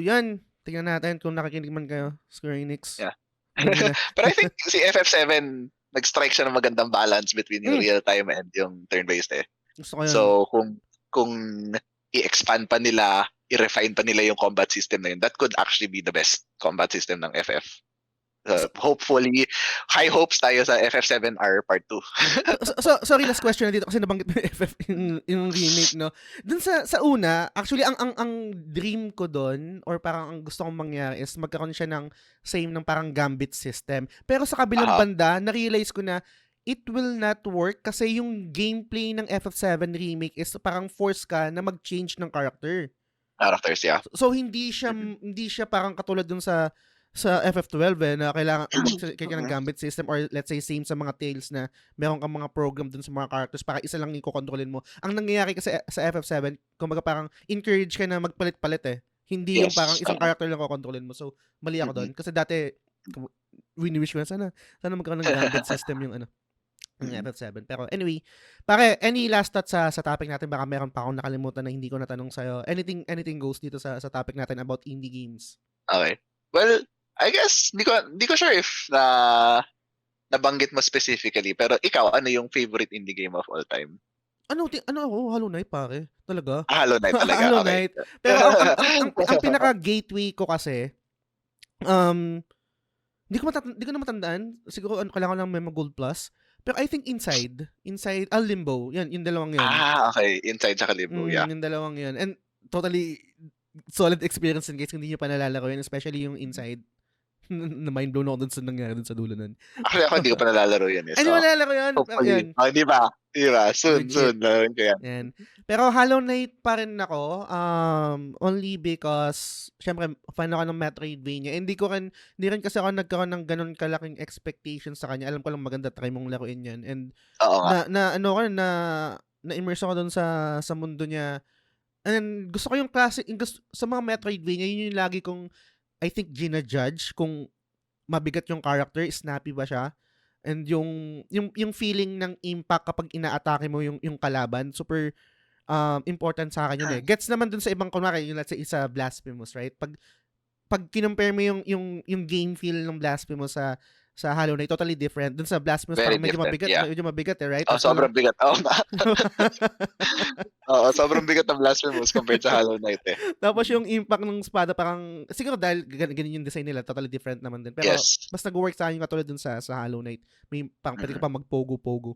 yan. Tingnan natin kung nakikinig man kayo, Square Enix. Yeah. Dali na. Pero I think si FF7 nag-strike siya ng magandang balance between yung real time and yung turn-based eh. Gusto ko yun. So kung i-expand pa nila, i-refine pa nila yung combat system na yun, that could actually be the best combat system ng FF. Hopefully, high hopes tayo sa FF7R Part 2. So, sorry, last question na dito kasi nabanggit mo yung FF yung remake, no? Dun sa una, actually, ang dream ko doon or parang ang gusto kong mangyari is magkaroon siya ng same ng parang gambit system. Pero sa kabilang banda, na-realize ko na it will not work kasi yung gameplay ng FF7 remake is parang force ka na mag-change ng character. Characters, yeah. So hindi siya parang katulad dun sa FF12 na kailangan ka ng gambit system or let's say same sa mga Tales na meron kang mga program dun sa mga characters para isa lang yung kontrolin mo. Ang nangyayari kasi sa FF7, kumbaga parang encourage ka na magpalit-palit eh. Hindi yung parang isang character lang kontrolin mo. So mali ako doon kasi dati wini-wish ko na sana magkaroon ng gambit system yung FF7. Pero anyway, pare, any last thoughts sa topic natin? Baka meron pa akong nakalimutan na hindi ko natanong sa'yo. Anything goes dito sa topic natin about indie games. Okay. Well, I guess, hindi ko sure if nabanggit mo specifically, pero ikaw, ano yung favorite indie game of all time? Ano ako? Hollow Knight, pare. Talaga? Hollow Knight talaga, Hollow okay. Knight. Pero ang pinaka-gateway ko kasi, hindi ko na matandaan. Siguro kailangan lang Memo Gold Plus. Pero I think Inside, Limbo. Yan, yung dalawang yun. Okay. Inside sa Limbo, yeah. Yung dalawang yun. And totally solid experience din guys kung hindi nyo pa nalalaro yun, especially yung Inside. Na mind blown ako dun sa nangyari dun sa dulo nun. Actually, ako hindi ko pa nalalaro yan. Ano nalalaro yun? Hopefully. Di ba? Soon, lalaroin ko yan. Pero Hollow Knight pa rin ako, only because, syempre, fan ako ng Metroidvania. Hindi rin kasi ako nagkaroon ng ganun kalaking expectations sa kanya. Alam ko lang maganda, try mong laruin yan. And, na-immerse ako dun sa mundo niya. And gusto ko yung classic, sa mga Metroidvania, yun yung lagi kong, I think, gina-judge kung mabigat yung character, snappy ba siya. And yung feeling ng impact kapag ina-atake mo yung kalaban, super important sa akin yun eh. Gets naman dun sa ibang, kunwari, yung let's say, isa Blasphemous, right? Pag kinumpare mo yung game feel ng Blasphemous sa Hollow Knight, totally different. Dun sa Blasphemous, parang medyo mabigat eh, right? Sobrang bigat. Sobrang bigat ng Blasphemous compared sa Hollow Knight eh. Tapos yung impact ng espada parang, siguro dahil ganun yung design nila, totally different naman din. Pero mas nag-work sa akin yung katulad dun sa Hollow Knight. May parang pwede ka pa mag-pogo-pogo.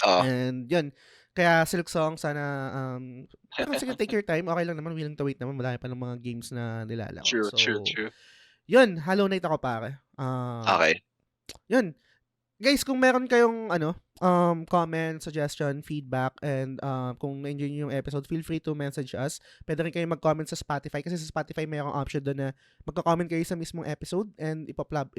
And yun. Kaya Silk Song, sana, sige, take your time. Okay lang naman, willing to wait naman. Malaki pa ng mga games na nilalaro. True. Yun, Hollow Knight ako pare. Okay. Yun. Guys, kung meron kayong comment, suggestion, feedback, and kung na-enjoy nyo yung episode, feel free to message us. Pwede rin kayo mag-comment sa Spotify kasi sa Spotify mayroong option doon na magka-comment kayo sa mismong episode and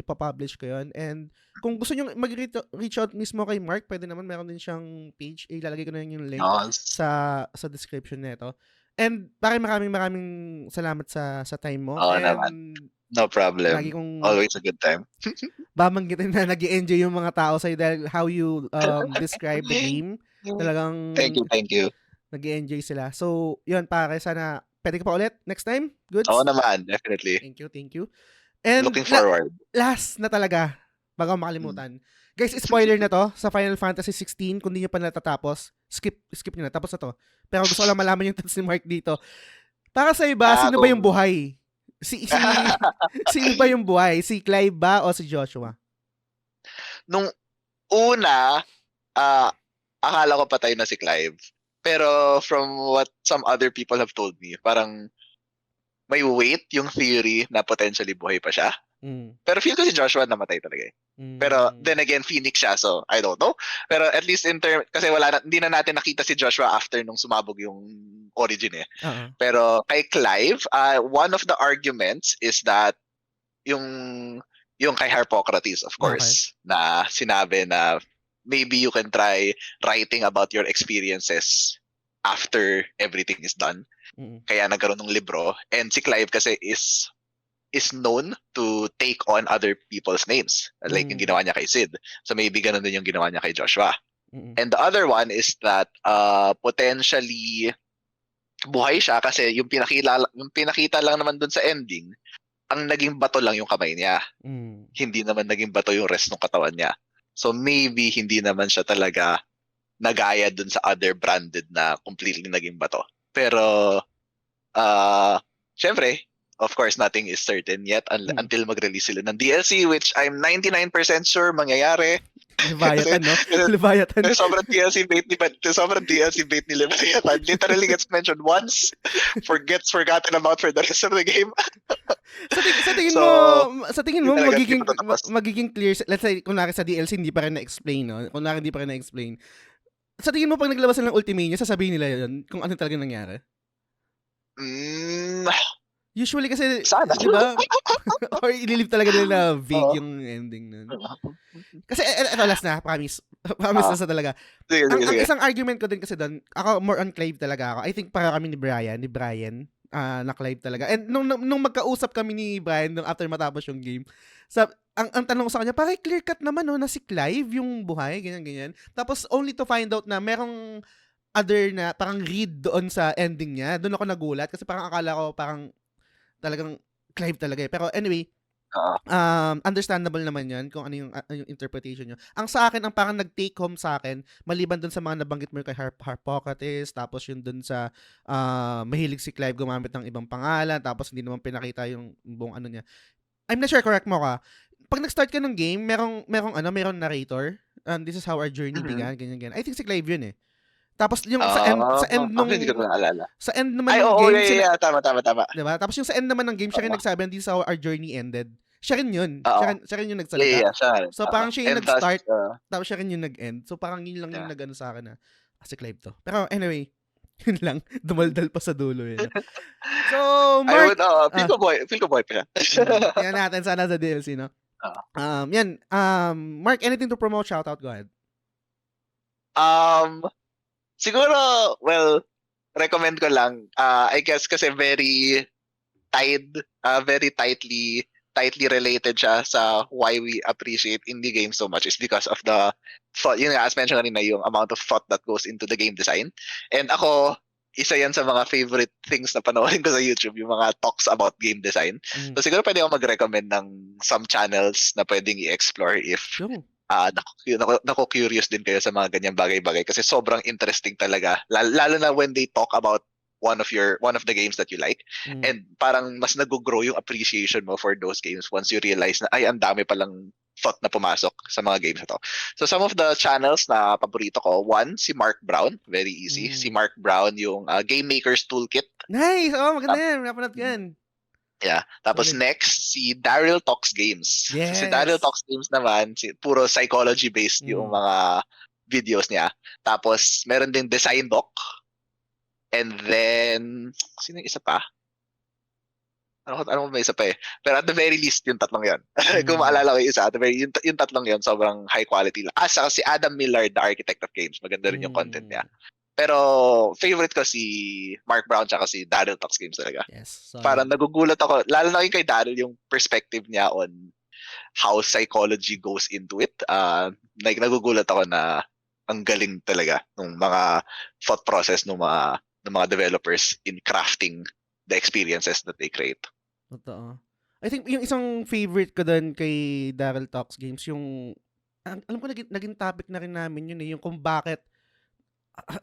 ipapublish ko yun. And kung gusto nyo mag-reach out mismo kay Mark, pwede naman, meron din siyang page. Ilalagay ko na yung link sa description nito. And maraming salamat sa time mo. Naman. No problem. Always a good time. Babanggitin na nag-i-enjoy yung mga tao sa'yo dahil how you describe the game. Talagang Thank you. Nag-i-enjoy sila. So, yun pare, sana pwede ka pa ulit next time? Goods? Oo naman, definitely. Thank you. And looking forward. Last na talaga, bago makalimutan. Guys, spoiler na to sa Final Fantasy 16 kung di nyo pa natatapos. skip nyo na. Tapos ito. Pero gusto ko lang malaman yung thoughts ni Mark dito. Para sa iba, sino ba yung Kung buhay? Sino ba yung buhay? Si Clive ba o si Joshua? nung una, ah, akala ko patay na si Clive. Pero from what some other people have told me, parang may weight yung theory na potentially buhay pa siya. Mm. Pero feel ko si Joshua namatay talaga eh. Pero then again, Phoenix siya, so I don't know. Pero at least kasi hindi na natin nakita si Joshua after nung sumabog yung origin eh. Oo. Pero kay Clive, one of the arguments is that yung kay Harpocrates, of course, na sinabi na maybe you can try writing about your experiences after everything is done. Mm. Kaya nagkaroon ng libro. And si Clive kasi is known to take on other people's names. Like yung ginawa niya kay Sid. So maybe ganun din yung ginawa niya kay Joshua. Mm. And the other one is that potentially buhay siya kasi yung pinakita lang naman dun sa ending, ang naging bato lang yung kamay niya. Mm. Hindi naman naging bato yung rest ng katawan niya. So maybe hindi naman siya talaga nagaya dun sa other branded na completely naging bato. Pero syempre, of course, nothing is certain yet until mag-release sila ng DLC, which I'm 99% sure mangyayari. Leviathan, no? Leviathan. Sobrang DLC bait ni Leviathan. Literally gets mentioned once, gets forgotten about for the rest of the game. Sa tingin mo hindi talaga tatapos. magiging clear, let's say kunwari sa DLC hindi pa rin na-explain, no? Kunwari hindi pa rin na-explain. Sa tingin mo pag naglabas sila ng Ultimania, sasabihin nila yun kung ano talaga nangyari? Usually kasi, Sana. di ba? Or ililip talaga nila na vague yung ending nun. Kasi, eto last na, promise. Promise na sa talaga. Sige. Ang isang argument ko din kasi doon, ako more on Clive talaga ako. I think para kami ni Brian, na Clive talaga. And nung magkausap kami ni Brian nung after matapos yung game, ang tanong ko sa kanya, parang clear cut naman no, na si Clive yung buhay, ganyan. Tapos only to find out na merong other na parang read doon sa ending niya. Doon ako nagulat kasi parang akala ko parang talagang Clive talaga eh. Pero anyway, understandable naman yan kung ano yung interpretation nyo. Ang sa akin, ang parang nag-take home sa akin, maliban dun sa mga nabanggit mo kay Harpocrates, tapos yung dun sa mahilig si Clive gumamit ng ibang pangalan, tapos hindi naman pinakita yung buong ano niya. I'm not sure, correct mo ka. Pag nag-start ka ng game, merong narrator. This is how our journey began, ganyan. I think si Clive yun eh. Tapos yung sa end nung hindi ko naalala. sa end naman ng game, tama. diba? Tapos yung sa end naman ng game, siya rin nagsabi, this is how our journey ended. Siya rin yun. Siya rin yung nagsalita. Yeah, siya. So parang siya yung nag-start, tapos siya rin yung nag-end. So parang yun lang yung nag-ano sa akin na, si Clive to. Pero anyway, yun lang. Dumaldal pa sa dulo yun. So, Mark. Feel ko boy pa siya. Yan natin sana sa DLC, no? Yan. Mark, anything to promote? Shoutout, go ahead. Siguro, well, recommend ko lang. I guess kasi very tightly related siya sa why we appreciate indie games so much is because of the thought, yun nga, as mentioned kanina, yung amount of thought that goes into the game design. And ako, isa yan sa mga favorite things na panoorin ko sa YouTube, yung mga talks about game design. So siguro pwede ako mag-recommend ng some channels na pwedeng i-explore if nako-curious din kayo sa mga ganyang bagay-bagay kasi sobrang interesting talaga. Lalo na when they talk about one of the games that you like. And parang mas nag-grow yung appreciation mo for those games once you realize na ay ang dami palang thought na pumasok sa mga games na to. So some of the channels na paborito ko, one, si Mark Brown, very easy. Si Mark Brown yung Game Maker's Toolkit. Nice! Maganda yan. Napanood ko yan. Yeah. Tapos next, si Daryl Talks Games. Yes. So si Daryl Talks Games naman, puro psychology-based yung mga videos niya. Tapos meron din Design Doc. And then, sino yung isa pa? Ano may isa pa eh. Pero at the very least, yung tatlong yun. Kung maalala ko yung isa, at the very, yung tatlong yun, sobrang high quality lang. Saka si Adam Millard, the architect of games. Maganda rin yung content niya. Pero favorite ko si Mark Brown tsaka si Daryl Talks Games talaga. Yes. Parang nagugulat ako, lalo na yung kay Daryl, yung perspective niya on how psychology goes into it. Like nagugulat ako na ang galing talaga ng mga thought process ng mga developers in crafting the experiences that they create. Totoo. I think yung isang favorite ko doon kay Daryl Talks Games, yung alam ko naging topic na rin namin yun eh, yung kung bakit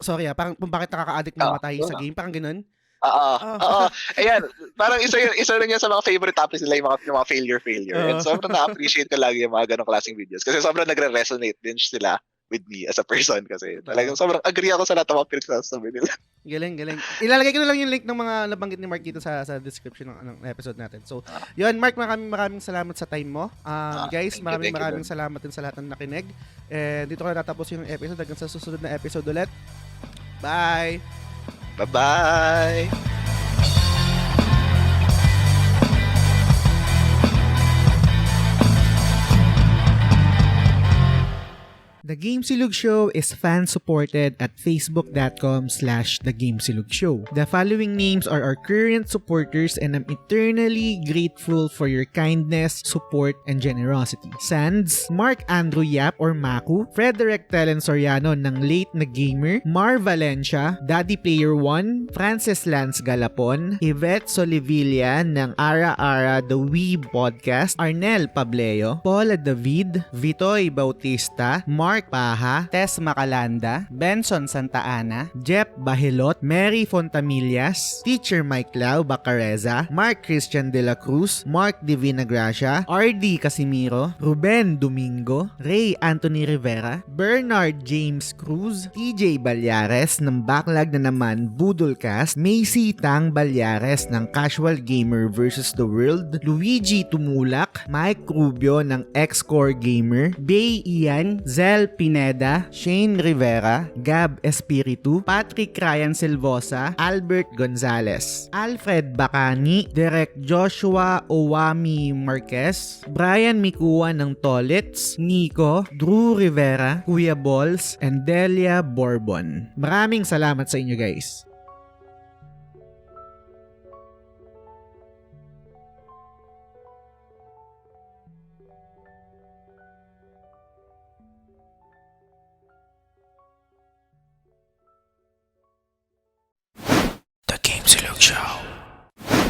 Sorry parang kung bakit nakaka-addict mamatay sa game, parang gano'n? Oo, Oh. oo. Ayan, parang isa rin yan sa mga favorite topics nila yung mga failure. And Oo. sobrang na-appreciate ko lagi yung mga ganong klaseng videos. Kasi sobrang nagre-resonate din sila with me as a person kasi talagang Totoo. sobrang agree ako sa lahat ng mga pinagsasabi nila. Galing, galing. Ilalagay ko na lang yung link ng mga nabanggit ni Mark dito sa description ng episode natin. So, yun, Mark, maraming salamat sa time mo. Guys, Thank you, maraming Ben. salamat din sa lahat ng nakinig. And dito ko na tatapos yung episode hanggang sa susunod na episode ulit. Bye! Bye-bye! The Game Silog Show is fan-supported at facebook.com/The Game Silog Show. The following names are our current supporters and I'm eternally grateful for your kindness, support, and generosity. Sands, Mark Andrew Yap or Maku, Frederick Telen Soriano ng Late na Gamer, Mar Valencia, Daddy Player 1, Francis Lance Galapon, Yvette Solivilla ng Ara Ara The Weeb Podcast, Arnel Pableo, Paula David, Vitoy Bautista, Mark Paha, Tess Macalanda, Benson Santa Ana, Jeff Bahilot, Mary Fontamillas, Teacher Mike Lau Bacareza, Mark Christian De La Cruz, Mark Divina Gracia, RD Casimiro, Ruben Domingo, Ray Anthony Rivera, Bernard James Cruz, TJ Balyares ng Backlog na naman Budolcast, Macy Tang Balyares ng Casual Gamer vs. The World, Luigi Tumulak, Mike Rubio ng X-Core Gamer, Bay Ian, Zel Pineda, Shane Rivera, Gab Espiritu, Patrick Ryan Silvosa, Albert Gonzalez, Alfred Bacani, Derek Joshua Owami Marquez, Brian Mikua ng Tolits, Nico, Drew Rivera, Kuya Balls, and Delia Bourbon. Maraming salamat sa inyo guys. The Game Silog Show.